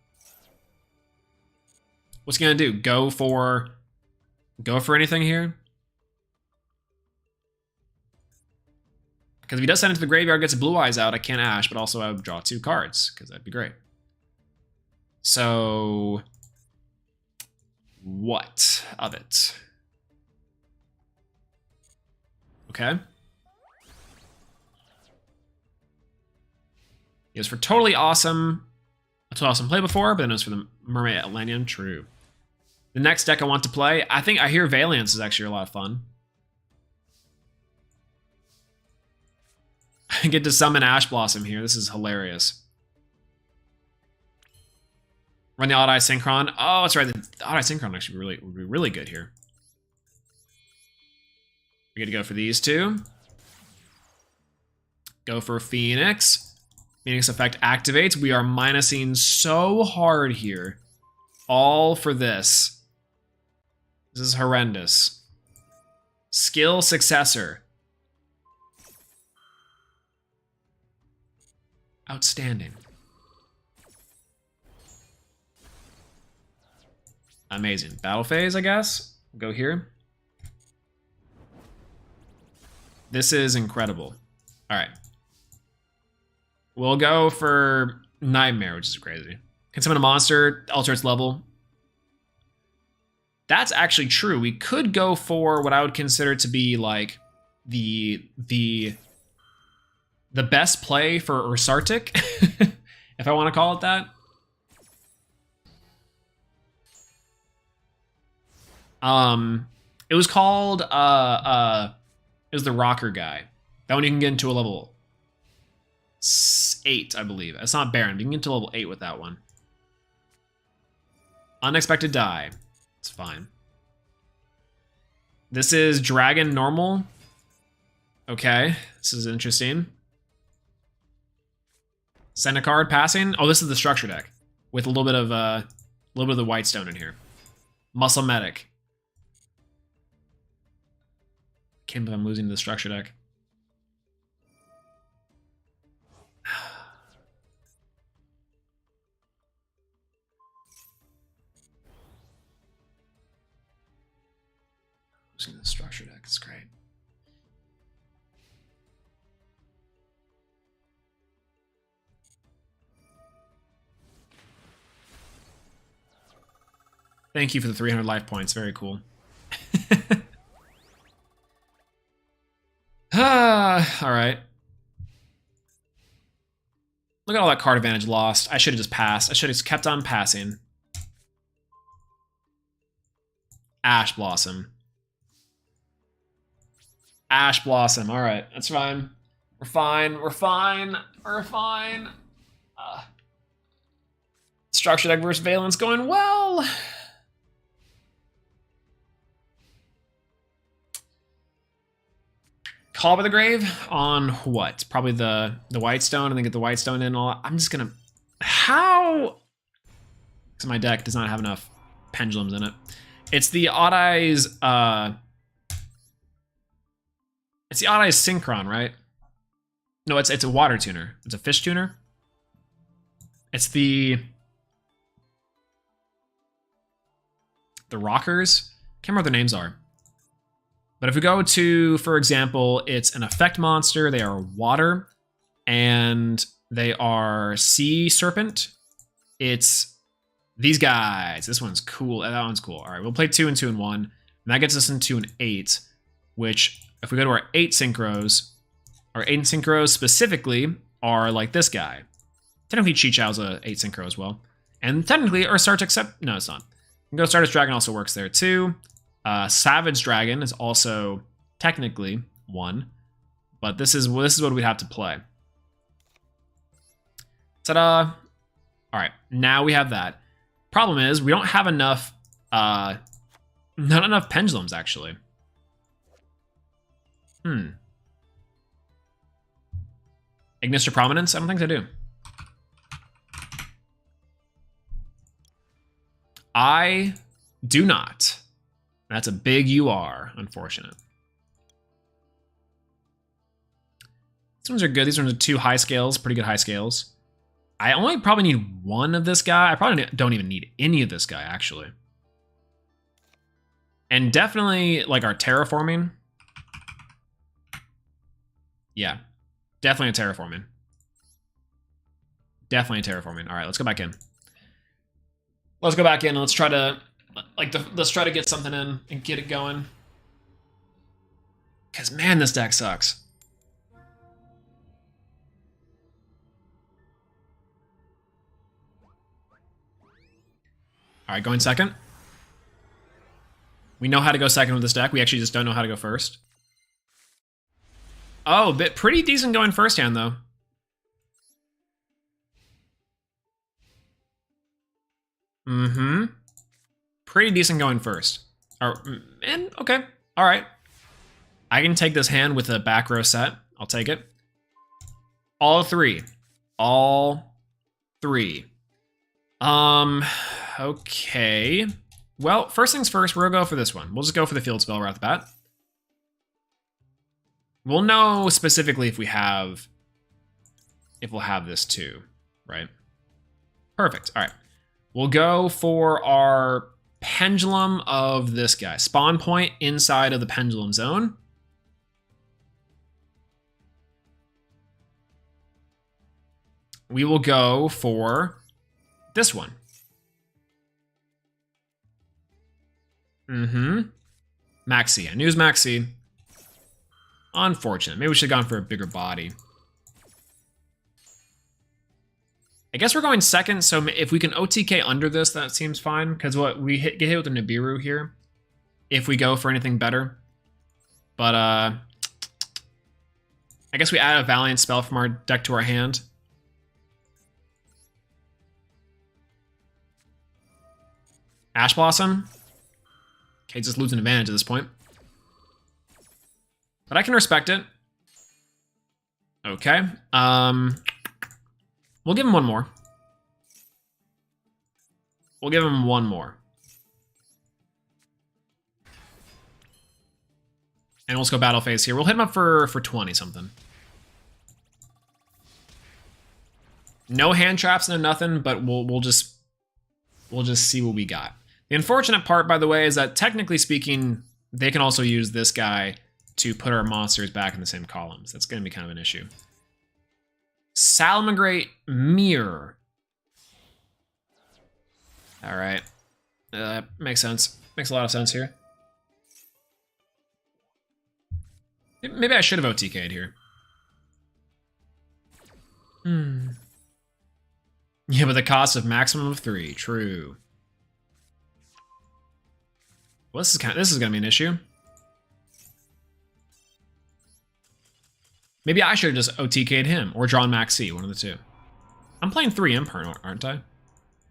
What's he gonna do? Go for anything here? Because if he does send it to the graveyard, gets a Blue Eyes out, I can't Ash, but also I would draw 2 cards, because that'd be great. So... what of it? Okay. It was for Totally Awesome. A Totally Awesome play before, but then it was for the Mermaid Atlantean. True. The next deck I want to play, I hear Valiance is actually a lot of fun. I get to summon Ash Blossom here. This is hilarious. Run the Odd-Eye Synchron. Oh, that's right. The Odd-Eye Synchron actually would be really good here. We get to go for these two. Go for Phoenix. Phoenix effect activates. We are minusing so hard here. All for this. This is horrendous. Skill successor. Outstanding. Amazing. Battle phase, I guess. Go here. This is incredible. All right. We'll go for Nightmare, which is crazy. Can summon a monster, alter its level. That's actually true. We could go for what I would consider to be like the best play for Ursartic, if I want to call it that. It was called it was the rocker guy. That one you can get into a level 8, I believe. It's not Baron, but you can get to level 8 with that one. Unexpected die. It's fine. This is Dragon Normal. Okay, this is interesting. Send a card passing. Oh, this is the structure deck with a little bit of the white stone in here. Muscle Medic. Can't believe I'm losing to the structure deck. Losing the structure deck. It's great. Thank you for the 300 life points. Very cool. All right. Look at all that card advantage lost. I should have just passed. I should have kept on passing. Ash Blossom. Ash Blossom. All right, that's fine. We're fine. We're fine. We're fine. Structure deck versus Valence going well. Call by the Grave on what? Probably the white stone, and then get the white stone in and all. I'm just gonna how? Because my deck does not have enough pendulums in it. It's the Odd Eyes. It's the Odd Eyes Synchron, right? No, it's a water tuner. It's a fish tuner. It's the Rockers. Can't remember what their names are. But if we go to, for example, it's an effect monster. They are water, and they are sea serpent. It's these guys. This one's cool. That one's cool. All right, we'll play 2 and 2 and 1, and that gets us into an 8. Which, if we go to our 8 synchros, our 8 synchros specifically are like this guy. Technically, Chichao's a 8 synchro as well, and technically, our Sartic except no, it's not. We can go Stardust Dragon also works there too. Savage Dragon is also technically 1, but this is what we'd have to play. Ta-da! All right, now we have that. Problem is we don't have enough, not enough pendulums actually. Ignister Prominence? I don't think I do. I do not. That's a big UR, unfortunate. These ones are good. These ones are 2 high scales, pretty good high scales. I only probably need 1 of this guy. I probably don't even need any of this guy, actually. And definitely, like, our terraforming. Yeah, definitely a terraforming. Definitely a terraforming. All right, let's go back in. Let's go back in and let's try to... let's try to get something in and get it going. Because, man, this deck sucks. All right, going second. We know how to go second with this deck. We actually just don't know how to go first. Oh, but pretty decent going first hand, though. Mm-hmm. Pretty decent going first. And okay, all right. I can take this hand with a back row set. I'll take it. All 3. All 3. Okay. Well, first things first, we're gonna go for this one. We'll just go for the field spell right off the bat. We'll know specifically if we'll have this too, right? Perfect. All right. We'll go for our pendulum of this guy. Spawn point inside of the pendulum zone. We will go for this one. Maxi. I knew it was Maxi. Unfortunate. Maybe we should have gone for a bigger body. I guess we're going second, so if we can OTK under this, that seems fine. Because what we get hit with a Nibiru here, if we go for anything better. But I guess we add a Valiant spell from our deck to our hand. Ash Blossom. Okay, just losing advantage at this point. But I can respect it. Okay. We'll give him one more. We'll give him one more. And we'll just go battle phase here. We'll hit him up for 20 something. No hand traps, no nothing, but we'll just see what we got. The unfortunate part, by the way, is that technically speaking, they can also use this guy to put our monsters back in the same columns. That's going to be kind of an issue. Salamangreat Mirror. All right. Makes sense. Makes a lot of sense here. Maybe I should have OTK'd here. Yeah, but the cost of maximum of 3. True. Well, this is gonna be an issue. Maybe I should have just OTK'd him or drawn Max C, one of the two. I'm playing 3 Imperm, aren't I? I mean,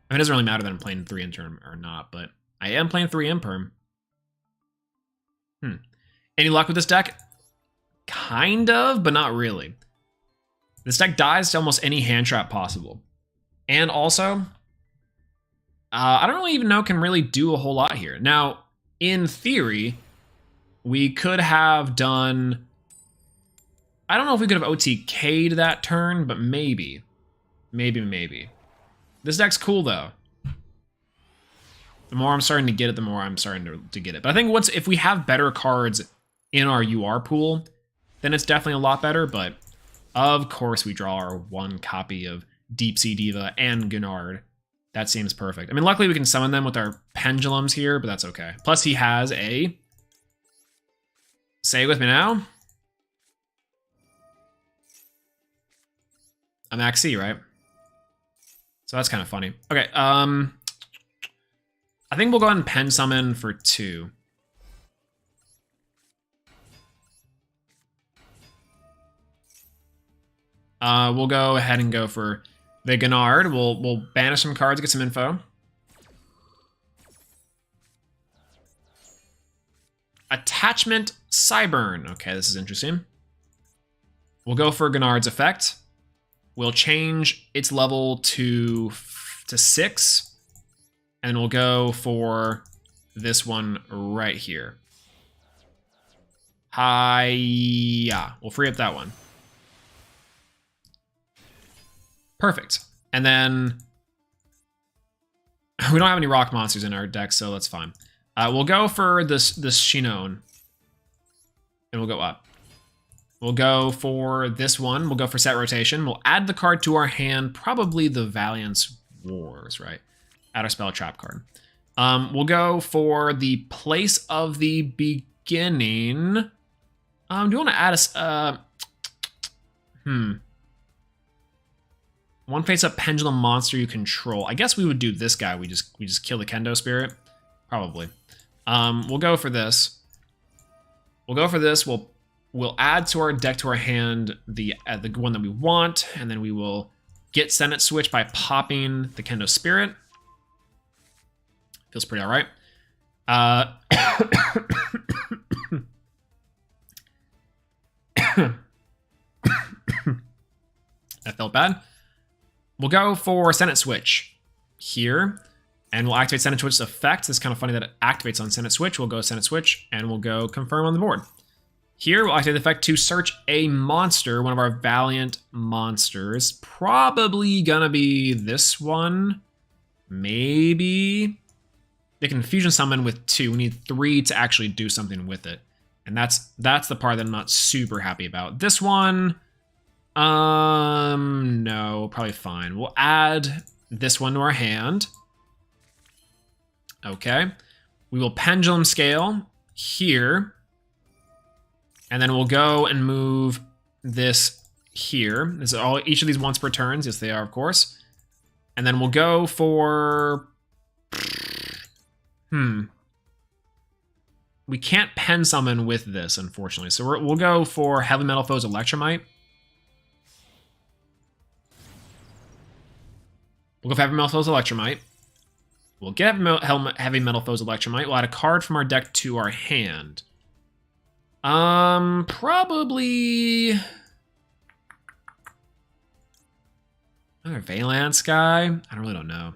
it doesn't really matter that I'm playing 3 Imperm or not, but I am playing 3 Imperm. Any luck with this deck? Kind of, but not really. This deck dies to almost any hand trap possible. And also, I don't really even know can really do a whole lot here. Now, in theory, we could have done... I don't know if we could have OTK'd that turn, but maybe. Maybe. This deck's cool, though. The more I'm starting to get it, the more I'm starting to get it. But I think if we have better cards in our UR pool, then it's definitely a lot better. But of course, we draw our 1 copy of Deep Sea Diva and Gunard. That seems perfect. I mean, luckily we can summon them with our pendulums here, but that's okay. Plus, he has a... Say it with me now. A Max C, right? So that's kind of funny. Okay, I think we'll go ahead and pen summon for 2. We'll go ahead and go for the Gunard. We'll banish some cards, get some info. Attachment Cyburn. Okay, this is interesting. We'll go for Gunard's effect. We'll change its level to 6. And we'll go for this one right here. Hi-ya. We'll free up that one. Perfect. And then we don't have any rock monsters in our deck, so that's fine. We'll go for this Shinon. And we'll go up. We'll go for this one. We'll go for set rotation. We'll add the card to our hand, probably the Valiance Wars, right? Add our spell trap card. We'll go for the place of the beginning. Do you want to add a... One face-up pendulum monster you control. I guess we would do this guy. We just kill the Kendo Spirit. Probably. We'll go for this. We'll go for this. We'll add to our deck to our hand the one that we want, and then we will get Senate Switch by popping the Kendo Spirit. Feels pretty all right. That felt bad. We'll go for Senate Switch here, And we'll activate Senate Switch's effect. It's kind of funny that it activates on Senate Switch. We'll go Senate Switch, and we'll go confirm on the board. Here, we'll activate the effect to search a monster, one of our Valiant monsters. Probably gonna be this one. Maybe. They can fusion summon with 2. We need 3 to actually do something with it. And that's the part that I'm not super happy about. This one, no, probably fine. We'll add this one to our hand. Okay. We will Pendulum Scale here. And then we'll go and move this here. This is all, each of these once per turns. Yes, they are, of course. And then we'll go for... We can't pen summon with this, unfortunately. So we'll go for Heavy Metal Foe's Electromite. We'll go for Heavy Metal Foe's Electromite. We'll get Heavy Metal Foe's Electromite. We'll add a card from our deck to our hand. Probably... Another Valance guy? I really don't know.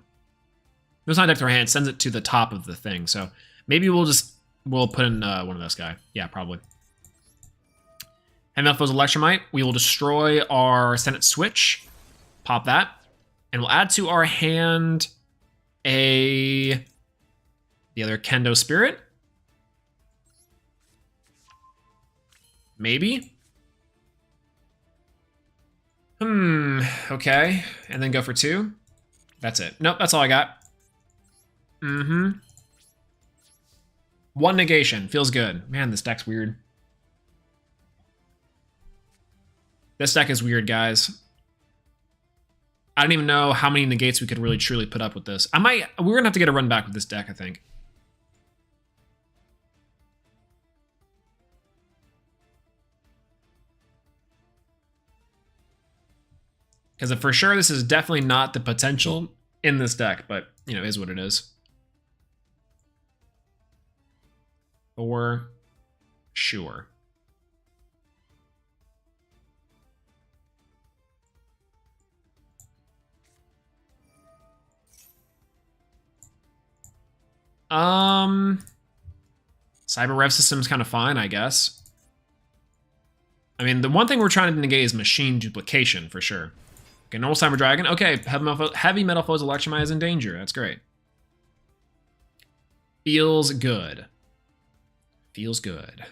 It was on deck to our hand, sends it to the top of the thing. So maybe we'll put in one of those guy. Yeah, probably. Heavy Metal Foe's Electromite. We will destroy our Senate Switch. Pop that. And we'll add to our hand the other Kendo Spirit. Maybe. Okay. And then go for 2. That's it. Nope, that's all I got. 1 negation. Feels good. Man, this deck's weird. This deck is weird, guys. I don't even know how many negates we could really truly put up with this. We're gonna have to get a run back with this deck, I think. Because for sure, this is definitely not the potential in this deck, but, you know, is what it is. For sure. Cyber Rev System's kind of fine, I guess. I mean, the one thing we're trying to negate is machine duplication, for sure. Okay, normal Cyber Dragon. Okay, Heavy Metal Foe's Electromite is in danger. That's great. Feels good. Feels good.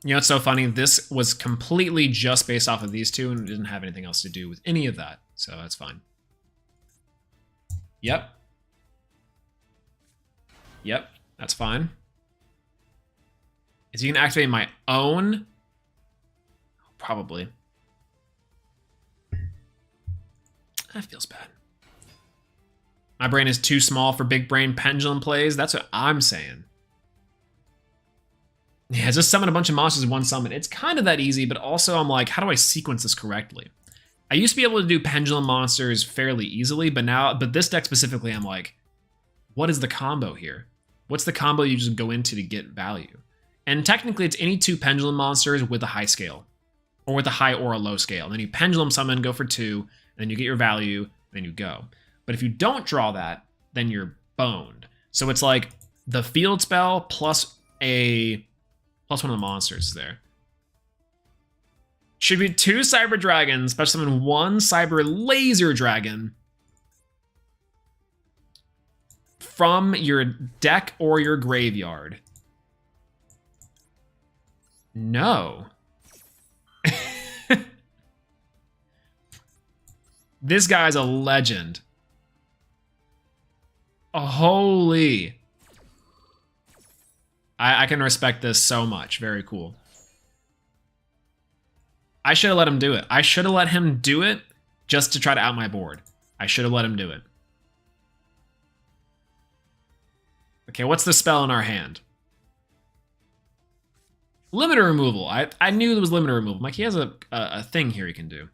You know, it's so funny. This was completely just based off of these two and didn't have anything else to do with any of that. So that's fine. Yep. Yep, that's fine. Is he going to activate my own? Probably. That feels bad. My brain is too small for big brain pendulum plays. That's what I'm saying. Yeah, just summon a bunch of monsters in one summon. It's kind of that easy, but also I'm like, how do I sequence this correctly? I used to be able to do pendulum monsters fairly easily, but this deck specifically, I'm like, what is the combo here? What's the combo you just go into to get value? And technically, it's any 2 pendulum monsters with a high scale, or with a high or a low scale. And then you pendulum summon, go for 2, and then you get your value, then you go. But if you don't draw that, then you're boned. So it's like the field spell plus one of the monsters there. Should be 2 Cyber Dragons, special summon 1 Cyber Laser Dragon from your deck or your graveyard. No. This guy's a legend. Holy. I can respect this so much. Very cool. I should have let him do it. I should have let him do it just to try to out my board. I should have let him do it. Okay, what's the spell in our hand? Limiter removal. I knew there was limiter removal. Like, he has a thing here he can do.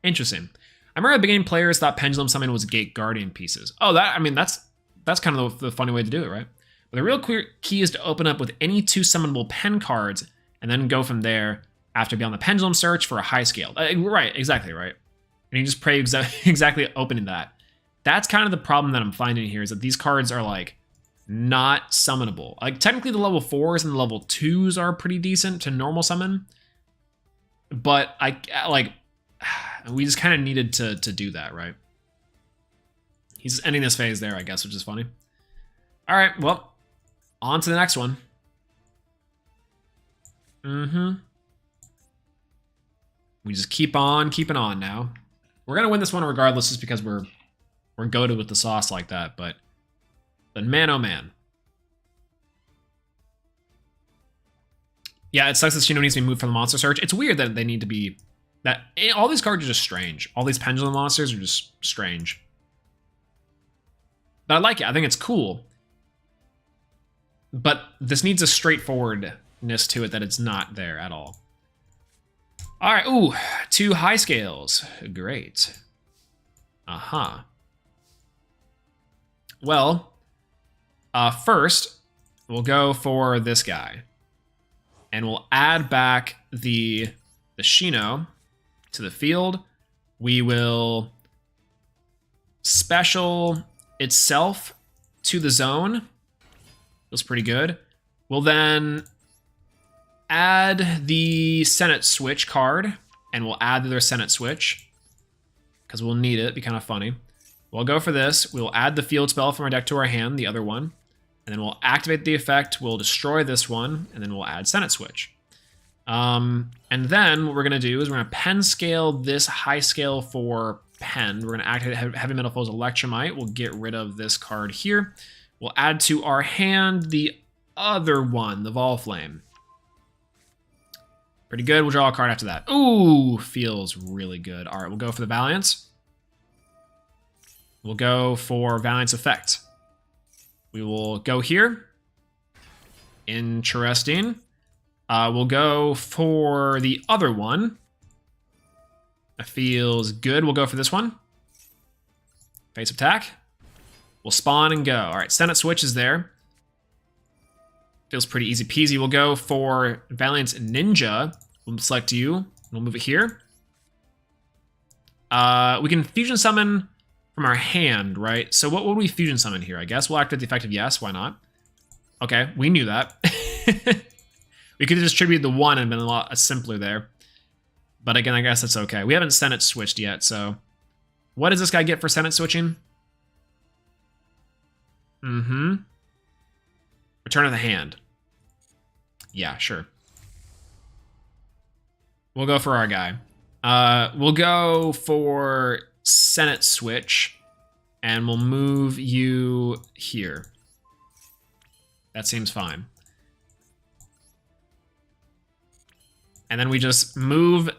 Interesting. I remember the beginning players thought Pendulum Summon was Gate Guardian pieces. Oh, that's kind of the funny way to do it, right? But the real key is to open up with any 2 summonable pen cards and then go from there after being on the Pendulum Search for a high scale. Right, exactly right. And you just pray exactly opening that. That's kind of the problem that I'm finding here, is that these cards are like not summonable. Like technically the level 4s and the level 2s are pretty decent to normal summon. But we just kind of needed to do that, right? He's ending this phase there, I guess, which is funny. All right, well, on to the next one. We just keep on keeping on now. We're gonna win this one regardless, just because we're goated with the sauce like that. But man, oh man. Yeah, it sucks that Shino needs to be moved from the monster search. It's weird that they need to be all these cards are just strange. All these pendulum monsters are just strange. But I like it. I think it's cool. But this needs a straightforwardness to it that it's not there at all. All right, ooh, 2 high scales. Great. Well, first, we'll go for this guy. And we'll add back the Shino to the field. We will special itself to the zone. Feels pretty good. We'll then add the Senate Switch card, and we'll add their Senate Switch, because we'll need it. It'd be kind of funny. We'll go for this. We'll add the field spell from our deck to our hand, the other one, and then we'll activate the effect. We'll destroy this one, and then we'll add Senate Switch. And then what we're going to do is we're going to pen scale this high scale for PEND. We're going to activate Heavy Metal Foe's Electromite. We'll get rid of this card here. We'll add to our hand the other one, the Volflame. Pretty good. We'll draw a card after that. Ooh, feels really good. All right, we'll go for the Valiance. We'll go for Valiance Effect. We will go here. Interesting. We'll go for the other one. That feels good. We'll go for this one. Face attack. We'll spawn and go. All right, Senate Switch is there. Feels pretty easy peasy. We'll go for Valiance Ninja. We'll select you. We'll move it here. We can fusion summon from our hand, right? So what would we fusion summon here? I guess we'll activate the effect of yes. Why not? Okay, we knew that. We could have distributed the 1 and been a lot simpler there. But again, I guess that's okay. We haven't Senate switched yet, so... What does this guy get for Senate switching? Return of the hand. Yeah, sure. We'll go for our guy. We'll go for Senate switch, and we'll move you here. That seems fine. And then we just move.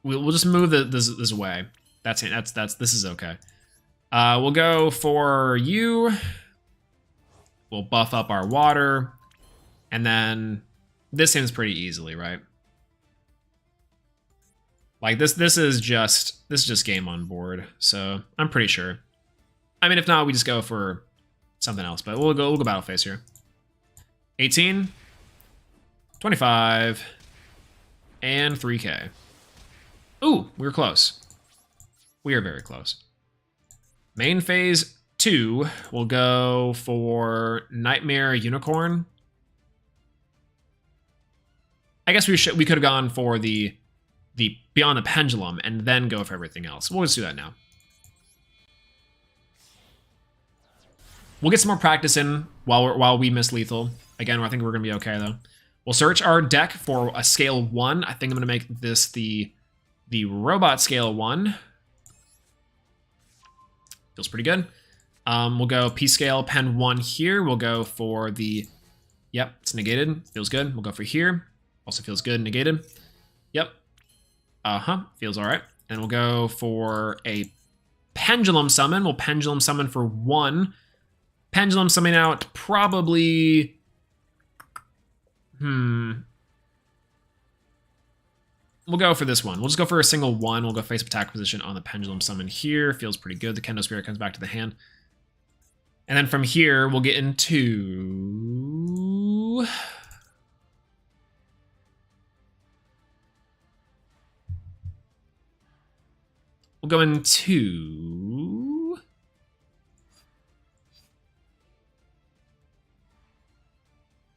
We'll just move this away. That's this is okay. We'll go for you. We'll buff up our water, and then this seems pretty easily, right? Like this is just game on board. So I'm pretty sure. I mean, if not, we just go for something else. But we'll go battle phase here. 18, 25. And 3K. Ooh, we were close. We are very close. Main phase 2, we'll go for Nightmare Unicorn. I guess we could have gone for the Beyond the Pendulum and then go for everything else. We'll just do that now. We'll get some more practice in while we miss lethal. Again, I think we're gonna be okay though. We'll search our deck for a scale 1. I think I'm gonna make this the robot scale 1. Feels pretty good. We'll go P scale pen 1 here. We'll go for the, yep, it's negated. Feels good. We'll go for here. Also feels good, negated. Yep. Feels all right. And we'll go for a pendulum summon. We'll pendulum summon for 1. Pendulum summon out probably... We'll go for this one. We'll just go for a single 1. We'll go face attack position on the pendulum summon here. Feels pretty good. The Kendo Spirit comes back to the hand. And then from here, we'll get into... We'll go into...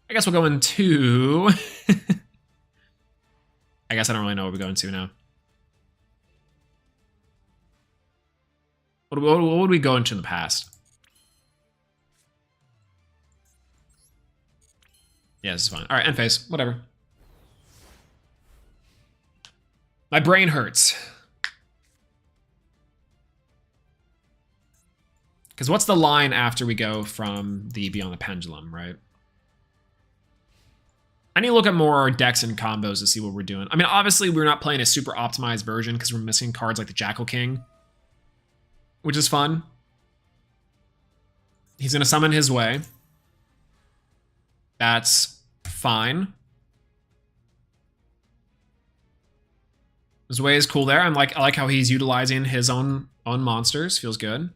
I guess we'll go into... I guess I don't really know what we're going to now. What would we go into in the past? Yeah, this is fine. All right, end phase. Whatever. My brain hurts. Because what's the line after we go from the Beyond the Pendulum, right? I need to look at more decks and combos to see what we're doing. I mean, obviously, we're not playing a super optimized version because we're missing cards like the Jackal King, which is fun. He's going to summon his way. That's fine. His way is cool there. I like how he's utilizing his own monsters. Feels good.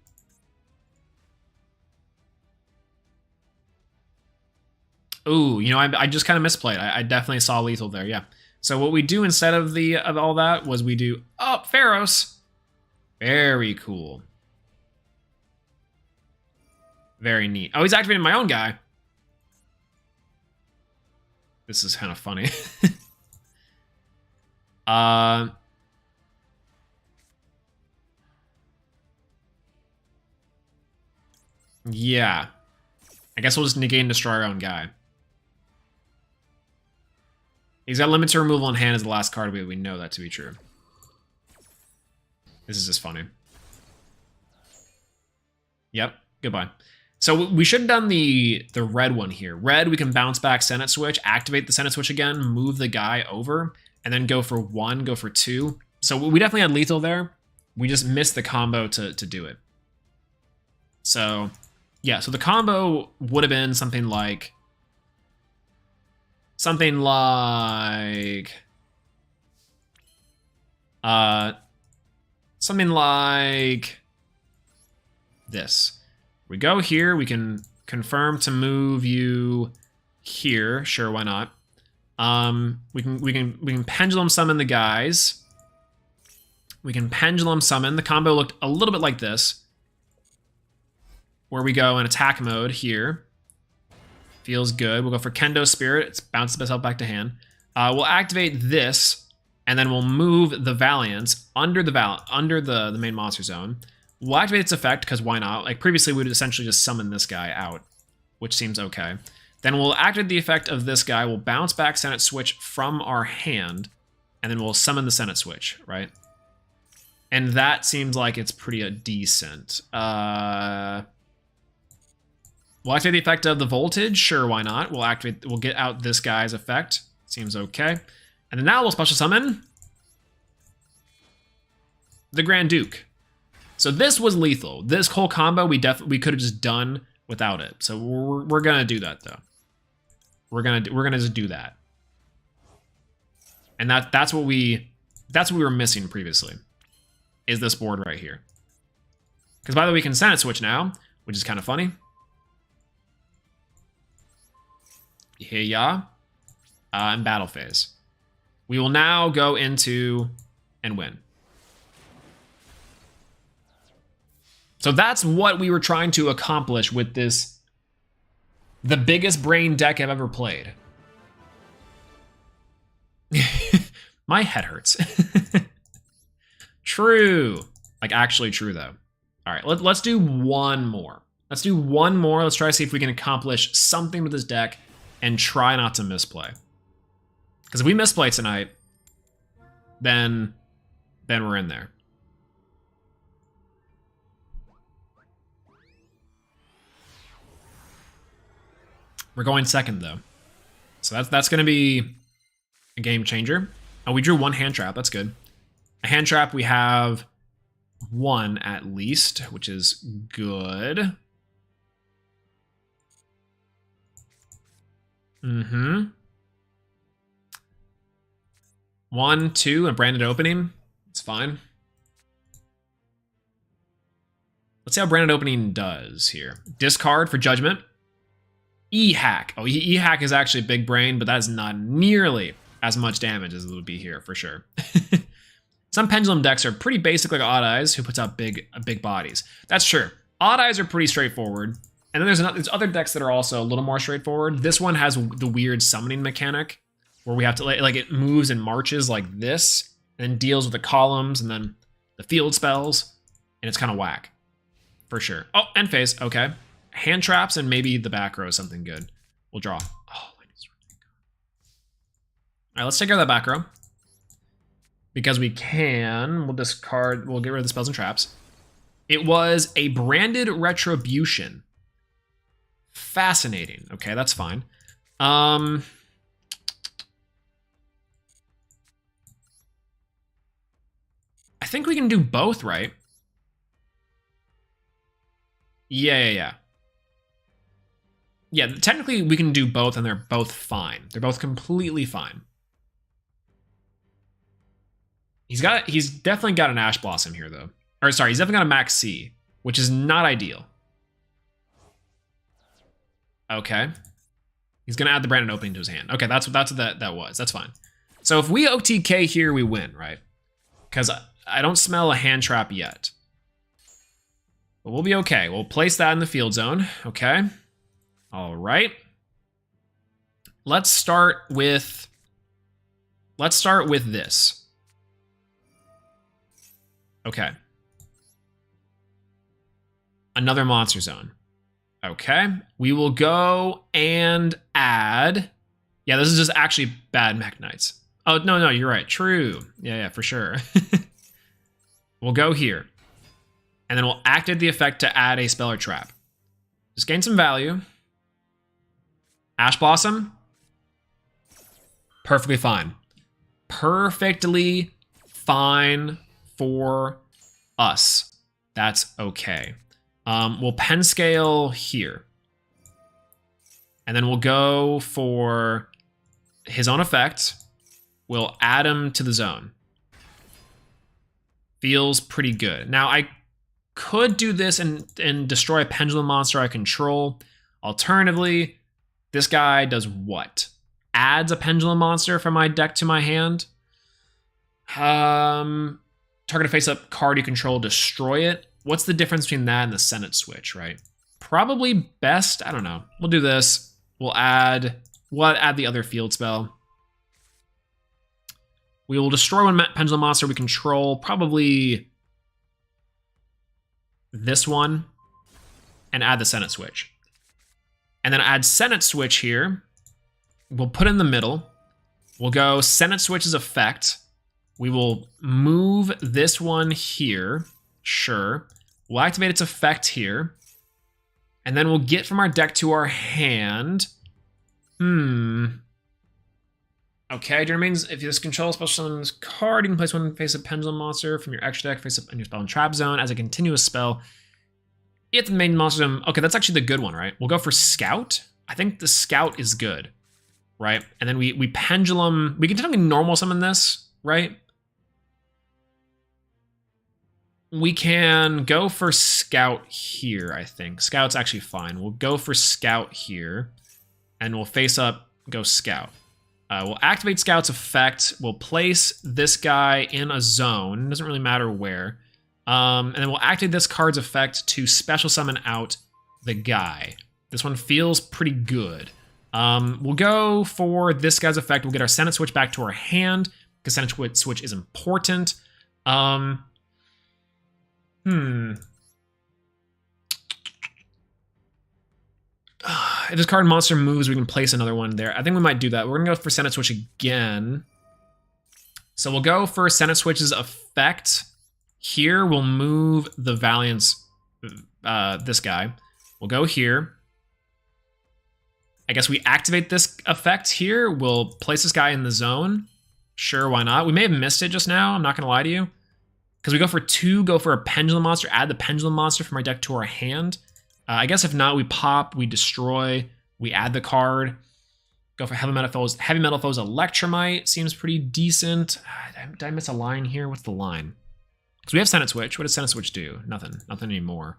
Ooh, you know, I just kind of misplayed. I definitely saw lethal there, yeah. So what we do instead of all that was we do Pharaohs. Very cool. Very neat. Oh, he's activating my own guy. This is kind of funny. Yeah. I guess we'll just negate and destroy our own guy. He's got limit to removal in hand as the last card. We know that to be true. This is just funny. Yep. Goodbye. So we should have done the red one here. Red, we can bounce back Senate Switch, activate the Senate Switch again, move the guy over, and then go for 1, go for 2. So we definitely had lethal there. We just missed the combo to do it. So, yeah. So the combo would have been something like... Something like this. We go here, we can confirm to move you here. Sure, why not? We can pendulum summon the guys. We can pendulum summon. The combo looked a little bit like this, where we go in attack mode here. Feels good. We'll go for Kendo Spirit. It's bounces itself back to hand. We'll activate this, and then we'll move the Valiants under the main monster zone. We'll activate its effect, because why not? Like previously, we would essentially just summon this guy out, which seems okay. Then we'll activate the effect of this guy. We'll bounce back Senate Switch from our hand, and then we'll summon the Senate Switch, right? And that seems like it's pretty decent. We'll activate the effect of the voltage. Sure, why not? We'll get out this guy's effect. Seems okay. And then now we'll special summon the Grand Duke. So this was lethal. This whole combo we could have just done without it. So we're gonna do that though. We're gonna just do that. And that's what we were missing previously. Is this board right here? Because by the way, we can Senate Switch now, which is kind of funny. Here ya. In battle phase. We will now go into and win. So that's what we were trying to accomplish with this. The biggest brain deck I've ever played. My head hurts. True. Like actually true though. All right, let's do one more. Let's do one more. Let's try to see if we can accomplish something with this deck and try not to misplay. Because if we misplay tonight, then we're in there. We're going second though. So that's gonna be a game changer. Oh, we drew one hand trap, that's good. A hand trap we have one at least, which is good. Mm-hmm. 1, 2, and branded opening. It's fine. Let's see how branded opening does here. Discard for judgment. E-hack. Oh, E-hack is actually big brain, but that's not nearly as much damage as it would be here for sure. Some pendulum decks are pretty basic, like Odd Eyes, who puts out big bodies. That's true. Odd Eyes are pretty straightforward. And then there's other decks that are also a little more straightforward. This one has the weird summoning mechanic where we have to, like it moves and marches like this and deals with the columns and then the field spells. And it's kind of whack. For sure. Oh, end phase. Okay. Hand traps and maybe the back row is something good. We'll draw. Oh, I need to. All right, let's take care of that back row. Because we can, we'll discard, we'll get rid of the spells and traps. It was a branded retribution. Fascinating. Okay, that's fine. I think we can do both, right? Yeah. Yeah, technically we can do both and they're both fine. They're both completely fine. He's definitely got an Ash Blossom here though. Or sorry, he's definitely got a Max C, which is not ideal. Okay. He's gonna add the branded opening to his hand. Okay, that's what that was. That's fine. So if we OTK here, we win, right? Because I don't smell a hand trap yet. But we'll be okay. We'll place that in the field zone. Okay. All right. Let's start with this. Okay. Another monster zone. Okay. We will go and add. Yeah, this is just actually bad Mech Knights. Oh, no, you're right. True. Yeah, for sure. We'll go here. And then we'll activate the effect to add a spell or trap. Just gain some value. Ash Blossom. Perfectly fine. Perfectly fine for us. That's okay. We'll pen scale here. And then we'll go for his own effect. We'll add him to the zone. Feels pretty good. Now, I could do this and destroy a pendulum monster I control. Alternatively, this guy does what? Adds a pendulum monster from my deck to my hand. Target a face-up card you control, destroy it. What's the difference between that and the Senate switch, right? Probably best, I don't know. We'll do this. We'll add the other field spell. We will destroy one pendulum monster we control, probably this one, and add the Senate switch. And then add Senate switch here. We'll put in the middle. We'll go Senate switch's effect. We will move this one here. Sure. We'll activate its effect here. And then we'll get from our deck to our hand. Okay, during remains, if you just control a special summon this card, you can place one face-up pendulum monster from your extra deck face-up in your spell and trap zone as a continuous spell. If the main monster zone, okay, that's actually the good one, right? We'll go for Scout. I think the Scout is good, right? And then we pendulum, we can technically normal summon this, right? We can go for Scout here, I think. Scout's actually fine. We'll go for Scout here, and we'll face up, go Scout. We'll activate Scout's effect. We'll place this guy in a zone. Doesn't really matter where. And then we'll activate this card's effect to special summon out the guy. This one feels pretty good. We'll go for this guy's effect. We'll get our Senate switch back to our hand because Senate switch is important. If this card monster moves, we can place another one there. I think we might do that. We're gonna go for Senate switch again. So we'll go for Senate switch's effect. Here we'll move the Valiant's, this guy. We'll go here. I guess we activate this effect here. We'll place this guy in the zone. Sure, why not? We may have missed it just now. I'm not gonna lie to you. Because we go for 2, go for a pendulum monster, add the pendulum monster from our deck to our hand. I guess if not, we pop, we destroy, we add the card. Go for Heavy Metal Foes. Heavy Metal Foes Electromite seems pretty decent. Did I miss a line here? What's the line? Because we have Senate Switch. What does Senate Switch do? Nothing. Nothing anymore.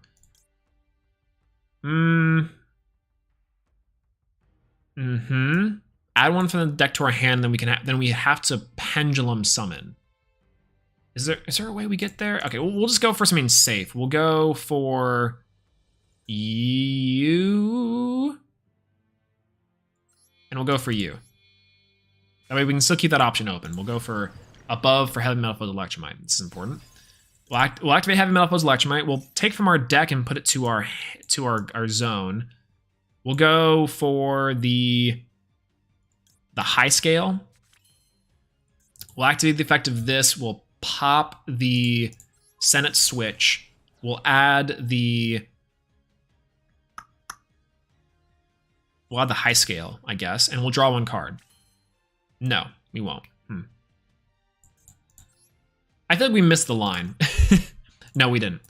Add one from the deck to our hand, then we can. Then we have to Pendulum Summon. Is there a way we get there? Okay, we'll just go for something safe. We'll go for you. And we'll go for you. That way we can still keep that option open. We'll go for above for Heavy Metal Fuzz Electromite. This is important. We'll activate Heavy Metal Fuzz Electromite. We'll take from our deck and put it to our zone. We'll go for the high scale. We'll activate the effect of this. We'll pop the Senate switch. We'll add the high scale, I guess, and we'll draw one card. No, we won't. I feel like we missed the line. No, we didn't.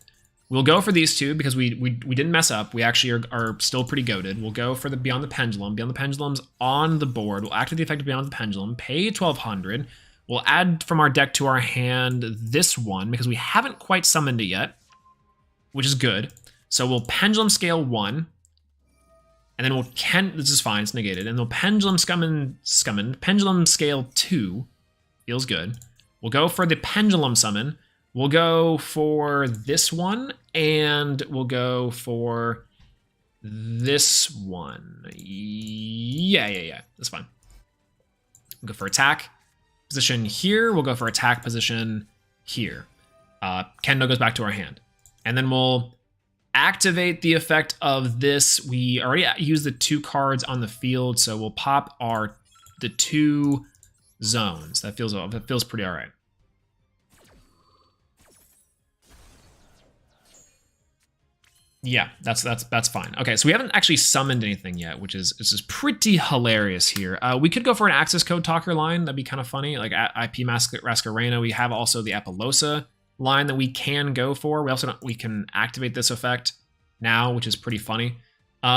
We'll go for these two because we didn't mess up. We actually are still pretty goated. We'll go for the Beyond the Pendulum. Beyond the Pendulum's on the board. We'll activate the effect of Beyond the Pendulum, pay 1,200. We'll add from our deck to our hand this one because we haven't quite summoned it yet, which is good. So we'll Pendulum Scale 1, and then we'll this is fine, it's negated, and we'll Pendulum Pendulum Scale 2, feels good. We'll go for the Pendulum Summon. We'll go for this one, and we'll go for this one. Yeah, that's fine. We'll go for attack position here. We'll go for attack position here. Kendo goes back to our hand. And then we'll activate the effect of this. We already used the 2 cards on the field, so we'll pop the 2 zones. That feels pretty all right. Yeah, that's fine. Okay, so we haven't actually summoned anything yet, which is pretty hilarious here. We could go for an access code talker line. That'd be kind of funny. Like IP Masquerena. We have also the Apollosa line that we can go for. We can activate this effect now, which is pretty funny. We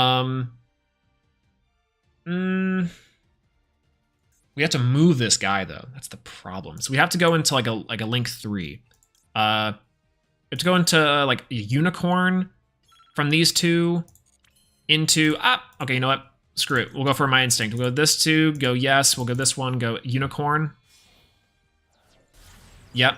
have to move this guy though. That's the problem. So we have to go into like a link 3. We have to go into like a unicorn. From these 2 into, okay, you know what? Screw it. We'll go for my instinct. We'll go this 2, go yes. We'll go this one, go unicorn. Yep.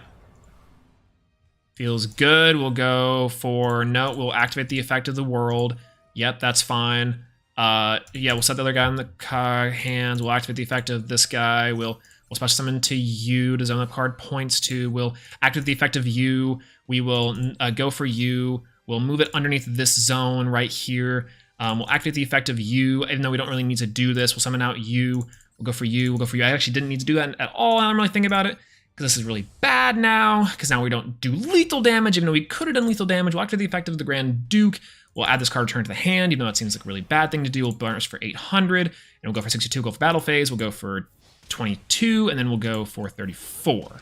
Feels good. We'll go for, no, we'll activate the effect of the world. Yep, that's fine. Yeah, we'll set the other guy on the hands. We'll activate the effect of this guy. We'll special summon to you to zone the card points to. We'll activate the effect of you. We will go for you. We'll move it underneath this zone right here. We'll activate the effect of you, even though we don't really need to do this. We'll summon out you. We'll go for you. We'll go for you. I actually didn't need to do that at all. I don't really think about it because this is really bad now because now we don't do lethal damage, even though we could have done lethal damage. We'll activate the effect of the Grand Duke. We'll add this card return to the hand, even though it seems like a really bad thing to do. We'll bonus for 800, and we'll go for 62. We'll go for battle phase. We'll go for 22, and then we'll go for 34.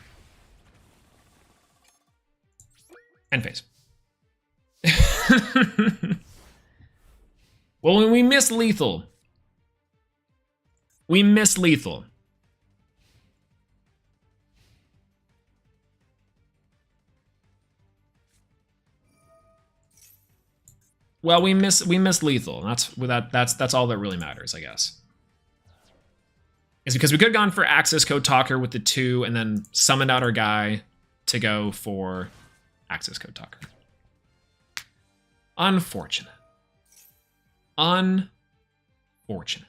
End phase. Well, we miss lethal. We miss lethal. Well, we miss lethal. That's all that really matters, I guess. Is because we could have gone for access code talker with the 2 and then summoned out our guy to go for access code talker. Unfortunate. Unfortunate.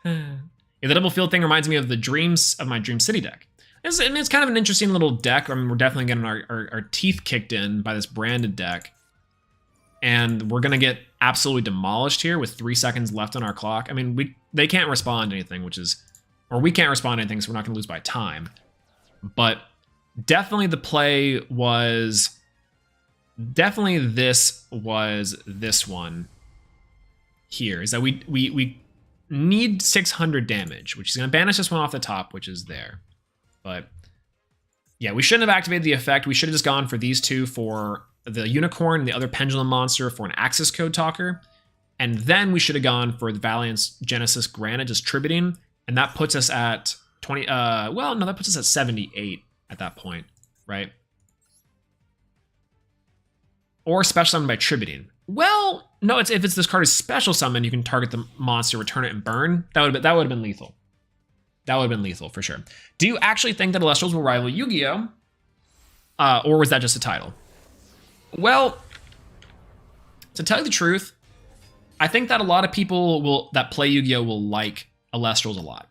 Yeah, the double field thing reminds me of my Dream City deck. It's kind of an interesting little deck. I mean, we're definitely getting our teeth kicked in by this branded deck. And we're going to get absolutely demolished here with 3 seconds left on our clock. I mean, they can't respond to anything, or we can't respond to anything, so we're not going to lose by time. But definitely the play was... Definitely this was this one here, is that we need 600 damage, which is going to banish this one off the top, which is there. But yeah, we shouldn't have activated the effect. We should have just gone for these 2 for the unicorn and the other pendulum monster for an access code talker. And then we should have gone for the Valiant's Genesis Granite, just tributing. And that puts us at 20, well, no, that puts us at 78 at that point, right? Or special summon by tributing. Well, no, if it's this card is special summon, you can target the monster, return it, and burn. That would have been lethal. That would have been lethal for sure. Do you actually think that Elestrals will rival Yu-Gi-Oh? Or was that just a title? Well, to tell you the truth, I think that a lot of people that play Yu-Gi-Oh will like Elestrals a lot.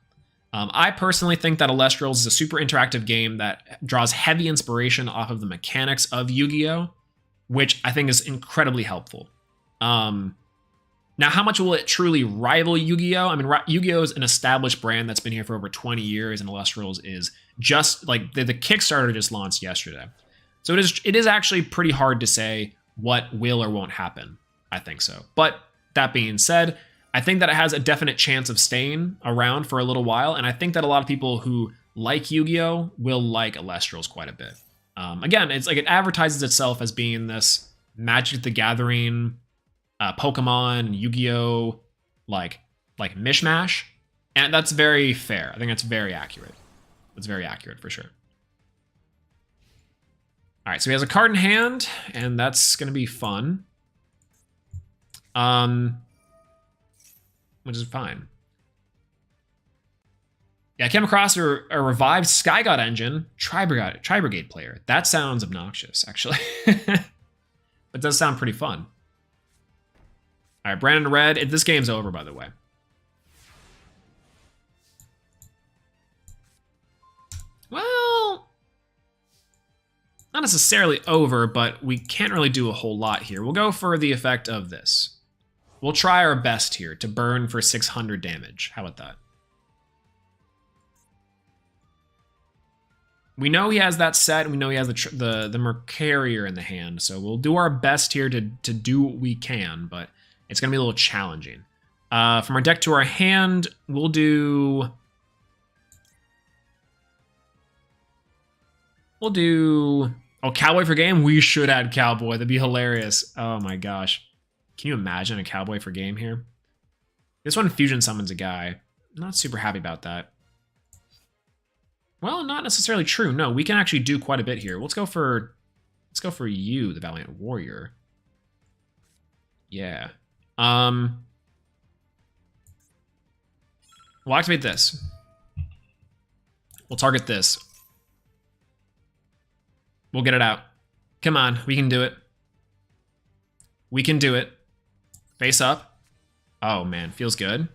I personally think that Elestrals is a super interactive game that draws heavy inspiration off of the mechanics of Yu-Gi-Oh, which I think is incredibly helpful. Now, how much will it truly rival Yu-Gi-Oh? I mean, Yu-Gi-Oh is an established brand that's been here for over 20 years, and Elestrals is just like the Kickstarter just launched yesterday. So it is actually pretty hard to say what will or won't happen. I think so. But that being said, I think that it has a definite chance of staying around for a little while, and I think that a lot of people who like Yu-Gi-Oh will like Elestrals quite a bit. Again, it's like it advertises itself as being this Magic the Gathering, Pokemon, Yu-Gi-Oh, like mishmash, and that's very fair. I think that's very accurate. That's very accurate for sure. All right, so he has a card in hand, and that's gonna be fun. Which is fine. Yeah, I came across a revived Sky God engine Tri-Brigade player. That sounds obnoxious, actually. But it does sound pretty fun. All right, Brandon Red. This game's over, by the way. Well, not necessarily over, but we can't really do a whole lot here. We'll go for the effect of this. We'll try our best here to burn for 600 damage. How about that? We know he has that set, and we know he has the Mercurier in the hand, so we'll do our best here to do what we can, but it's going to be a little challenging. From our deck to our hand, we'll do... Oh, Cowboy for game? We should add Cowboy. That'd be hilarious. Oh my gosh. Can you imagine a Cowboy for game here? This one fusion summons a guy. I'm not super happy about that. Well, not necessarily true. No, we can actually do quite a bit here. Let's go for you, the Valiant Warrior. Yeah. We'll activate this. We'll target this. We'll get it out. Come on, we can do it. We can do it. Face up. Oh man, feels good.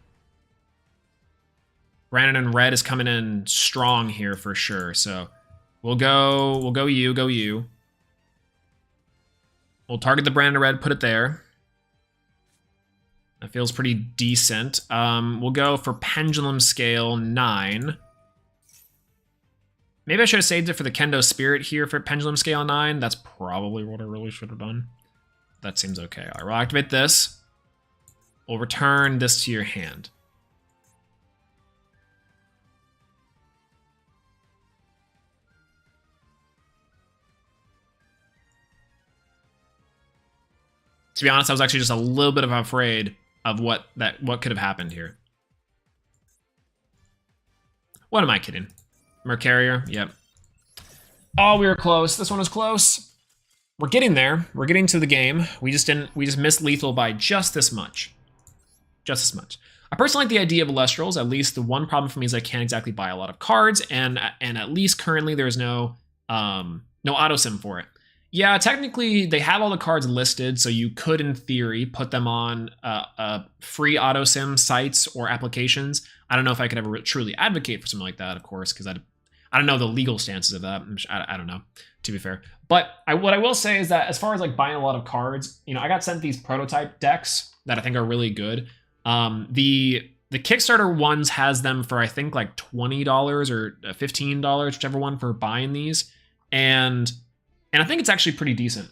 Brandon and Red is coming in strong here for sure. So we'll go you. We'll target the Brandon Red, put it there. That feels pretty decent. We'll go for Pendulum Scale 9. Maybe I should have saved it for the Kendo Spirit here for Pendulum Scale 9. That's probably what I really should have done. That seems okay. All right, we'll activate this. We'll return this to your hand. To be honest, I was actually just a little bit afraid of what could have happened here. What am I kidding? Mercurier, yep. Oh, we were close. This one was close. We're getting there. We're getting to the game. We just missed lethal by just this much. Just this much. I personally like the idea of Elestrals. At least the one problem for me is I can't exactly buy a lot of cards, and at least currently there's no auto sim for it. Yeah, technically they have all the cards listed, so you could, in theory, put them on free auto sim sites or applications. I don't know if I could ever truly advocate for something like that, of course, because I don't know the legal stances of that. I don't know, to be fair. But what I will say is that as far as like buying a lot of cards, you know, I got sent these prototype decks that I think are really good. The Kickstarter ones has them for I think like $20 or $15, whichever one, for buying these, and I think it's actually pretty decent.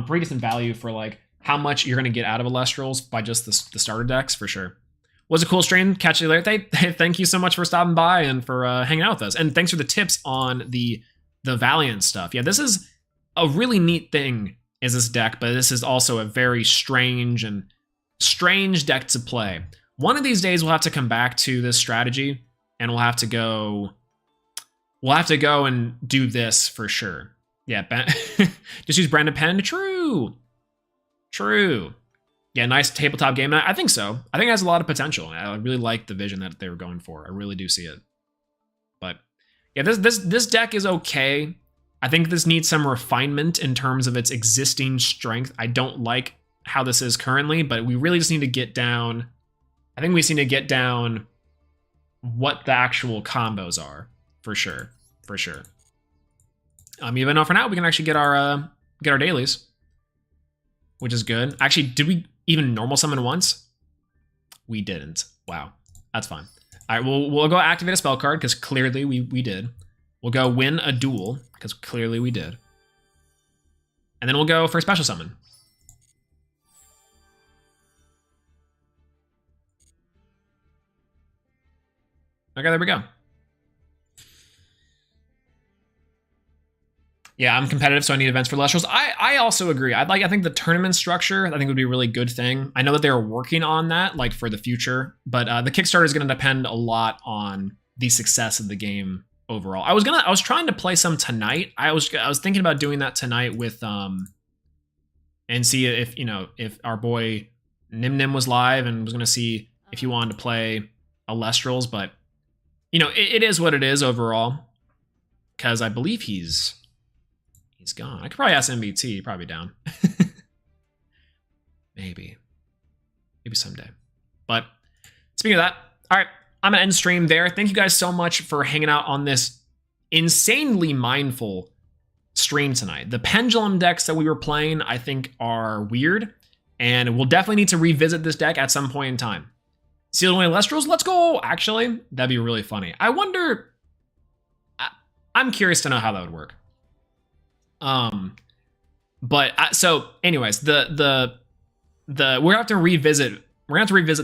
Pretty decent value for like how much you're gonna get out of Elestrals by just the starter decks for sure. Was a cool stream. Catch you later. Thank you so much for stopping by and for hanging out with us. And thanks for the tips on the Valiant stuff. Yeah, this is a really neat thing, is this deck, but this is also a very strange deck to play. One of these days we'll have to come back to this strategy and we'll have to go and do this for sure. Yeah, just use Brandon Pen. True. Yeah, nice tabletop game. And I think so. I think it has a lot of potential. I really like the vision that they were going for. I really do see it. But yeah, this deck is okay. I think this needs some refinement in terms of its existing strength. I don't like how this is currently, but we really just need to get down. I think we just need to get down what the actual combos are, for sure. For sure. Even though for now we can actually get our dailies, which is good. Actually, did we even normal summon once? We didn't. Wow, that's fine. All right, we'll go activate a spell card because clearly we did. We'll go win a duel because clearly we did. And then we'll go for a special summon. Okay, there we go. Yeah, I'm competitive, so I need events for Lestrals. I also agree. I think the tournament structure, I think would be a really good thing. I know that they're working on that, like for the future, but the Kickstarter is going to depend a lot on the success of the game overall. I was trying to play some tonight. I was thinking about doing that tonight with and see if our boy Nim was live and was going to see if he wanted to play a Lestrals, but it is what it is overall, because I believe he's gone. I could probably ask MBT, probably down. Maybe someday. But speaking of that, all right, I'm gonna end stream there. Thank you guys so much for hanging out on this insanely mindful stream tonight. The pendulum decks that we were playing, I think, are weird, and we'll definitely need to revisit this deck at some point in time. Sealed Away Lestrals, let's go! Actually, that'd be really funny. I wonder. I'm curious to know how that would work. So anyways, we're gonna have to revisit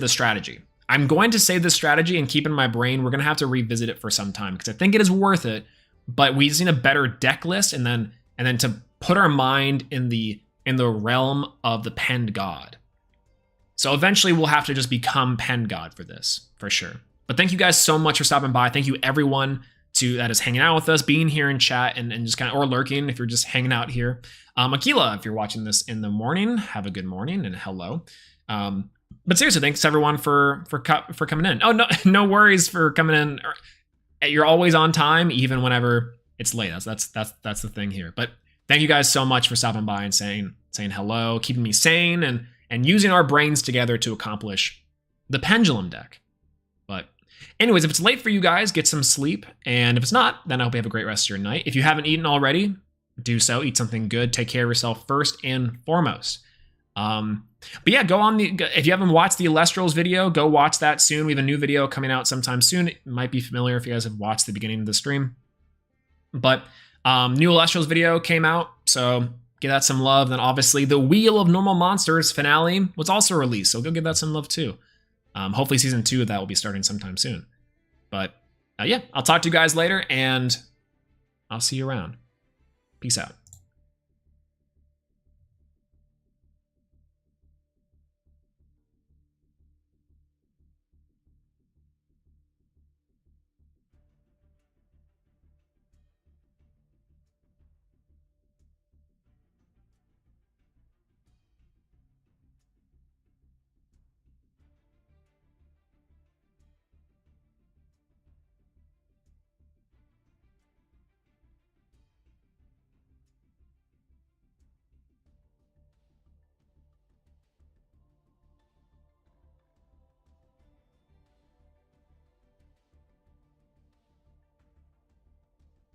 the strategy. I'm going to save this strategy and keep it in my brain. We're gonna have to revisit it for some time because I think it is worth it, but we just need a better deck list and then to put our mind in the realm of the PEND God. So eventually we'll have to just become PEND God for this, for sure. But thank you guys so much for stopping by. Thank you everyone that is hanging out with us, being here in chat and just kind of, or lurking if you're just hanging out here. Akila, if you're watching this in the morning, have a good morning and hello. But seriously, thanks everyone for coming in. Oh, no worries for coming in. You're always on time, even whenever it's late. That's the thing here. But thank you guys so much for stopping by and saying hello, keeping me sane and using our brains together to accomplish the pendulum deck. But anyways, if it's late for you guys, get some sleep. And if it's not, then I hope you have a great rest of your night. If you haven't eaten already, do so. Eat something good. Take care of yourself first and foremost. But yeah, if you haven't watched the Lestrals video, go watch that soon. We have a new video coming out sometime soon. It might be familiar if you guys have watched the beginning of the stream. But new Lestrals video came out, so give that some love. Then obviously the Wheel of Normal Monsters finale was also released, so go give that some love too. Hopefully season 2 of that will be starting sometime soon. But yeah, I'll talk to you guys later, and I'll see you around. Peace out.